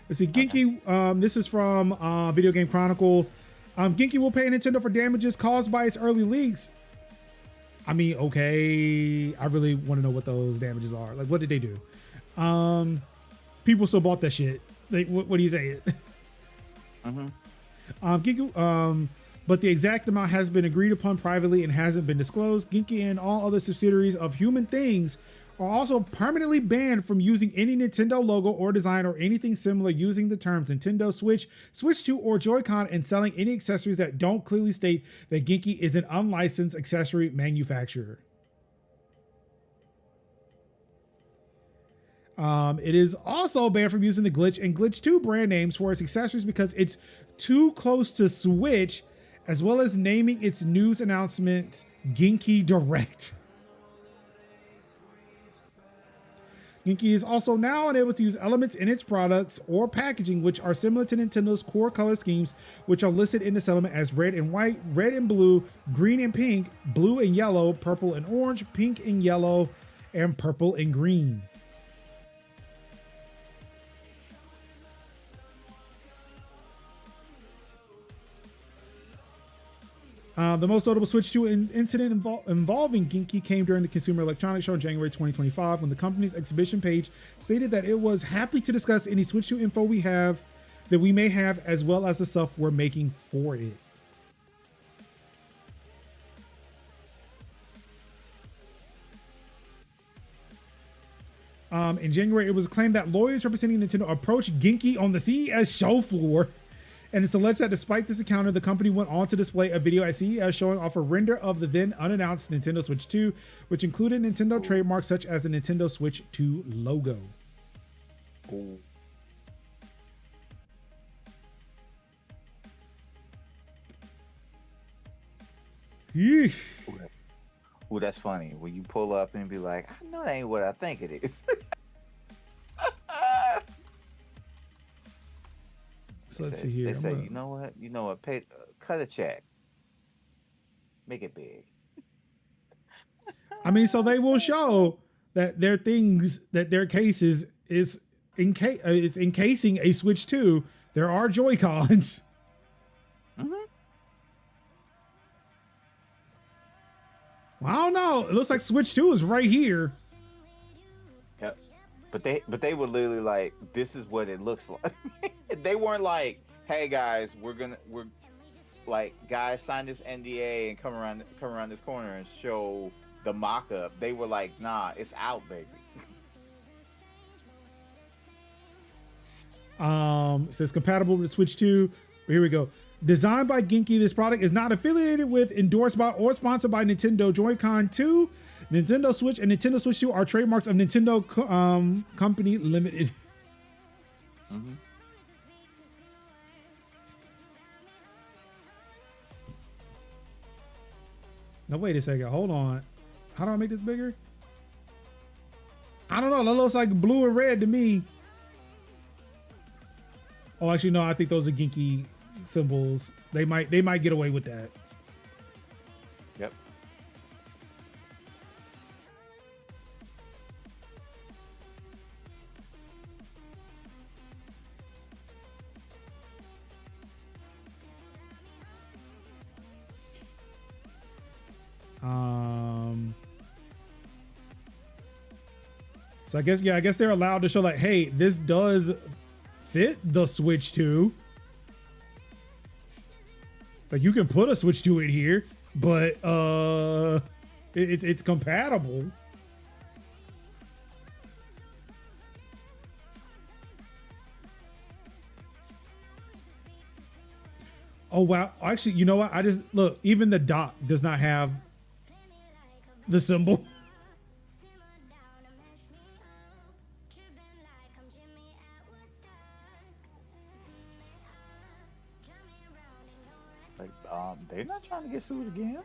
Let's see, Genki, this is from Video Game Chronicles. Genki will pay Nintendo for damages caused by its early leaks. I mean, okay, I really want to know what those damages are. Like, what did they do? People still bought that shit. Like, what do you say? Mm-hmm. Genki, but the exact amount has been agreed upon privately and hasn't been disclosed. Genki and all other subsidiaries of Human Things are also permanently banned from using any Nintendo logo or design or anything similar using the terms Nintendo Switch, Switch 2, or Joy-Con, and selling any accessories that don't clearly state that Genki is an unlicensed accessory manufacturer. It is also banned from using the Glitch and Glitch 2 brand names for its accessories because it's too close to Switch, as well as naming its news announcement Genki Direct. Genki is also now unable to use elements in its products or packaging which are similar to Nintendo's core color schemes, which are listed in the settlement as red and white, red and blue, green and pink, blue and yellow, purple and orange, pink and yellow, and purple and green. The most notable Switch 2 incident involving Genki came during the Consumer Electronics Show in January 2025, when the company's exhibition page stated that it was happy to discuss any Switch 2 info we may have, as well as the stuff we're making for it. In January, it was claimed that lawyers representing Nintendo approached Genki on the CES show floor. And it's alleged that despite this encounter, the company went on to display a video at CES showing off a render of the then unannounced Nintendo Switch 2, which included Nintendo trademarks such as the Nintendo Switch 2 logo. Ooh. Yeesh. Ooh, that's funny. When you pull up and be like, I know that ain't what I think it is. So let's see here. They say, you know what? Cut a check. Make it big. I mean, so they will show that their cases is it's encasing a Switch 2. There are Joy-Cons. Mm-hmm. Well, I don't know. It looks like Switch 2 is right here. Yep. But they were literally like, this is what it looks like. They weren't like, hey guys, we're like, guys, sign this NDA and come around this corner and show the mock-up. They were like, nah, it's out, baby. It says compatible with Switch 2. Here we go. Designed by Genki, this product is not affiliated with, endorsed by, or sponsored by Nintendo. Joy-Con 2, Nintendo Switch, and Nintendo Switch 2 are trademarks of Nintendo Company Limited. Mm-hmm. Now, wait a second. Hold on. How do I make this bigger? I don't know. That looks like blue and red to me. Oh, actually, no. I think those are Genki symbols. They might get away with that. Yep. So I guess they're allowed to show like, hey, this does fit the Switch 2. Like, you can put a Switch 2 in here, but it's compatible. Oh wow! Actually, you know what? I just look. Even the dock does not have the symbol. Like, they're not trying to get sued again.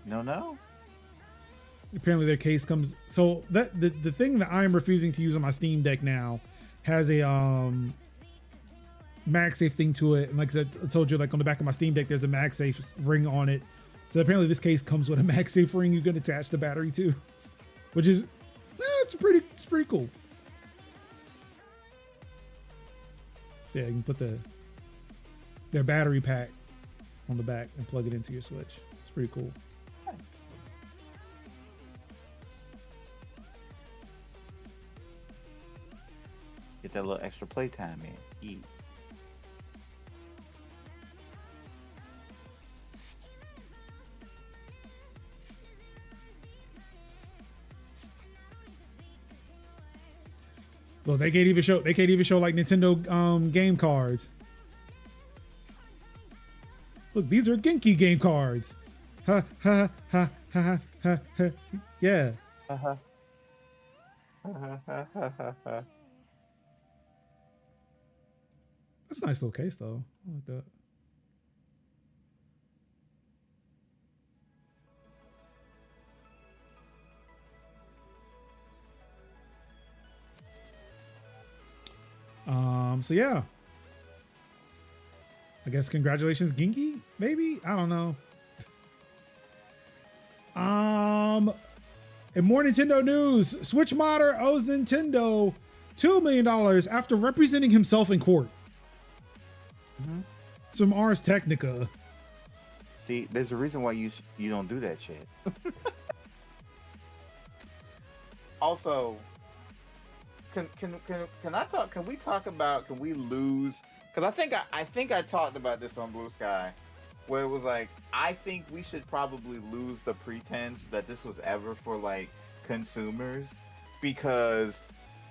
No. Apparently, their case comes. So that the thing that I am refusing to use on my Steam Deck now has a MagSafe thing to it. And like I told you, like on the back of my Steam Deck, there's a MagSafe ring on it. So apparently this case comes with a MagSafe ring you can attach the battery to, which is, it's pretty cool. So yeah, you can put their battery pack on the back and plug it into your Switch. It's pretty cool. Nice. Get that little extra playtime in. Eat. Look, they can't even show like Nintendo game cards. Look, these are Genki game cards. Ha ha ha ha ha ha. Yeah. Uh-huh. That's a nice little case though. I like that. So yeah. I guess congratulations, Genki, maybe? I don't know. In more Nintendo news, Switch modder owes Nintendo $2 million after representing himself in court. Mm-hmm. It's from Ars Technica. See, there's a reason why you don't do that shit. Also, can we talk about, can we lose? Because I think I talked about this on Blue Sky, where it was like, I think we should probably lose the pretense that this was ever for like consumers, because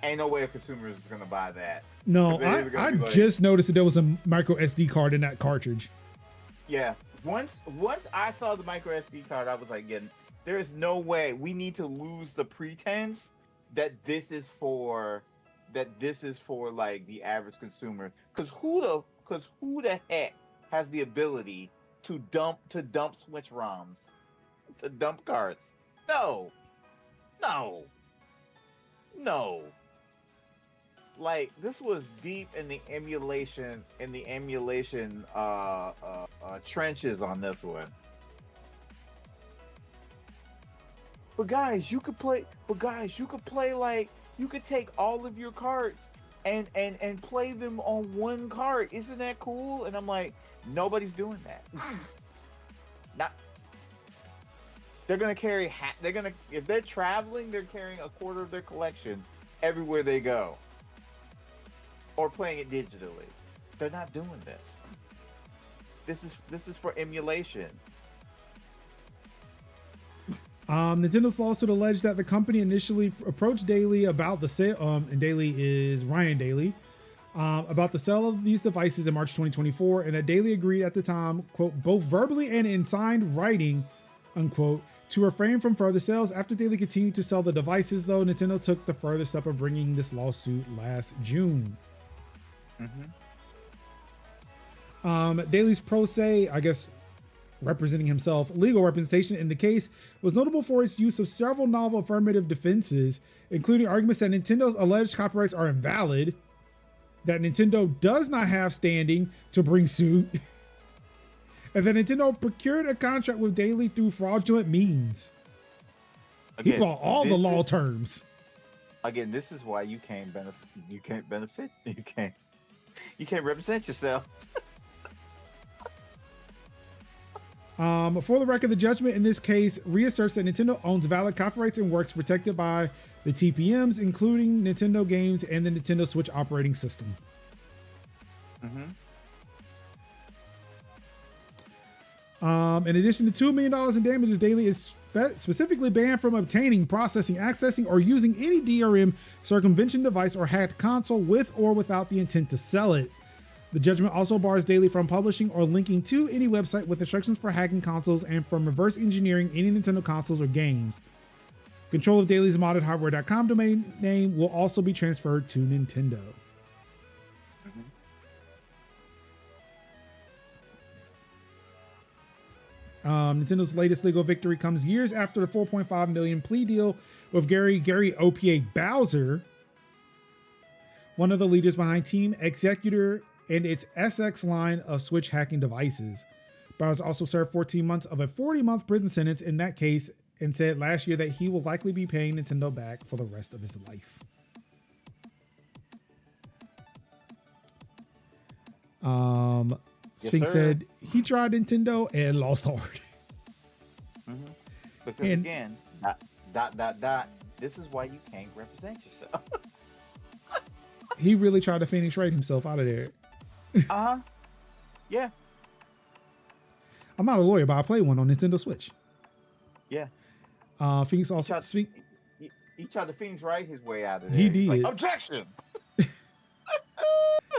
ain't no way a consumer is gonna buy that. No, I just noticed that there was a micro SD card in that cartridge. Yeah, once I saw the micro SD card, I was like, yeah, there is no way. We need to lose the pretense that this is for like the average consumer. Because who the heck has the ability to dump Switch ROMs, to dump cards? No. Like, this was deep in the emulation trenches on this one. But guys, you could play like, you could take all of your cards and play them on one card. Isn't that cool? And I'm like, nobody's doing that. Not. They're gonna carry if they're traveling, they're carrying a quarter of their collection everywhere they go, or playing it digitally. They're not doing this. This is for emulation. Nintendo's lawsuit alleged that the company initially approached Daly about the sale, and Daly is Ryan Daly, about the sale of these devices in March 2024, and that Daly agreed at the time, quote, both verbally and in signed writing, unquote, to refrain from further sales. After Daly continued to sell the devices, though, Nintendo took the further step of bringing this lawsuit last June. Daly's pro se, I guess, representing himself, legal representation in the case was notable for its use of several novel affirmative defenses, including arguments that Nintendo's alleged copyrights are invalid, that Nintendo does not have standing to bring suit, and that Nintendo procured a contract with Daly through fraudulent means. Again, he brought all the law terms. Again, this is why you can't benefit. You can't represent yourself. For the record, the judgment in this case reasserts that Nintendo owns valid copyrights and works protected by the TPMs, including Nintendo games and the Nintendo Switch operating system. In addition to $2 million in damages, Daly is specifically banned from obtaining, processing, accessing, or using any DRM circumvention device or hacked console with or without the intent to sell it. The judgment also bars Daly from publishing or linking to any website with instructions for hacking consoles and from reverse engineering any Nintendo consoles or games. Control of Daly's moddedhardware.com domain name will also be transferred to Nintendo. Nintendo's latest legal victory comes years after the $4.5 million plea deal with Gary OPA Bowser, one of the leaders behind Team Executor and its SX line of Switch hacking devices. Bowers also served 14 months of a 40-month prison sentence in that case and said last year that he will likely be paying Nintendo back for the rest of his life. Sphinx said he tried Nintendo and lost hard. Mm-hmm. Because again, dot. This is why you can't represent yourself. He really tried to Phoenix Wright himself out of there. Yeah. I'm not a lawyer, but I play one on Nintendo Switch. Yeah. Phoenix also he tried to Phoenix Wright his way out of there. He did. Like, objection.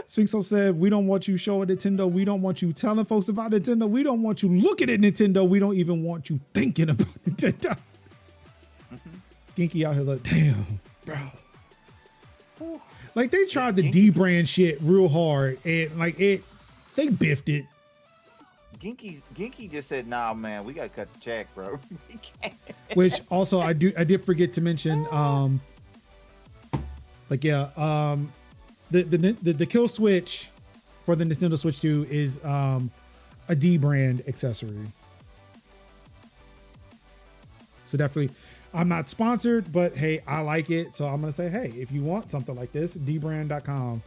Sphinx also said, we don't want you showing Nintendo. We don't want you telling folks about Nintendo. We don't want you looking at Nintendo. We don't even want you thinking about Nintendo. Genki out here like, damn, bro. Like they tried the D brand shit real hard and like they biffed it. Genki just said, nah, man, we gotta cut the check, bro. Which also I did forget to mention, the kill switch for the Nintendo Switch 2 is a D brand accessory. So definitely, I'm not sponsored, but hey, I like it. So I'm gonna say, hey, if you want something like this, dbrand.com.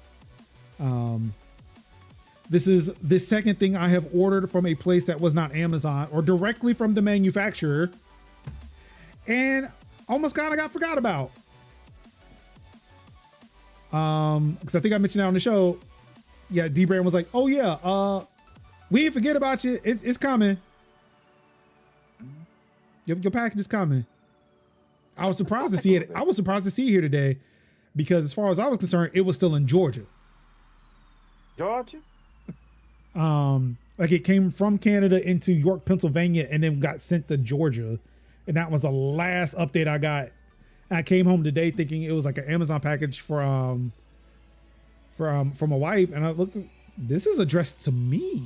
This is the second thing I have ordered from a place that was not Amazon or directly from the manufacturer, and almost kind of got forgot about. Because I think I mentioned that on the show. Yeah, D-Brand was like, "Oh yeah, we didn't forget about you. It's coming. Your package is coming." I was surprised to see it. I was surprised to see it here today, because as far as I was concerned, it was still in Georgia. Georgia? Like it came from Canada into York, Pennsylvania, and then got sent to Georgia, and that was the last update I got. I came home today thinking it was like an Amazon package from a wife, and I looked. This is addressed to me.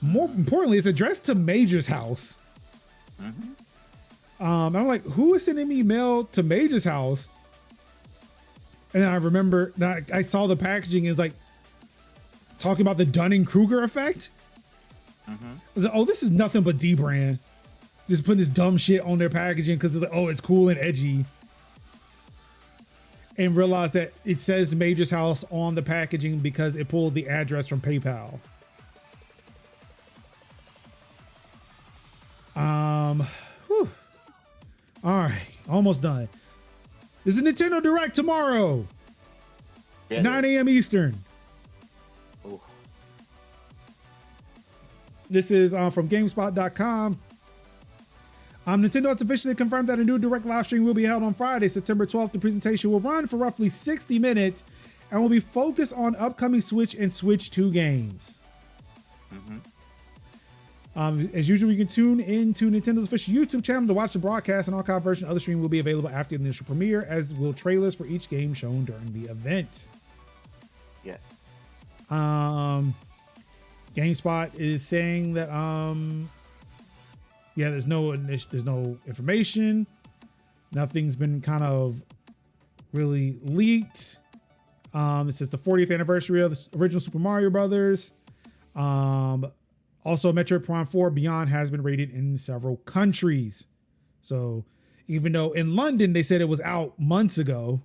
More importantly, it's addressed to Major's house. I'm like, who is sending me mail to Major's house? And then I remember that I saw the packaging is like talking about the Dunning-Kruger effect. I was like, oh, this is nothing but D-Brand. Just putting this dumb shit on their packaging because it's like, oh, it's cool and edgy. And realized that it says Major's house on the packaging because it pulled the address from PayPal. Whew. All right, almost done. There's a Nintendo Direct tomorrow, 9 a.m. Eastern. Ooh. This is from GameSpot.com. Nintendo has officially confirmed that a new Direct live stream will be held on Friday, September 12th. The presentation will run for roughly 60 minutes and will be focused on upcoming Switch and Switch 2 games. As usual, you can tune into Nintendo's official YouTube channel to watch the broadcast. An archive version of the stream will be available after the initial premiere, as will trailers for each game shown during the event. Yes. GameSpot is saying that there's no information. Nothing's been kind of really leaked. It says the 40th anniversary of the original Super Mario Brothers. Also, Metroid Prime 4 Beyond has been rated in several countries. So even though in London they said it was out months ago,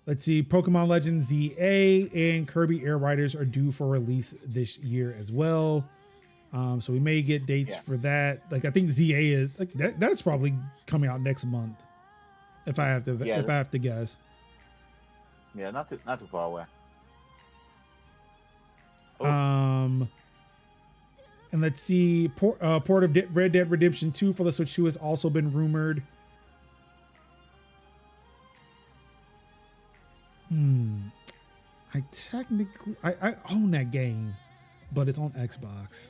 let's see, Pokemon Legends ZA and Kirby Air Riders are due for release this year as well. So we may get dates for that. Like I think ZA is like that's probably coming out next month, if I have to guess. Yeah, not too far away. And let's see, port of Red Dead Redemption 2 for the Switch 2 has also been rumored. I own that game, but it's on Xbox.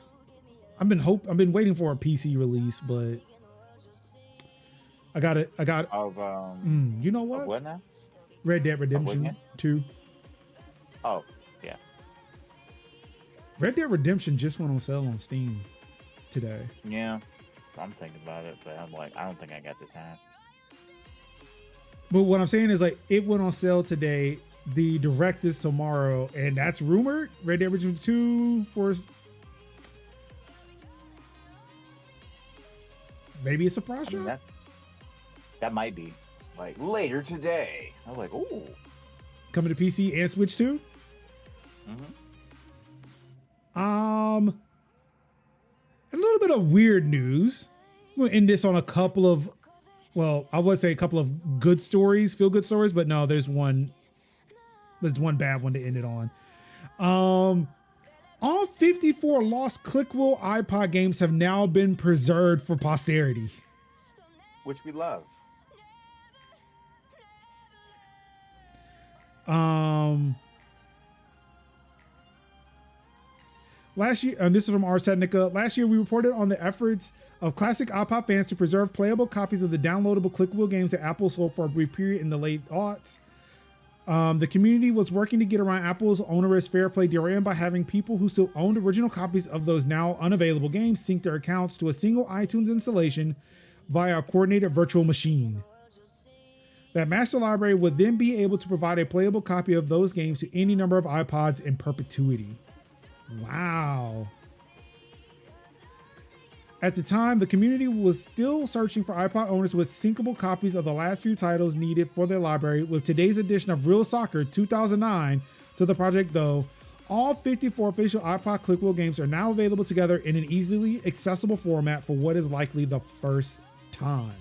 I've been waiting for a PC release, but I got it. You know what? What now? Red Dead Redemption 2. Oh, yeah. Red Dead Redemption just went on sale on Steam today. Yeah, I'm thinking about it, but I'm like, I don't think I got the time. But what I'm saying is like it went on sale today. The direct is tomorrow, and that's rumored. Red Dead Redemption 2 for maybe a surprise drop. That might be like later today. I was like, oh, coming to PC and Switch too. A little bit of weird news. We'll end this on a couple of, well, I would say a couple of good stories, feel good stories, but no, there's one bad one to end it on. All 54 lost Clickwheel iPod games have now been preserved for posterity, which we love. Last year, and this is from Ars Technica. Last year, we reported on the efforts of classic iPod fans to preserve playable copies of the downloadable Clickwheel games that Apple sold for a brief period in the late aughts. The community was working to get around Apple's onerous fair play DRM by having people who still owned original copies of those now unavailable games sync their accounts to a single iTunes installation via a coordinated virtual machine. That master library would then be able to provide a playable copy of those games to any number of iPods in perpetuity. Wow. At the time, the community was still searching for iPod owners with syncable copies of the last few titles needed for their library. With today's edition of Real Soccer 2009 to the project, though, all 54 official iPod Clickwheel games are now available together in an easily accessible format for what is likely the first time.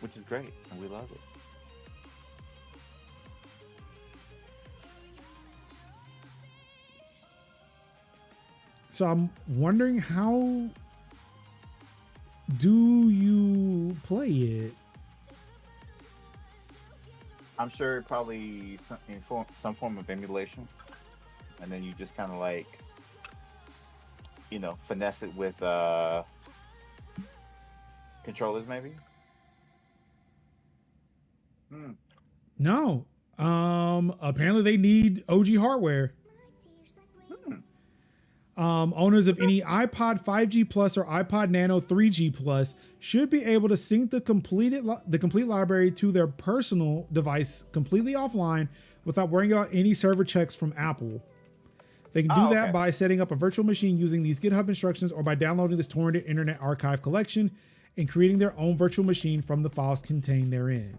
Which is great, and we love it. So I'm wondering, how do you play it? I'm sure probably some form of emulation, and then you just kind of like, finesse it with controllers, maybe. No. Apparently they need OG hardware. Owners of any iPod 5G Plus or iPod Nano 3G Plus should be able to sync the complete library to their personal device completely offline without worrying about any server checks from Apple. They can do that by setting up a virtual machine using these GitHub instructions or by downloading this torrented Internet Archive collection and creating their own virtual machine from the files contained therein.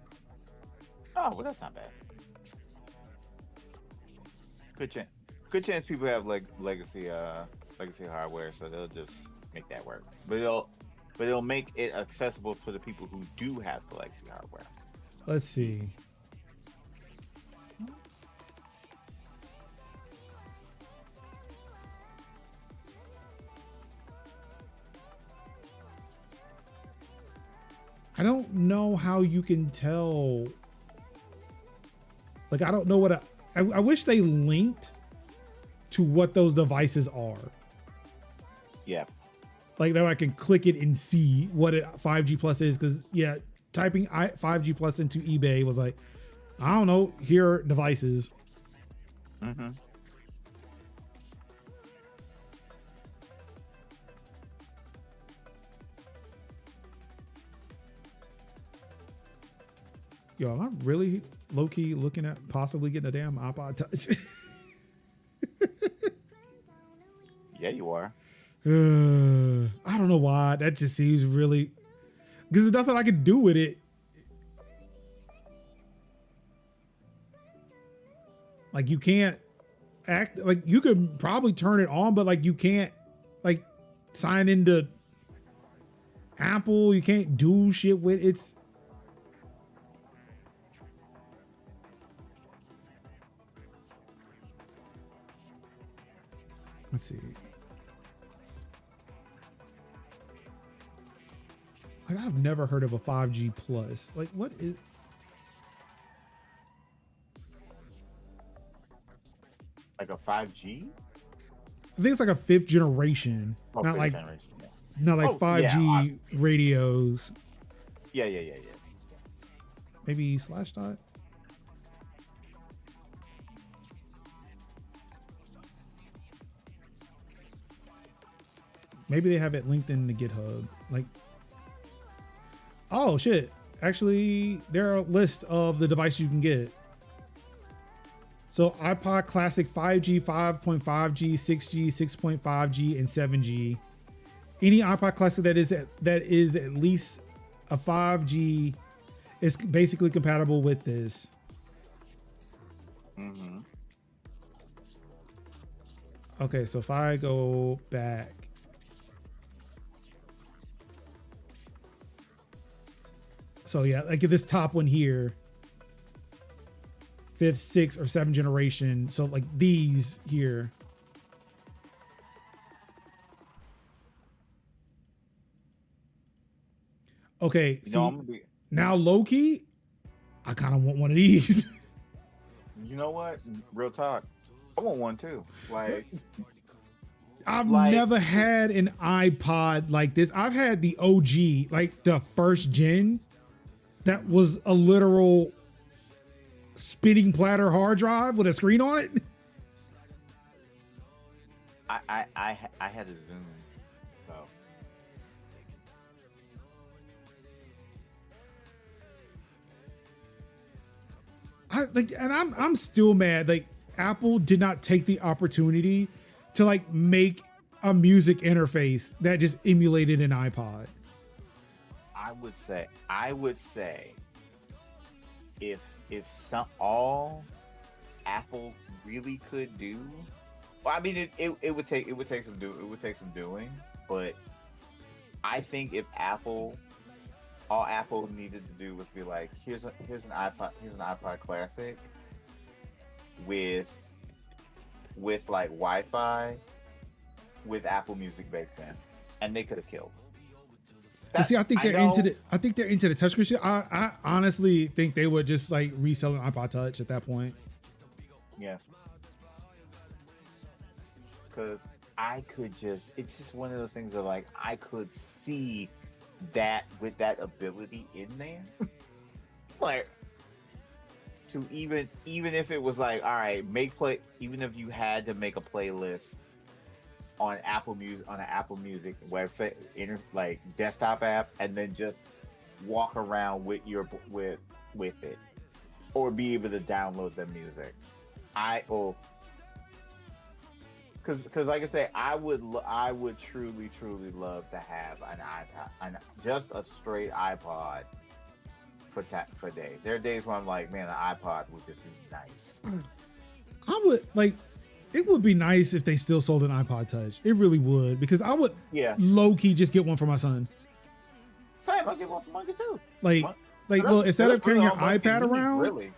Oh, well, that's not bad. Good chance people have like legacy hardware, so they'll just make that work. But it'll make it accessible for the people who do have the legacy hardware. Let's see. I don't know how you can tell. Like, I don't know what I wish they linked to what those devices are. Yeah. Like that I can click it and see what 5G Plus is. Because, yeah, typing 5G Plus into eBay was like, I don't know, here are devices. Yo, am I really low-key looking at possibly getting a damn iPod Touch? Yeah, you are. I don't know why. That just seems really... Because there's nothing I can do with it. Like, you can't act... Like, you could probably turn it on, but, like, you can't, like, sign into Apple. You can't do shit with it. It's... Let's see. Like, I've never heard of a 5G Plus. Like, what is... Like a 5G? I think it's like a 5th generation. Oh, not like generation, yeah. Not like 5G radios. Yeah. Maybe Slashdot? Maybe they have it linked in the GitHub. Like, Oh shit! Actually, there are a list of the devices you can get. So iPod Classic 5G, 5.5G, 6G, 6.5G, and 7G. Any iPod Classic that is at least a 5G is basically compatible with this. Mm-hmm. Okay, so if I go back, so yeah, like this top one here, 5th, 6th, or 7th generation. So like these here. Okay, You know, see, I'm gonna be. now low key, I kind of want one of these. You know what? Real talk. I want one too. Like, I've Like- never had an iPod like this. I've had the OG, like the first gen, that was a literal spinning platter hard drive with a screen on it. I had a Zoom, so I'm still mad. Like Apple did not take the opportunity to like make a music interface that just emulated an iPod. I would say if some all Apple really could do, well, I mean it would take some doing, but I think if all Apple needed to do was be like, here's an iPod Classic with like Wi-Fi with Apple Music baked in, and they could have killed. But see, I think they're know- into the touchscreen shit. I honestly think they would just like resell an iPod Touch at that point. Yeah. Because it's just one of those things that like I could see that with that ability in there. Like to even if it was like, all right, even if you had to make a playlist on Apple Music, on an Apple Music website, like desktop app, and then just walk around with it, or be able to download the music. Because like I say, I would truly love to have an iPod, just a straight iPod for days. There are days where I'm like, man, an iPod would just be nice. I would like. It would be nice if they still sold an iPod Touch. It really would, because I would low key just get one for my son. Same, I'll get one for my kid too. Like look, instead of carrying your iPad around,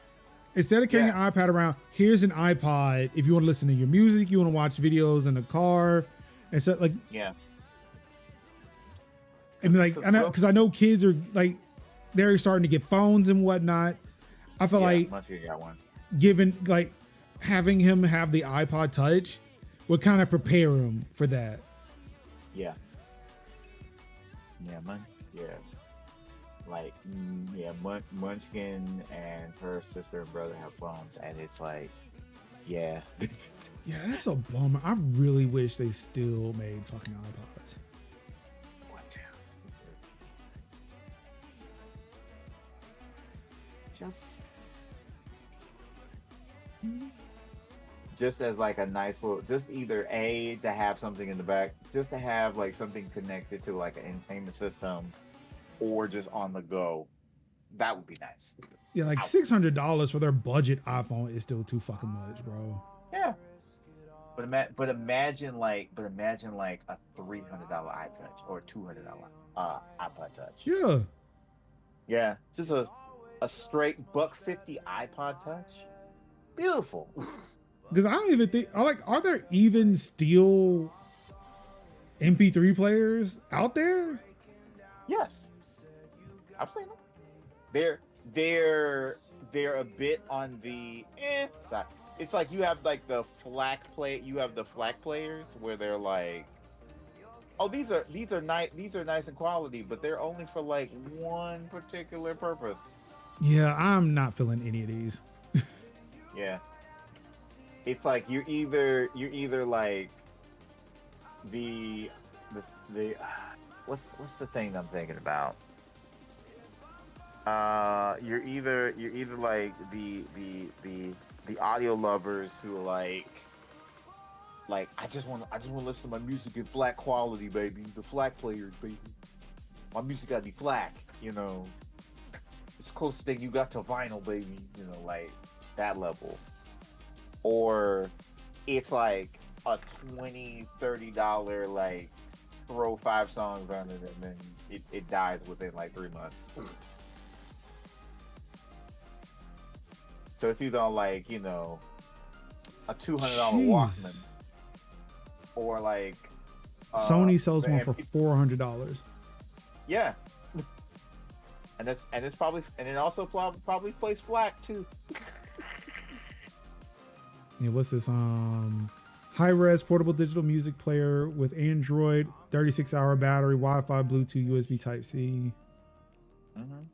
instead of carrying your iPad around, here's an iPod. If you want to listen to your music, you want to watch videos in the car, and so like yeah. I mean, like I know kids are like they're starting to get phones and whatnot. I feel like Munchie got one. Given like having him have the iPod Touch would kind of prepare him for that. Yeah. Like Munchkin and her sister and brother have phones, and it's like, yeah. Yeah, that's a bummer. I really wish they still made fucking iPods. Just as like a nice little, just either to have something in the back, just to have like something connected to like an entertainment system, or just on the go. That would be nice. Yeah, like $600 for their budget iPhone is still too fucking much, bro. Yeah. But imagine like a $300 iTouch or $200 iPod Touch. Yeah. Yeah, just a straight $150 iPod Touch. Beautiful. Because I don't even think are there even still MP3 players out there? Yes, I've seen them. They're a bit on the side. It's like you have like the FLAC players where they're like, oh, these are nice in quality, but they're only for like one particular purpose. Yeah, I'm not feeling any of these. Yeah. It's like you're either like the what's the thing I'm thinking about? You're either like the audio lovers who are like I just want to listen to my music in FLAC quality, baby. The FLAC players, baby. My music gotta be FLAC. It's the closest thing you got to vinyl, baby. Like that level. Or it's like a $20-$30 like throw 5 songs on it and then it dies within like 3 months. So it's either on like, a $200 Walkman or like Sony sells the one for $400. Yeah. And it also probably plays FLAC too. Yeah, what's this? High-res portable digital music player with Android, 36-hour battery, Wi-Fi, Bluetooth, USB Type-C. Mm-hmm.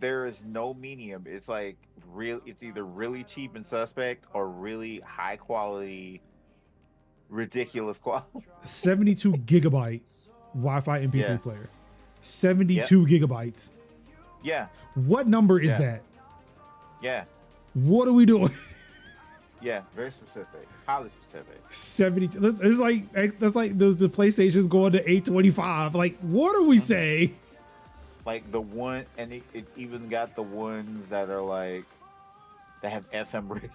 There is no medium. It's like it's either really cheap and suspect or really high quality, ridiculous quality. 72 gigabyte Wi-Fi MP3 player. 72 gigabytes. Yeah. What number is that? Yeah. What are we doing? Yeah, very specific. Highly specific. 70. It's like the PlayStation's going to 825. Like, what are we saying? Like the one, and it's even got the ones that are like that have FM radio.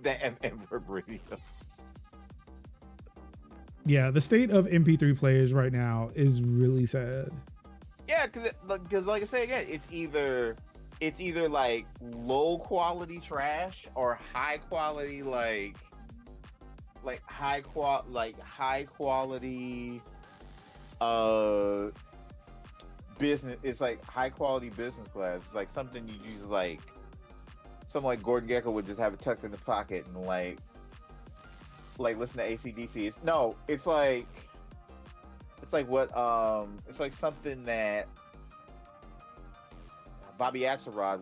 That have FM radio. Yeah, the state of MP3 players right now is really sad. Yeah, because like I say again, it's either like low quality trash or high quality high quality business. It's like high quality business class. It's like something you use something like Gordon Gekko would just have it tucked in the pocket and like listen to AC/DC. It's like something that Bobby Axelrod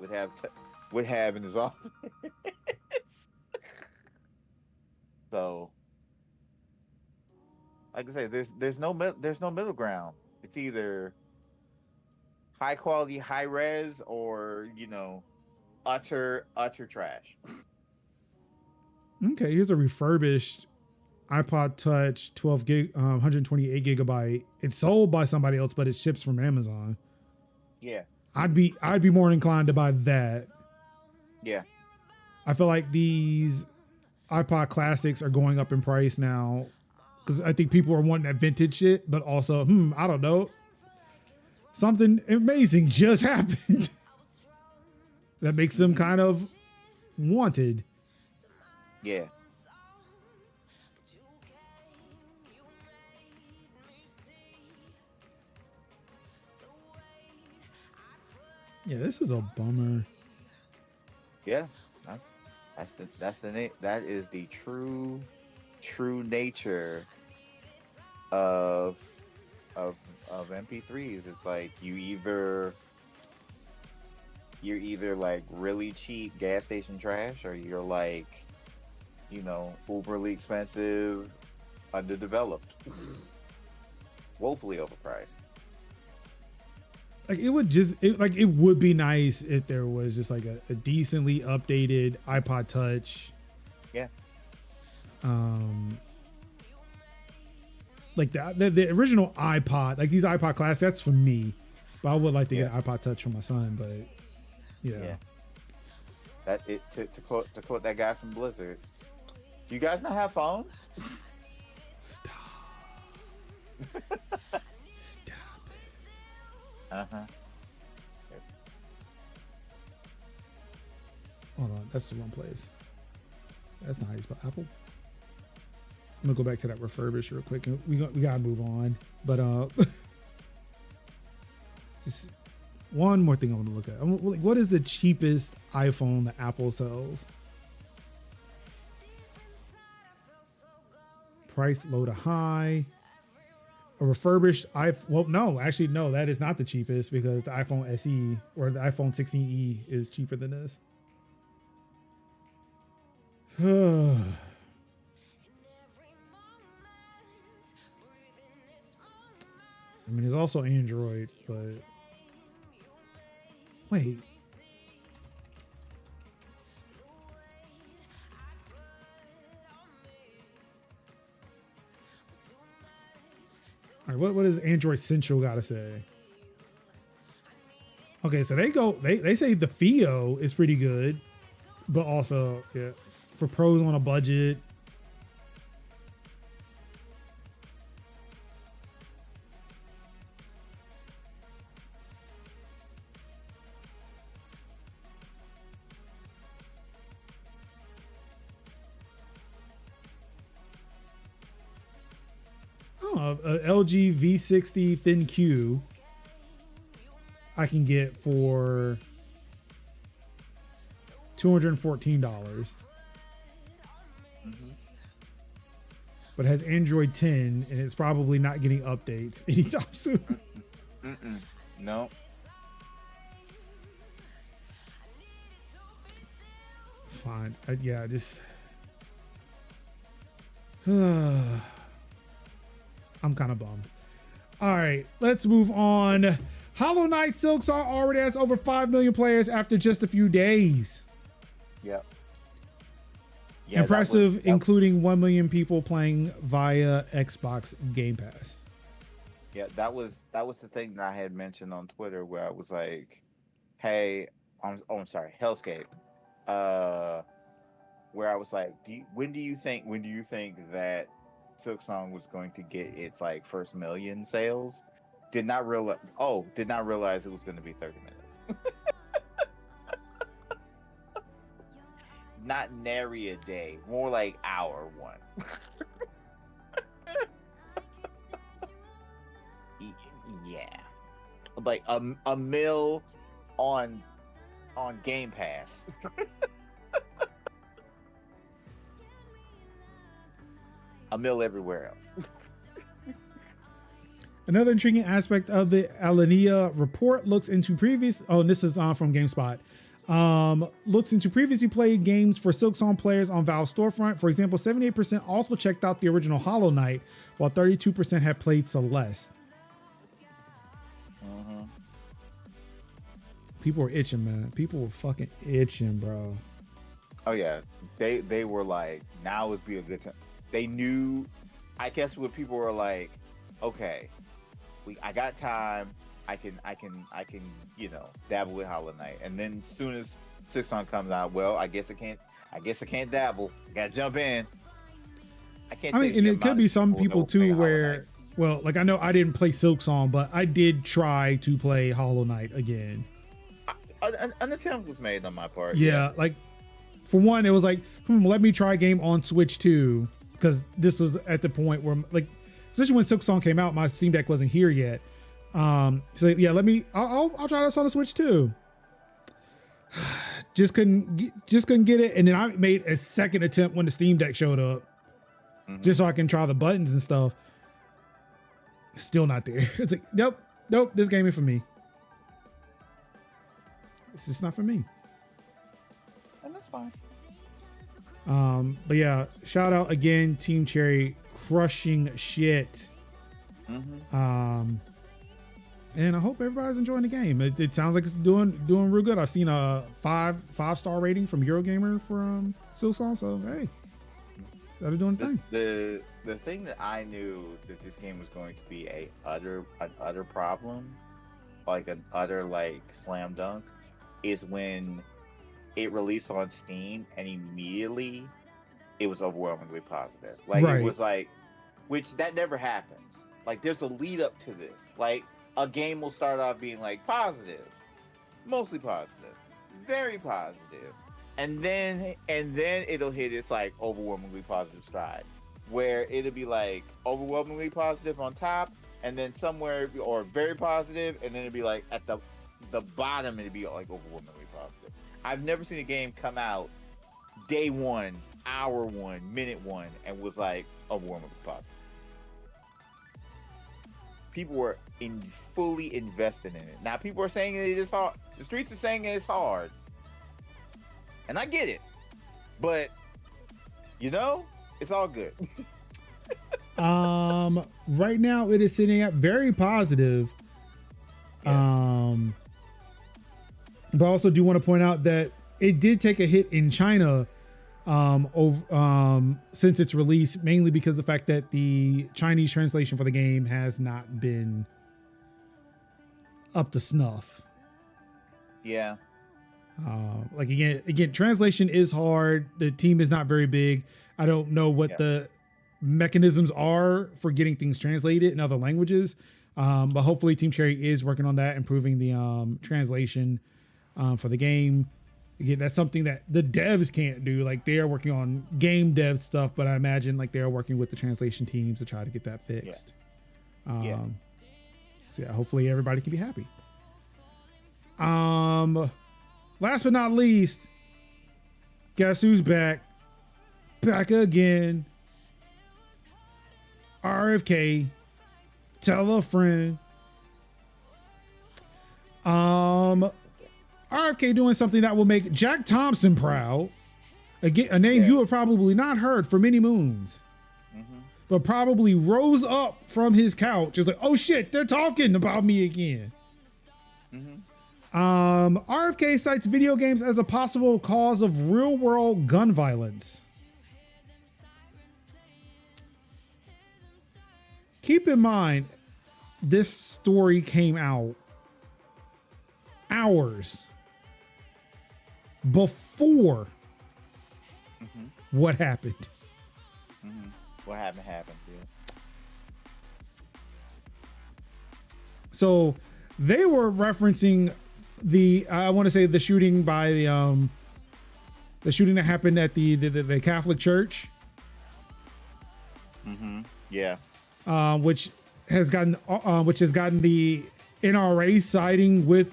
would have in his office. So, like I say, there's no middle ground. It's either high quality, high res, or utter trash. Okay, here's a refurbished iPod Touch 12 gig, 128 gigabyte. It's sold by somebody else, but it ships from Amazon. Yeah. I'd be more inclined to buy that. Yeah. I feel like these iPod Classics are going up in price now because I think people are wanting that vintage shit, but also, I don't know. Something amazing just happened that makes them kind of wanted. Yeah. Yeah, this is a bummer. Yeah, that is the true nature of MP3s. It's like you're either like really cheap gas station trash, or you're like, uberly expensive, underdeveloped, woefully overpriced. Like it would be nice if there was just like a decently updated iPod Touch. Yeah. Like the original iPod, like these iPod Classics, that's for me. But I would like to get an iPod Touch for my son. But yeah. That to quote that guy from Blizzard. Do you guys not have phones? Stop. Uh-huh. Hold on, that's the wrong place. That's not how you spell Apple. I'm gonna go back to that refurbish real quick. We gotta move on. But just one more thing I want to look at. What is the cheapest iPhone that Apple sells? Price low to high. A refurbished no, that is not the cheapest because the iPhone SE or the iPhone 16e is cheaper than this. I mean, it's also Android, but wait. All right, what does Android Central got to say? Okay, so they say the FIO is pretty good, but also for pros on a budget. LG V60 Thin Q I can get for $214. But it has Android 10 and it's probably not getting updates anytime soon. No. Fine. I'm kind of bummed. All right, let's move on. Hollow Knight Silksong already has over 5 million players after just a few days. Yep. Yeah, impressive, including 1 million people playing via Xbox Game Pass. Yeah, that was the thing that I had mentioned on Twitter where I was like, "Hey, I'm sorry, Hellscape." Where I was like, when do you think that Silksong was going to get its like first million sales? Did not realize it was going to be 30 minutes. Not nary a day, more like hour one. Yeah, like a mil on Game Pass. A mil everywhere else. Another intriguing aspect of the Alinea report looks into previous. Oh, and this is from GameSpot. Looks into previously played games for Silksong players on Valve storefront. For example, 78% also checked out the original Hollow Knight, while 32% had played Celeste. People were itching, man. People were fucking itching, bro. Oh yeah, they were like, now would be a good time. They knew, I guess, when people were like, okay, I got time. I can, dabble with Hollow Knight. And then as soon as Silksong comes out, well, I guess I can't dabble. Gotta jump in. I mean, and it could be some people too where, well, like I know I didn't play Silksong, but I did try to play Hollow Knight again. An attempt was made on my part. Yeah, like for one, it was like, let me try a game on Switch too, because this was at the point where, like, especially when Silksong came out, my Steam Deck wasn't here yet. So yeah, I'll try this on the Switch too. Just couldn't get it, and then I made a second attempt when the Steam Deck showed up, just so I can try the buttons and stuff. Still not there. It's like, nope, this game ain't for me. It's just not for me. And that's fine. But yeah, shout out again, Team Cherry, crushing shit. And I hope everybody's enjoying the game. It sounds like it's doing real good. I've seen a 5-star rating from Eurogamer for Silksong. So hey, they're doing the thing. The thing that I knew that this game was going to be an utter problem, like an utter like slam dunk, is when it released on Steam and immediately it was overwhelmingly positive. Like It was like, which that never happens. Like there's a lead up to this. Like a game will start off being like positive, mostly positive, very positive, and then it'll hit its like overwhelmingly positive stride, where it'll be like overwhelmingly positive on top, and then somewhere or very positive, and then it'll be like at the bottom it'll be like overwhelmingly positive. I've never seen a game come out day one, hour one, minute one, and was like overwhelmingly positive. People were fully invested in it. Now people are saying it is hard. The streets are saying it's hard, and I get it, but it's all good. Right now it is sitting at very positive. Yes. But I also do want to point out that it did take a hit in China since its release, mainly because of the fact that the Chinese translation for the game has not been up to snuff. Yeah. Like again, translation is hard. The team is not very big. I don't know what the mechanisms are for getting things translated in other languages. But hopefully Team Cherry is working on that, improving the translation for the game. Again, that's something that the devs can't do. Like, they are working on game dev stuff, but I imagine like they're working with the translation teams to try to get that fixed. So yeah, hopefully everybody can be happy. Last but not least, guess who's back? Back again. RFK. Tell a friend. RFK doing something that will make Jack Thompson proud. Again, a name you have probably not heard for many moons. But probably rose up from his couch. It was like, oh shit, they're talking about me again. RFK cites video games as a possible cause of real world gun violence. Keep in mind, this story came out hours before what happened. What happened? Yeah. So they were referencing I want to say the shooting by the shooting that happened at the Catholic Church. Yeah. Which has gotten the NRA siding with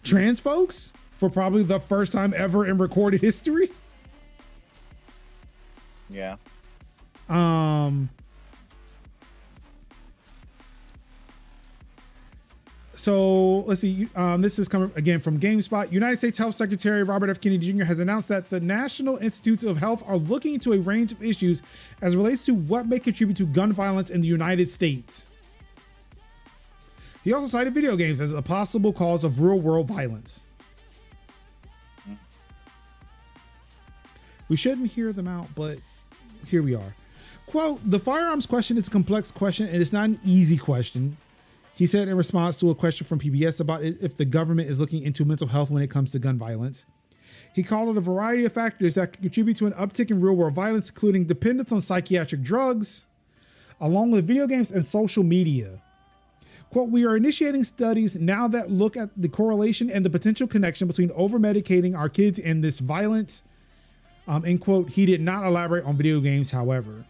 trans folks for probably the first time ever in recorded history. Yeah. So let's see. This is coming again from GameSpot. United States Health Secretary Robert F. Kennedy Jr. has announced that the National Institutes of Health are looking into a range of issues as it relates to what may contribute to gun violence in the United States. He also cited video games as a possible cause of real-world violence. We shouldn't hear them out, but here we are. Quote, the firearms question is a complex question, and it's not an easy question. He said in response to a question from PBS about if the government is looking into mental health when it comes to gun violence. He called it a variety of factors that can contribute to an uptick in real-world violence, including dependence on psychiatric drugs, along with video games and social media. Quote, we are initiating studies now that look at the correlation and the potential connection between over-medicating our kids and this violence. End quote. He did not elaborate on video games, however.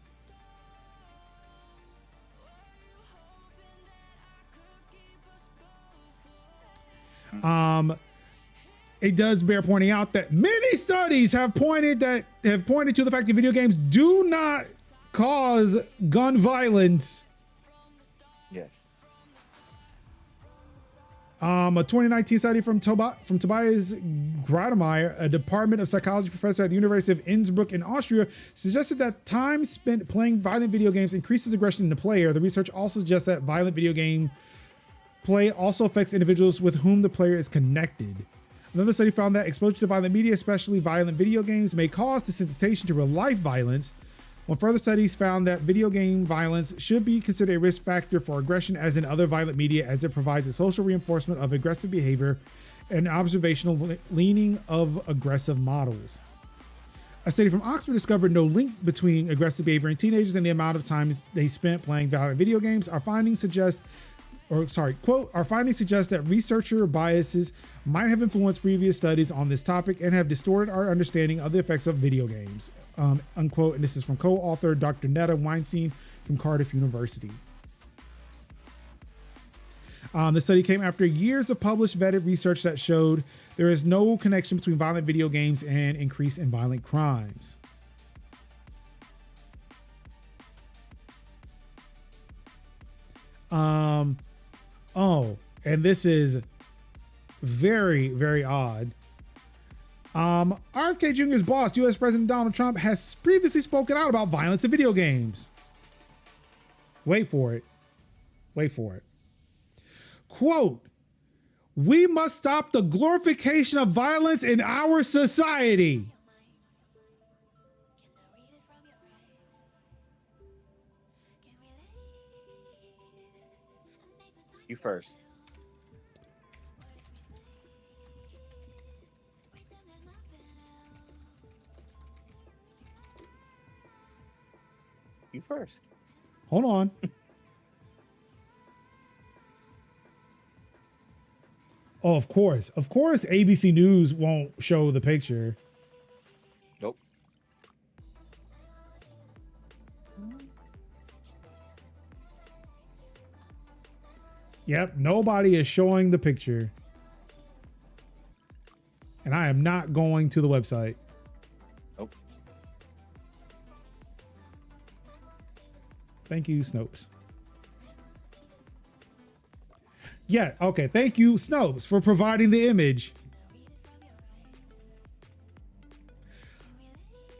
It does bear pointing out that many studies have pointed to the fact that video games do not cause gun violence. Yes. A 2019 study from Tobias Grademeyer, a Department of Psychology professor at the University of Innsbruck in Austria, suggested that time spent playing violent video games increases aggression in the player. The research also suggests that violent video game play also affects individuals with whom the player is connected. Another study found that exposure to violent media, especially violent video games, may cause desensitization to real-life violence. One further studies found that video game violence should be considered a risk factor for aggression as in other violent media, as it provides a social reinforcement of aggressive behavior and observational leaning of aggressive models. A study from Oxford discovered no link between aggressive behavior in teenagers and the amount of time they spent playing violent video games. Our findings suggest that researcher biases might have influenced previous studies on this topic and have distorted our understanding of the effects of video games, unquote. And this is from co-author Dr. Netta Weinstein from Cardiff University. The study came after years of published vetted research that showed there is no connection between violent video games and increase in violent crimes. Oh, and this is very, very odd. RFK Jr.'s boss, U.S. President Donald Trump, has previously spoken out about violence in video games. Wait for it. Wait for it. Quote, "We must stop the glorification of violence in our society." You first. You first. Hold on. Oh, of course. Of course, ABC News won't show the picture. Nope. Yep, nobody is showing the picture. And I am not going to the website. Nope. Thank you, Snopes. Yeah, okay. Thank you, Snopes, for providing the image.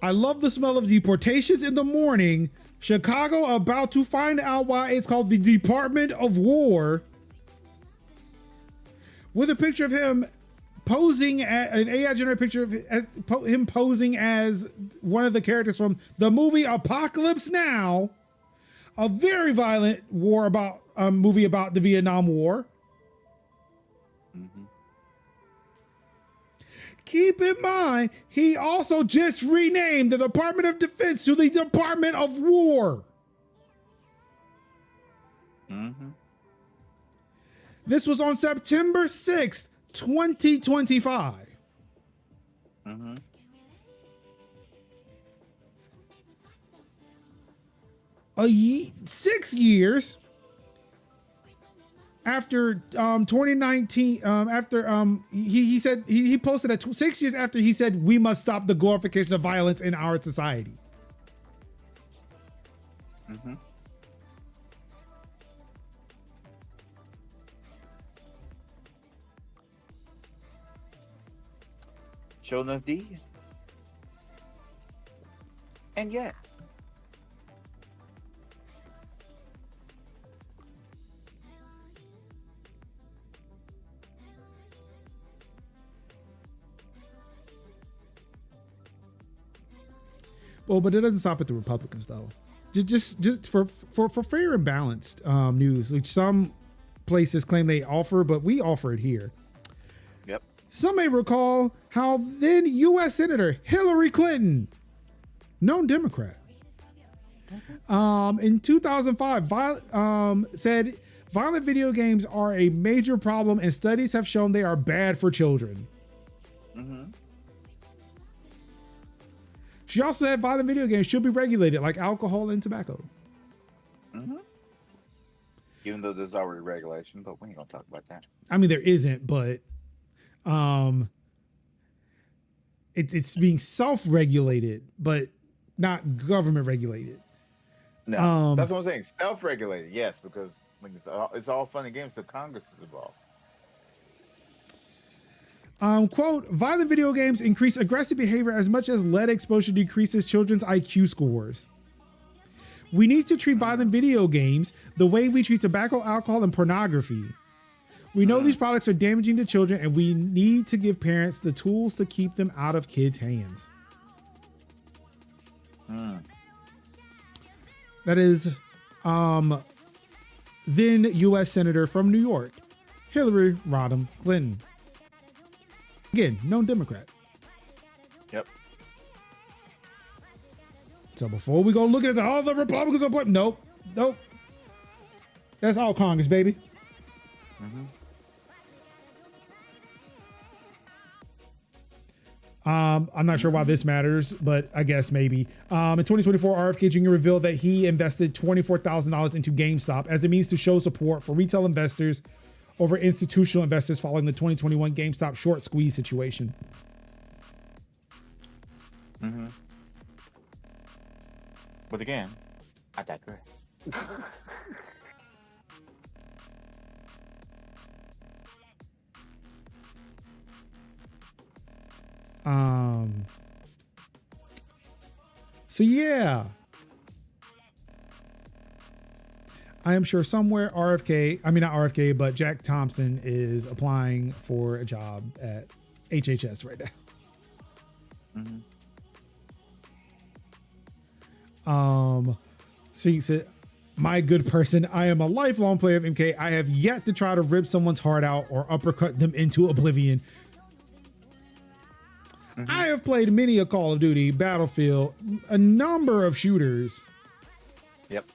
I love the smell of deportations in the morning. Chicago about to find out why it's called the Department of War. With a picture of him posing at an AI generated picture of him posing as one of the characters from the movie Apocalypse Now, a very violent war about movie about the Vietnam War. Mm-hmm. Keep in mind, he also just renamed the Department of Defense to the Department of War. Mm-hmm. This was on September 6th, 2025. Mm-hmm. A 6 years after 2019, he said he posted at 6 years after he said we must stop the glorification of violence in our society. Mm-hmm. Show enough D. And yeah. Well, but it doesn't stop at the Republicans, though. Just for fair and balanced news, which some places claim they offer, but we offer it here. Yep. Some may recall how then U.S. Senator Hillary Clinton, known Democrat, in 2005 said violent video games are a major problem and studies have shown they are bad for children. Mm-hmm. She also said violent video games should be regulated like alcohol and tobacco. Mm-hmm. Even though there's already regulation, but we ain't gonna talk about that. I mean, there isn't, but it's being self-regulated, but not government regulated. No, that's what I'm saying. Self-regulated, yes, because it's all fun and games, so Congress is involved. Quote, violent video games increase aggressive behavior as much as lead exposure decreases children's IQ scores. We need to treat violent video games the way we treat tobacco, alcohol, and pornography. We know these products are damaging to children, and we need to give parents the tools to keep them out of kids' hands. That is then U.S. Senator from New York, Hillary Rodham Clinton. Again, known Democrat. Yep. So before we go looking at all the Republicans, nope. That's all Congress, baby. Mm-hmm. I'm not sure why this matters, but I guess maybe. In 2024, RFK Jr. revealed that he invested $24,000 into GameStop as a means to show support for retail investors over institutional investors following the 2021 GameStop short squeeze situation. Mm-hmm. But again, I digress. So yeah. I am sure somewhere not RFK, but Jack Thompson is applying for a job at HHS right now. So you said, my good person, I am a lifelong player of MK. I have yet to try to rip someone's heart out or uppercut them into oblivion. I have played many a Call of Duty, Battlefield, a number of shooters. Yep.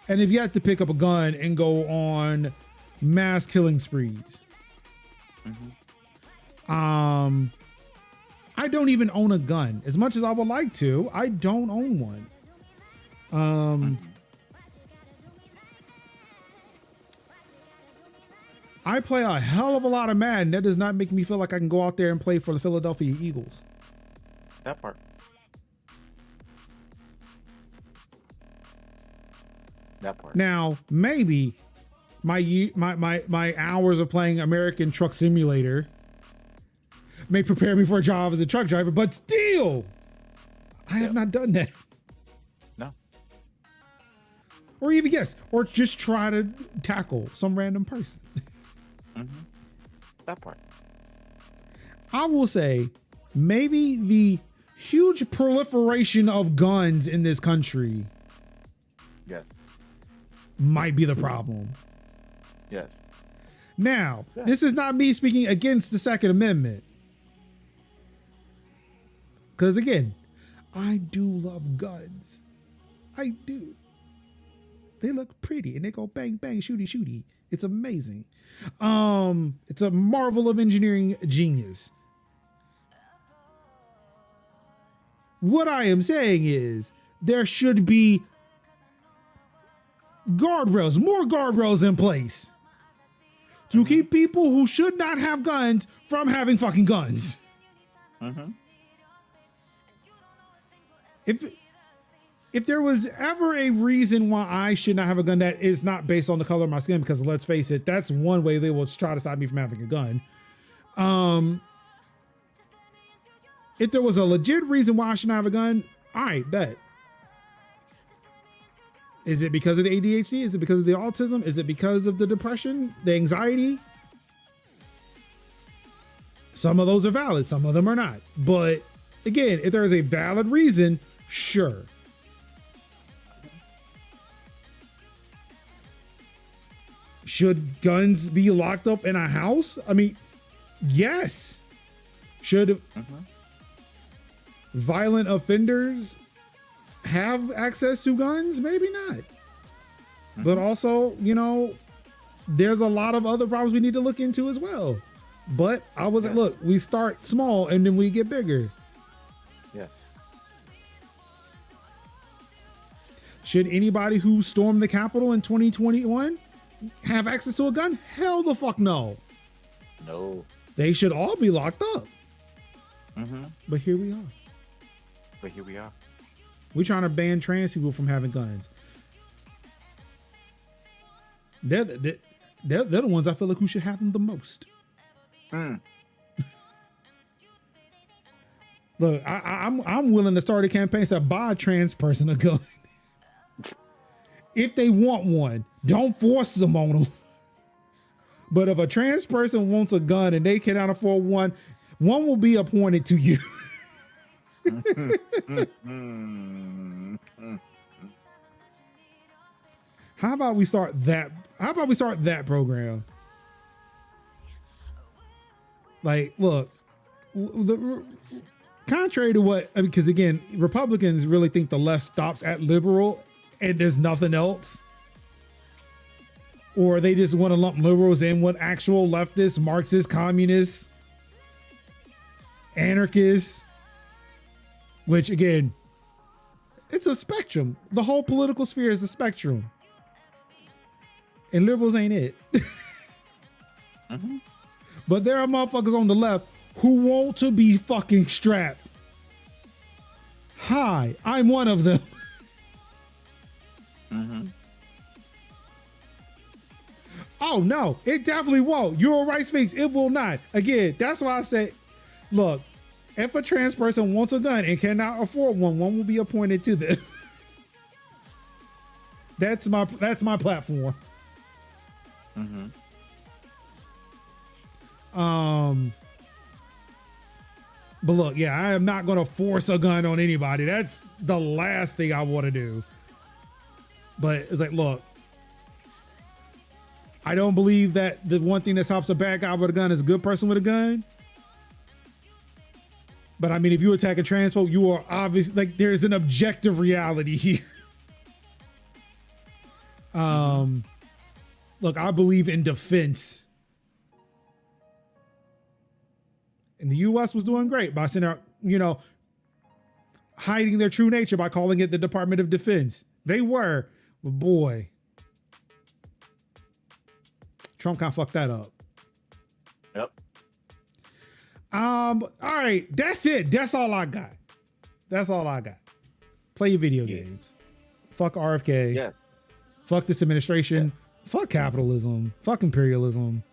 And have yet to pick up a gun and go on mass killing sprees. I don't even own a gun. As much as I would like to, I don't own one. I play a hell of a lot of Madden. That does not make me feel like I can go out there and play for the Philadelphia Eagles. That part. Now, maybe my hours of playing American Truck Simulator may prepare me for a job as a truck driver, but still, I have not done that. No. Or even, or just try to tackle some random person. That part. I will say, maybe the huge proliferation of guns in this country might be the problem. Yes. Now, this is not me speaking against the Second Amendment. Because again, I do love guns. I do. They look pretty and they go bang, bang, shooty, shooty. It's amazing. It's a marvel of engineering genius. What I am saying is there should be guardrails, more guardrails in place to keep people who should not have guns from having fucking guns. If there was ever a reason why I should not have a gun that is not based on the color of my skin, because let's face it, that's one way they will try to stop me from having a gun. If there was a legit reason why I should not have a gun, all right, bet. Is it because of the ADHD? Is it because of the autism? Is it because of the depression, the anxiety? Some of those are valid, some of them are not. But again, if there is a valid reason, sure. Should guns be locked up in a house? I mean, yes. Should violent offenders have access to guns? Maybe not. But also, there's a lot of other problems we need to look into as well. But look, we start small and then we get bigger. Yeah. Should anybody who stormed the Capitol in 2021 have access to a gun? Hell the fuck no. No. They should all be locked up. But here we are. We're trying to ban trans people from having guns. They're the ones I feel like who should have them the most. Look, I'm willing to start a campaign to buy a trans person a gun. If they want one, don't force them on them. But if a trans person wants a gun and they cannot afford one will be appointed to you. How about we start that? How about we start that program? Like, look, contrary to what, because again, Republicans really think the left stops at liberal and there's nothing else. Or they just want to lump liberals in with actual leftists, Marxists, communists, anarchists, which again, it's a spectrum. The whole political sphere is a spectrum. And liberals ain't it. But there are motherfuckers on the left who want to be fucking strapped. Hi, I'm one of them. Oh no, it definitely won't. You're right, Sphinx. It will not. Again, that's why I say, look, if a trans person wants a gun and cannot afford one will be appointed to them. That's my platform. Mm-hmm. But look, yeah, I am not going to force a gun on anybody. That's the last thing I want to do. But it's like, look, I don't believe that the one thing that stops a bad guy with a gun is a good person with a gun. But I mean, if you attack a transphobe, you are obviously, like, there's an objective reality here. Look, I believe in defense. And the U.S. was doing great by sending out, hiding their true nature by calling it the Department of Defense. They were, but boy, Trump kind of fucked that up. Yep. All right, that's it. That's all I got. Play your video games. Fuck RFK. Yeah. Fuck this administration. Yeah. Fuck capitalism. Fuck imperialism.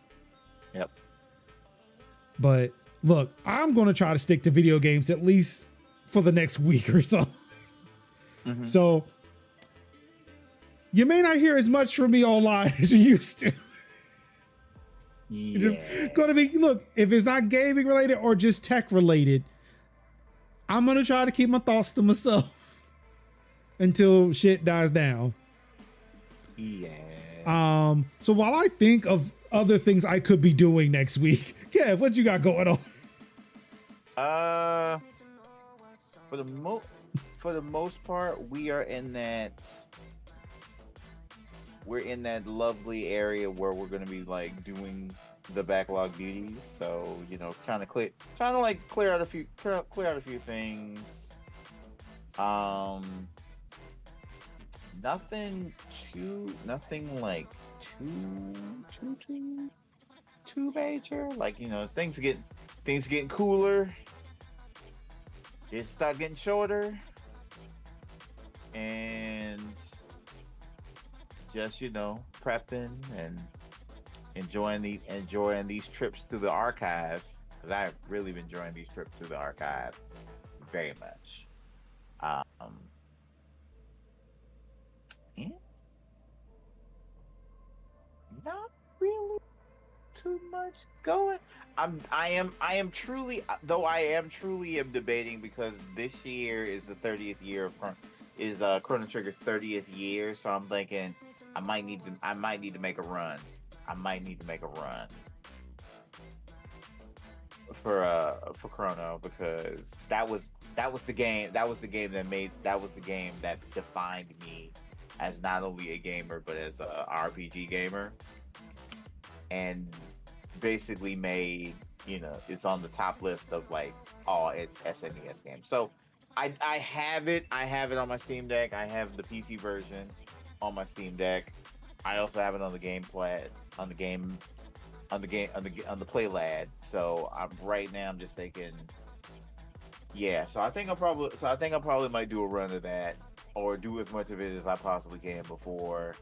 Yep. But look, I'm going to try to stick to video games at least for the next week or so. Mm-hmm. So you may not hear as much from me online as you used to. Yeah. It's just going to be, look, if it's not gaming related or just tech related, I'm going to try to keep my thoughts to myself until shit dies down. Yeah. So while I think of other things I could be doing next week, Kev, what you got going on? For the most part, we're in that lovely area where we're gonna be like doing the backlog duties. So trying to clear out a few things. Nothing like too major. Like things getting cooler. It start getting shorter, and just prepping and enjoying these trips through the archive, because I've really been enjoying these trips through the archive very much. Yeah. Not really too much going. I am truly debating, because this year is the 30th year of Chrono Trigger's 30th year, so I'm thinking I might need to make a run. For Chrono, because that was the game that defined me as not only a gamer but as a RPG gamer, and basically made it's on the top list of like all SNES games. So I have it on my Steam Deck. I have the PC version on my Steam Deck. I also have it on the on the PlayLad. So I'm just thinking, yeah. So I think I probably might do a run of that, or do as much of it as I possibly can before,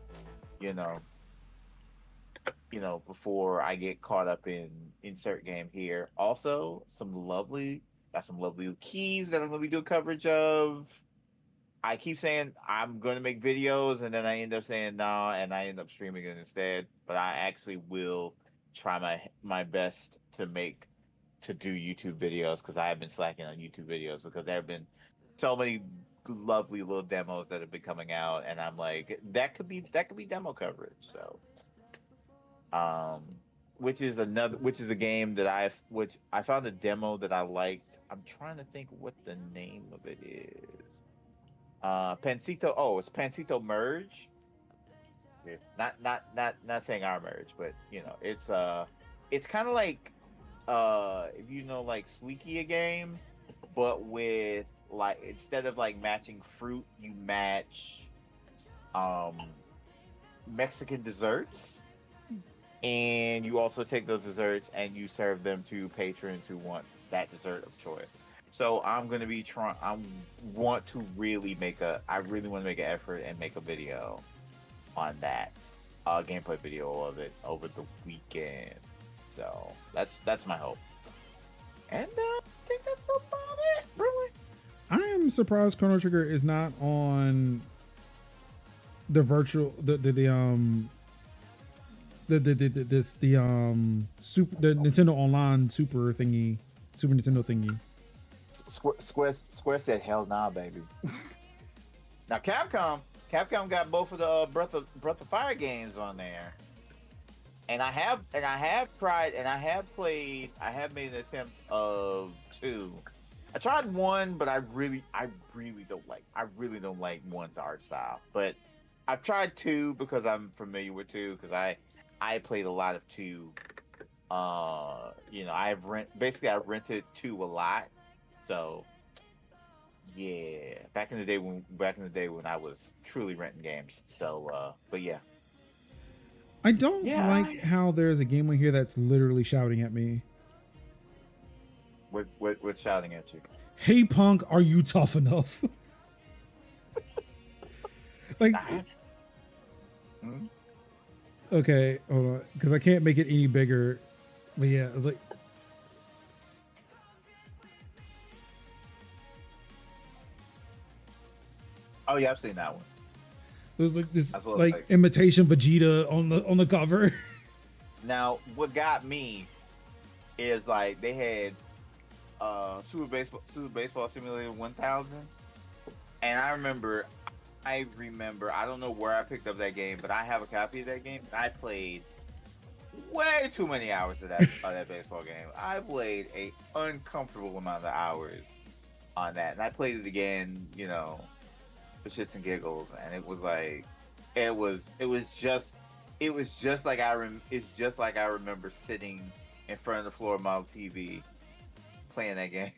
before I get caught up in insert game here. Also, some lovely keys that I'm gonna be doing coverage of. I keep saying I'm gonna make videos, and then I end up saying no, and I end up streaming it instead. But I actually will try my best to do YouTube videos, because I have been slacking on YouTube videos, because there have been so many lovely little demos that have been coming out, and I'm like, that could be demo coverage. So which is a game that I found a demo that I liked. I'm trying to think what the name of it is. Pancito. Oh, it's Pancito Merge. Not saying our merge, but it's kind of like if like Suikia game, but with like, instead of like matching fruit, you match Mexican desserts. And you also take those desserts and you serve them to patrons who want that dessert of choice. So I'm gonna be trying. I really want to make an effort and make a video on that, gameplay video of it over the weekend. So that's my hope. And I think that's about it. Really, I am surprised Chrono Trigger is not on the virtual the Nintendo Online Super Nintendo thingy. Square said, "Hell nah, baby." Now Capcom got both of the Breath of Fire games on there, and I have tried and I have made an attempt of 2. I tried 1, but I really don't like 1's art style. But I've tried 2 because I'm familiar with 2 because I played a lot of 2. I rented 2 a lot. So yeah, back in the day when I was truly renting games. So but yeah. I don't like how there's a game on here that's literally shouting at me. What's shouting at you? Hey punk, are you tough enough? Like okay, hold on, because I can't make it any bigger. But yeah, it's like oh yeah, I've seen that one. There's like this like imitation Vegeta on the cover. Now, what got me is like they had Super Baseball Simulator 1000, and I remember I don't know where I picked up that game, but I have a copy of that game. I played way too many hours of that baseball game. I played a uncomfortable amount of hours on that, and I played it again, for shits and giggles, and it was like it's just like I remember sitting in front of the floor model TV playing that game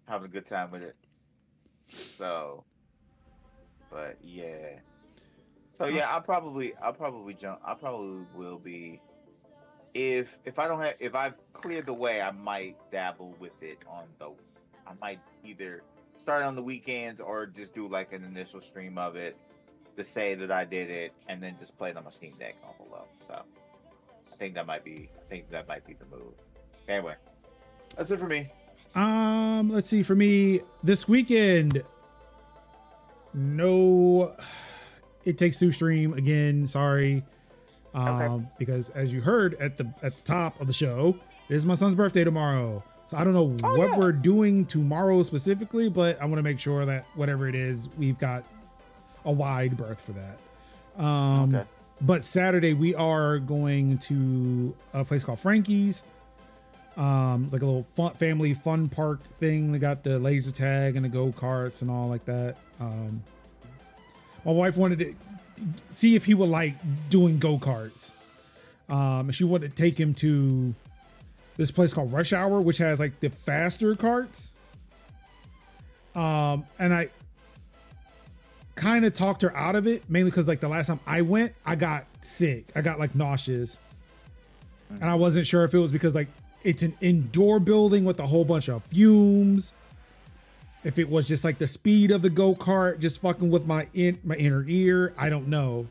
having a good time with it. So but yeah, I'll probably will be if I've cleared the way, I might dabble with it I might either start on the weekends or just do like an initial stream of it to say that I did it, and then just play it on my Steam Deck on below. So I think that might be the move. Anyway, that's it for me. Let's see. For me this weekend, no, It Takes Two stream again. Sorry, okay. Because as you heard at the top of the show, it is my son's birthday tomorrow. So I don't know what we're doing tomorrow specifically, but I want to make sure that whatever it is, we've got a wide berth for that. Okay. But Saturday we are going to a place called Frankie's, like a little family fun park thing. They got the laser tag and the go-karts and all like that. My wife wanted to see if he would like doing go-karts. She wanted to take him to this place called Rush Hour, which has like the faster carts. And I kind of talked her out of it, mainly because like the last time I went, I got sick. I got like nauseous. And I wasn't sure if it was because like it's an indoor building with a whole bunch of fumes. If it was just like the speed of the go-kart just fucking with my inner ear, I don't know.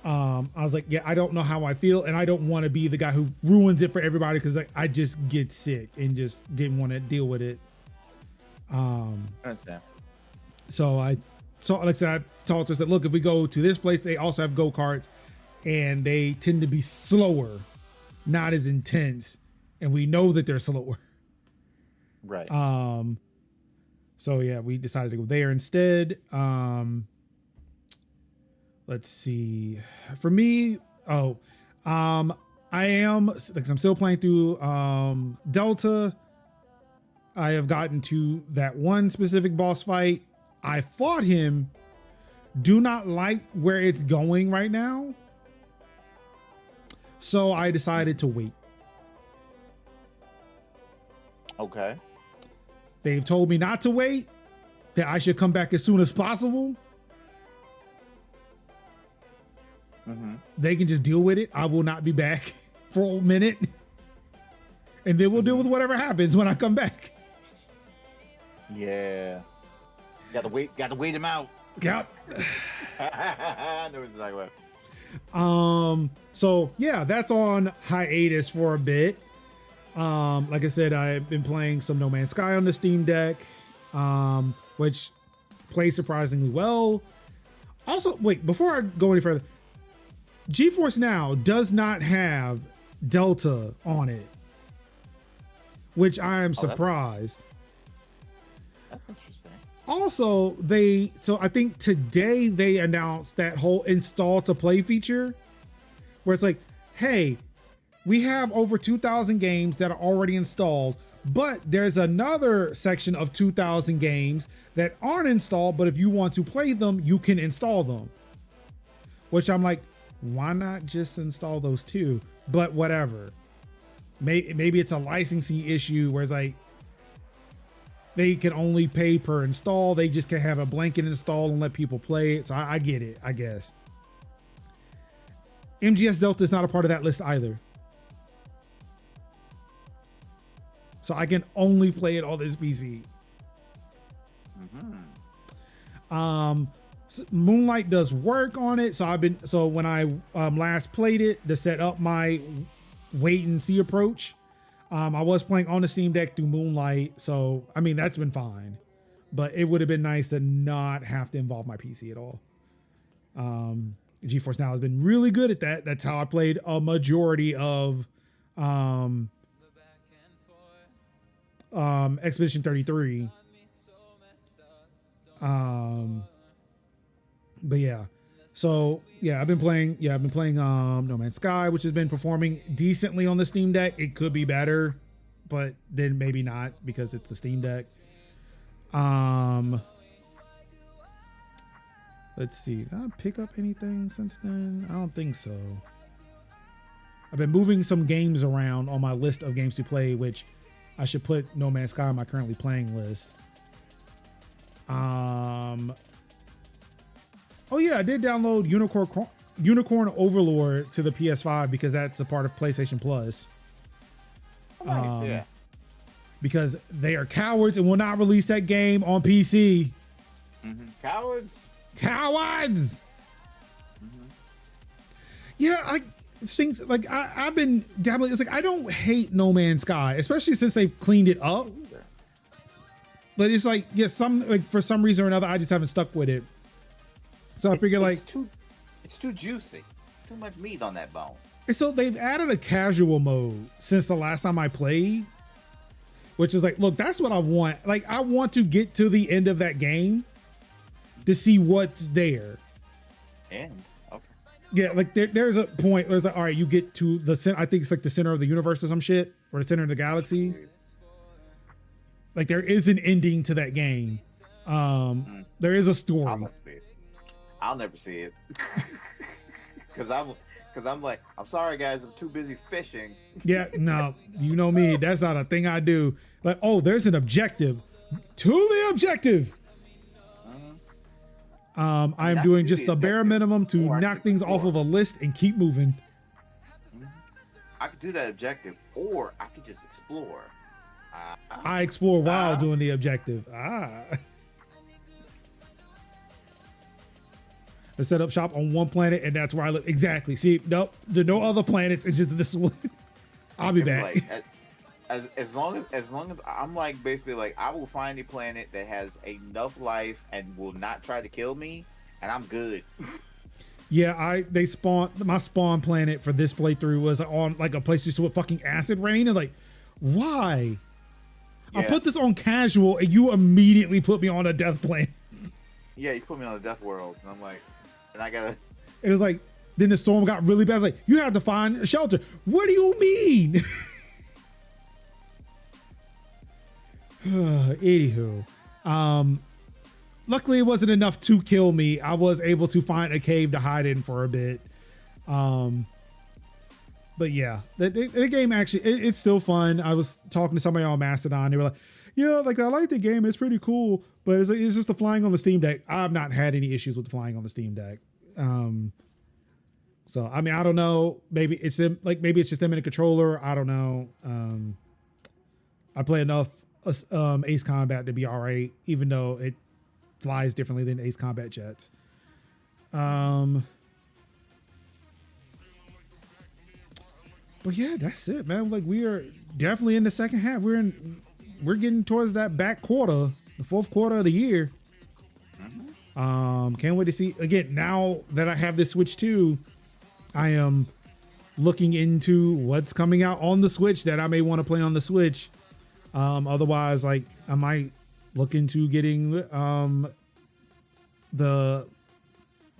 I was like, yeah, I don't know how I feel, and I don't want to be the guy who ruins it for everybody because like I just get sick and just didn't want to deal with it. I understand. So like I said, I talked to her, said, look, if we go to this place, they also have go-karts, and they tend to be slower, not as intense, and we know that they're slower. Right. So yeah, we decided to go there instead. Let's see. For me, I am like I'm still playing through Delta. I have gotten to that one specific boss fight. I fought him. Do not like where it's going right now. So I decided to wait. Okay. They've told me not to wait, that I should come back as soon as possible. Mm-hmm. They can just deal with it. I will not be back for a minute. And then we'll deal with whatever happens when I come back. Yeah. Got to wait him out. Yep. I know exactly what. So yeah, that's on hiatus for a bit. Like I said, I've been playing some No Man's Sky on the Steam Deck, which plays surprisingly well. Also, wait, before I go any further, GeForce Now does not have Delta on it, which I am surprised. That's interesting. Also, so I think today they announced that whole install to play feature where it's like, hey, we have over 2,000 games that are already installed, but there's another section of 2,000 games that aren't installed, but if you want to play them, you can install them. Which I'm like, why not just install those too? But whatever. Maybe it's a licensing issue where it's like, they can only pay per install. They just can have a blanket install and let people play it. So I get it, I guess. MGS Delta is not a part of that list either. So I can only play it on this PC. So Moonlight does work on it. So when I last played it to set up my wait and see approach, I was playing on the Steam Deck through Moonlight. So, I mean, that's been fine, but it would have been nice to not have to involve my PC at all. GeForce Now has been really good at that. That's how I played a majority of Expedition 33. But yeah, so yeah, I've been playing No Man's Sky, which has been performing decently on the Steam Deck. It could be better, but then maybe not because it's the Steam Deck. Let's see, did I pick up anything since then? I don't think so. I've been moving some games around on my list of games to play, which I should put No Man's Sky on my currently playing list. Oh yeah, I did download Unicorn Overlord to the PS5 because that's a part of PlayStation Plus. Yeah. Because they are cowards and will not release that game on PC. Cowards. Cowards. Yeah, things like I've been dabbling. It's like I don't hate No Man's Sky, especially since they've cleaned it up. But it's like, yeah, for some reason or another, I just haven't stuck with it. So I figure it's too juicy, too much meat on that bone. And so they've added a casual mode since the last time I played, which is like, look, that's what I want. Like, I want to get to the end of that game to see what's there. And okay, yeah, like there's a point where it's like, all right, you get to the center. I think it's like the center of the universe or some shit, or the center of the galaxy. Like there is an ending to that game. There is a story. I'll never see it. Cause I'm like, I'm sorry guys, I'm too busy fishing. Yeah, no, you know me. That's not a thing I do. Like, oh, there's an objective. To the objective. I am doing just the bare minimum to knock things off of a list and keep moving. I could do that objective, or I could just explore. I explore while doing the objective. I set up shop on one planet, and that's where I live. Exactly. See, nope, there are no other planets. It's just this one. I'll be back. Like, as long as I'm like basically like I will find a planet that has enough life and will not try to kill me, and I'm good. Yeah, my spawn planet for this playthrough was on like a place just with fucking acid rain, and like, why? Yeah. I put this on casual, and you immediately put me on a death planet. Yeah, you put me on a death world, and I'm like, and I gotta. It was like, then the storm got really bad. It's like, you have to find a shelter. What do you mean? Anywho, luckily it wasn't enough to kill me. I was able to find a cave to hide in for a bit. But yeah, the game actually, it's still fun. I was talking to somebody on Mastodon. They were like, yeah, like I like the game. It's pretty cool, but it's just the flying on the Steam Deck. I've not had any issues with the flying on the Steam Deck. So, I mean, I don't know. Maybe it's them, like maybe it's just them in a controller. I don't know. I play enough Ace Combat to be all right, even though it flies differently than Ace Combat jets. But yeah, that's it, man. Like we are definitely in the second half. We're getting towards that back quarter, the fourth quarter of the year. Can't wait to see again. Now that I have this Switch 2, I am looking into what's coming out on the Switch that I may want to play on the Switch. Otherwise, like I might look into getting the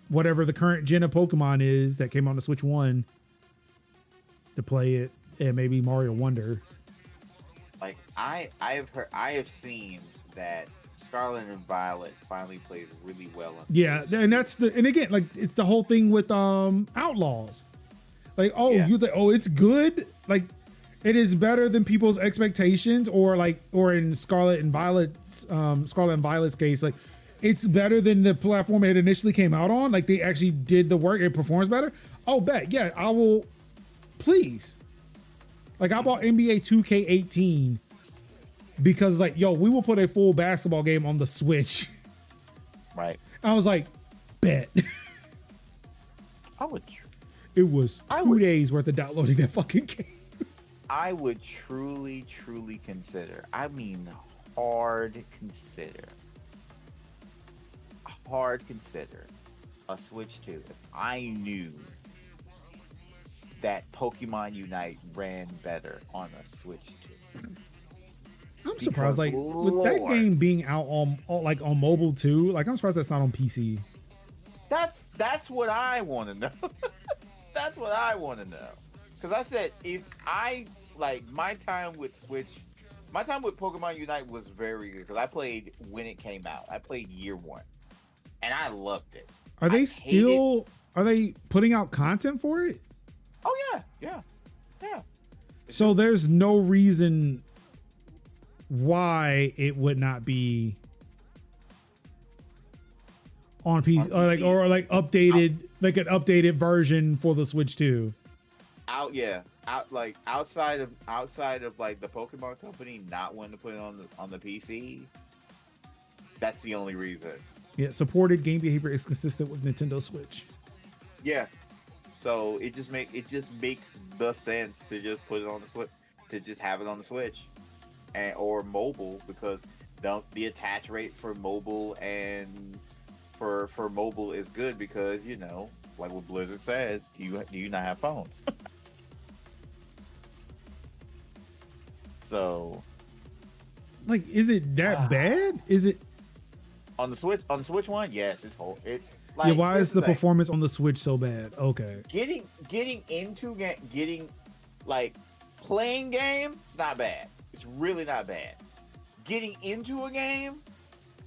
whatever the current gen of Pokemon is that came on the Switch 1 to play it, and maybe Mario Wonder. Like I have seen that Scarlet and Violet finally plays really well on Yeah, Switch. and again, like it's the whole thing with Outlaws. Like, oh, Yeah. you think, oh, it's good. Like, it is better than people's expectations, or in Scarlet and Violet's case, like it's better than the platform it initially came out on. Like they actually did the work. It performs better. Oh, bet. Yeah, I will. Please. Like I bought NBA 2K18 because like, yo, we will put a full basketball game on the Switch. Right. I was like, bet. I would. It was 2 days worth of downloading that fucking game. I would truly consider. I mean, hard consider a Switch 2 if I knew that Pokemon Unite ran better on a Switch 2. I'm surprised, like with that Lord. game being out on mobile too. Like I'm surprised that's not on PC. That's what I want to know. That's what I want to know. Because I said if I like my time with Pokemon Unite was very good because I played when it came out. I played year 1, and I loved it. Are they putting out content for it? Oh yeah. So there's no reason why it would not be on PC, or like updated, like an updated version for the Switch 2. Outside of like the Pokemon company not wanting to put it on the PC. That's the only reason. Yeah, supported game behavior is consistent with Nintendo Switch. Yeah. So it just makes the sense to just put it on the Switch, to just have it on the Switch, or mobile, because the attach rate for mobile and for mobile is good because, you know, like what Blizzard said, do you not have phones? So, like, is it that bad? Is it on the Switch one? Yes, it's like, yeah. Why is the performance on the Switch so bad? Okay, getting like playing game, it's not bad. It's really not bad. Getting into a game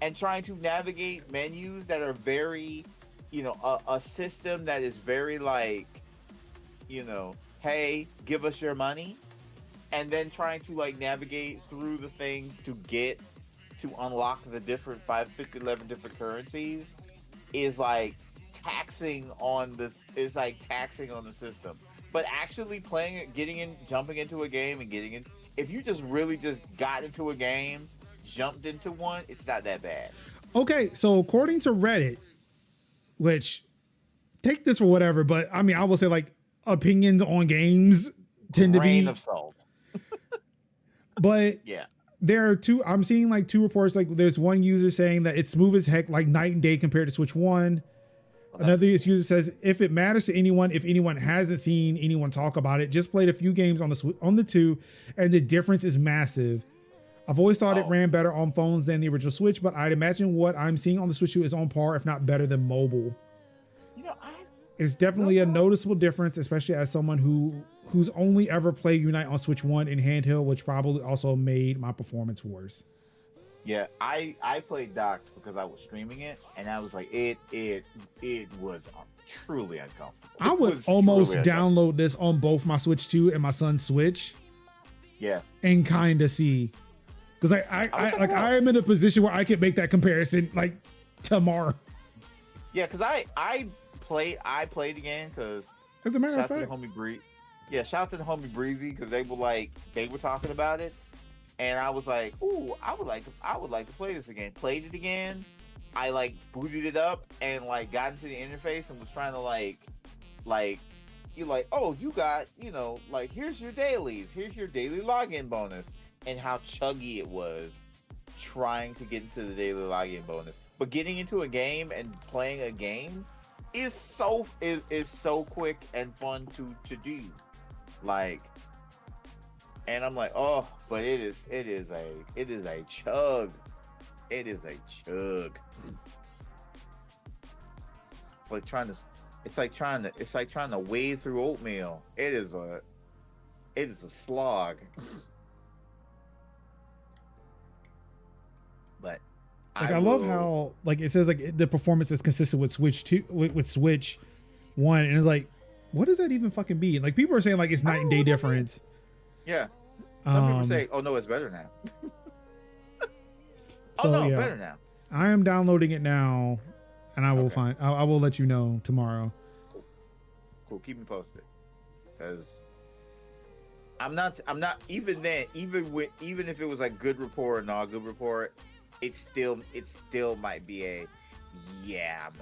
and trying to navigate menus that are very, you know, a system that is very like, you know, hey, give us your money, and then trying to like navigate through the things to unlock the different 11 different currencies is like taxing on the system. But actually playing it, jumping into a game and getting in, if you just really just got into a game, jumped into one, it's not that bad. Okay, so according to Reddit, which take this for whatever, but I mean, I will say like opinions on games tend to be Grain of salt. But yeah, there are I'm seeing like two reports. Like there's one user saying that it's smooth as heck, like night and day compared to Switch 1. Another user says, if it matters to anyone, if anyone hasn't seen anyone talk about it, just played a few games on the 2, and the difference is massive. I've always thought it ran better on phones than the original Switch, but I'd imagine what I'm seeing on the Switch 2 is on par, if not better than mobile. You know, it's definitely a noticeable difference, especially as someone who's only ever played Unite on Switch 1 in handheld, which probably also made my performance worse. Yeah, I played docked because I was streaming it, and I was like, it was truly uncomfortable. I would almost download this on both my Switch 2 and my son's Switch. Yeah, and kind of see, because I am in a position where I could make that comparison like tomorrow. Yeah, because I played again because as a matter of fact, shout out to the homie Breezy because they were talking about it. And I was like, "Ooh, I would like to play this again." Played it again. I like booted it up and like got into the interface and was trying to like you like, oh, you got, you know, like here's your dailies, here's your daily login bonus, and how chuggy it was trying to get into the daily login bonus but getting into a game and playing a game is so quick and fun to do. Like, and I'm like, oh, but it is a chug. It is a chug. It's like trying to wade through oatmeal. It is a slog. But like I love how like it says like the performance is consistent with Switch 2 with Switch 1, and it's like, what does that even fucking be? Like people are saying like it's night and day difference. Yeah. Some people say, oh no, it's better now. So, no, yeah, better now. I am downloading it now, and I will I will let you know tomorrow. Cool. Keep me posted, because I'm not even then, even if it was like good report or not good report, it still might be that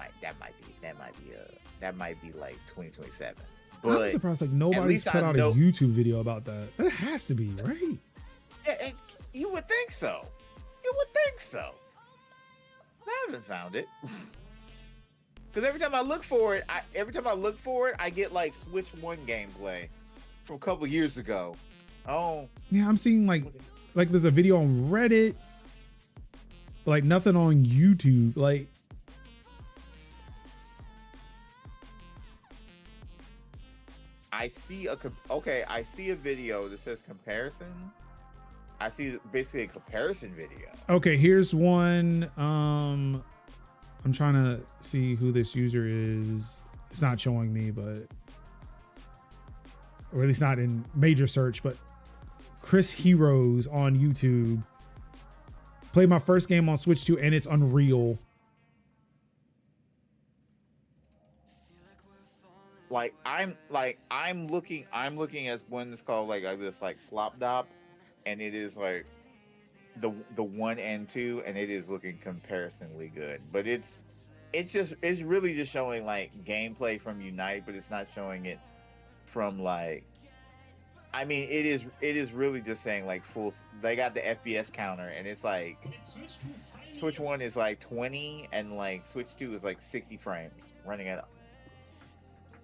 might be like 2027. But I'm surprised like nobody's put out a YouTube video about that. That has to be right. Yeah, you would think so. I haven't found it. Because every time I look for it, I get like Switch 1 gameplay from a couple years ago. Oh. Yeah, I'm seeing like there's a video on Reddit, but like nothing on YouTube. Like, I see a video that says comparison. I see basically a comparison video. Okay, here's one. I'm trying to see who this user is. It's not showing me, but or at least not in major search, but Chris Heroes on YouTube. Played my first game on Switch 2 and it's unreal. I'm looking at one that's called like this like Slop Dop, and it is like the 1 and 2, and it is looking comparisonably good. But it's really just showing like gameplay from Unite, but it's not showing it from like, I mean, it is really just saying like full. They got the FPS counter, and it's like Switch 1 is like 20, and like Switch 2 is like 60 frames running at.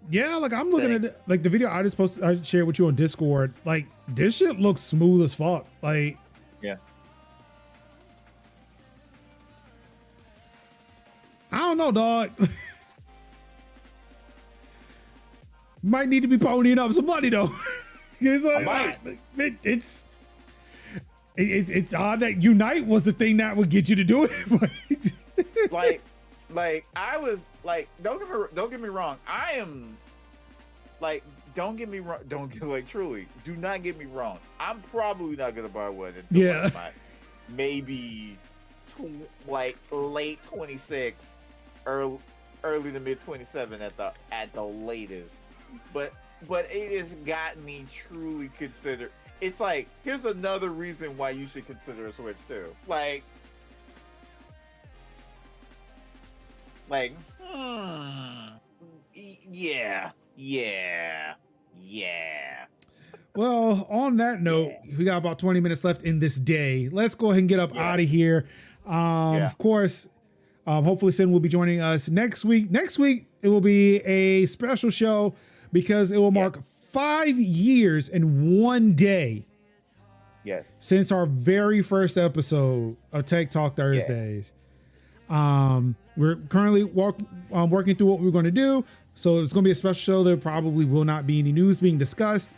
Yeah, like I'm looking at it, like the video I shared with you on Discord. Like this shit looks smooth as fuck. Like, yeah. I don't know, dog. Might need to be ponying up some money though. It's odd that Unite was the thing that would get you to do it. like I was like, don't get me wrong. I am like, don't get me wrong. Truly, do not get me wrong. I'm probably not gonna buy one until like maybe like late 26, early to mid 27 at the latest. But it has got me truly consider. It's like, here's another reason why you should consider a Switch 2. Yeah. Well, on that note, we got about 20 minutes left in this day. Let's go ahead and get up out of here. Of course, hopefully Sin will be joining us next week. Next week, it will be a special show because it will mark 5 years and 1 day. Yes. Since our very first episode of Tech Talk Thursdays. We're currently working through what we're going to do. So it's going to be a special show. There probably will not be any news being discussed.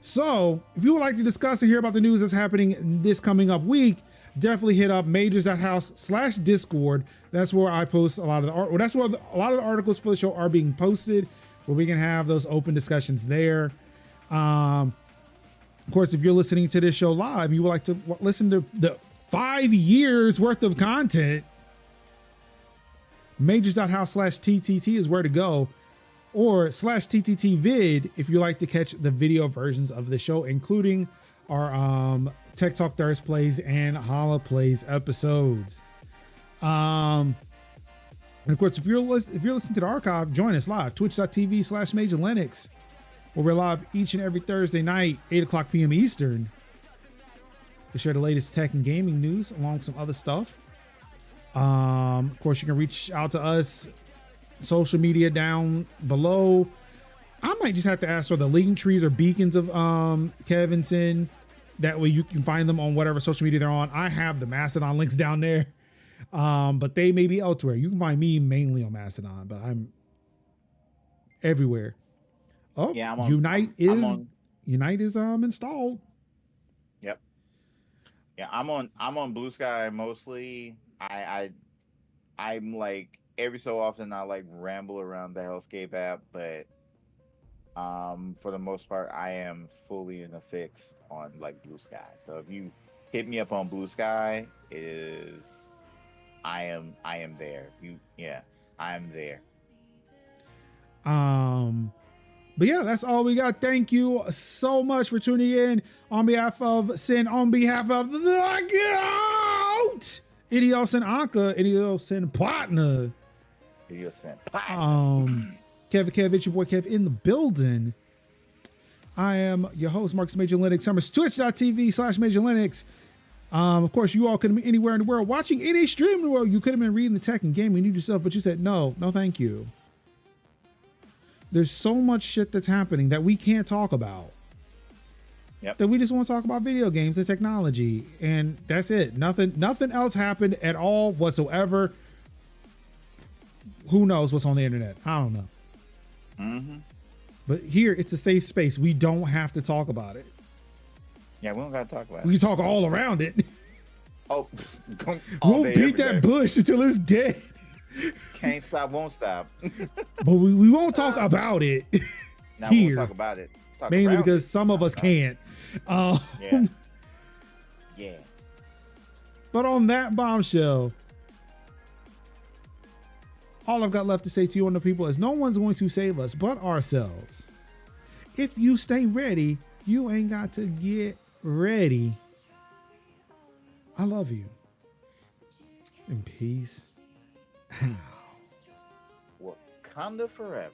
So if you would like to discuss and hear about the news that's happening this coming up week, definitely hit up majors.house/Discord. That's where I post a lot of the art. Well, that's where a lot of the articles for the show are being posted, where we can have those open discussions there. Of course, if you're listening to this show live, you would like to listen to the 5 years worth of content, majors.house/TTT is where to go, or /TTT vid if you like to catch the video versions of the show, including our Tech Talk Thursday Plays and Holla Plays episodes. And of course, if you're listening to the archive, join us live, twitch.tv/MajorLennox, where we're live each and every Thursday night, 8:00 p.m. Eastern, to share the latest tech and gaming news along with some other stuff. Of course, you can reach out to us, social media down below. I might just have to ask for the link trees or beacons of Kevin Sin. That way you can find them on whatever social media they're on. I have the Mastodon links down there, but they may be elsewhere. You can find me mainly on Mastodon, but I'm everywhere. Oh, yeah, Unite is installed. Yep. Yeah, I'm on Blue Sky mostly. I'm like every so often I like ramble around the Hellscape app, but for the most part I am fully in a fix on like Blue Sky. So if you hit me up on Blue Sky, I am there. I am there. But yeah, that's all we got. Thank you so much for tuning in on behalf of Sin, on behalf of the GOAT, Idiosin Anka, Idiosin Partner. Kev, it's your boy Kev in the building. I am your host, Marcus Major Linux. Summers, twitch.tv/Major Linux. Of course, you all could have been anywhere in the world watching any stream in the world. You could have been reading the tech and gaming news yourself, but you said, no, thank you. There's so much shit that's happening that we can't talk about. Yep. That we just want to talk about video games and technology. And that's it. Nothing else happened at all whatsoever. Who knows what's on the internet? I don't know. Mm-hmm. But here, it's a safe space. We don't have to talk about it. Yeah, we don't got to talk about it. We can talk all around it. Oh, we'll beat that bush until it's dead. Can't stop, won't stop. But we won't talk about it. No, here. we won't talk about it. Mainly because some of us can't. Yeah. But on that bombshell, all I've got left to say to you and the people is no one's going to save us but ourselves. If you stay ready, you ain't got to get ready. I love you. And peace. Wakanda forever.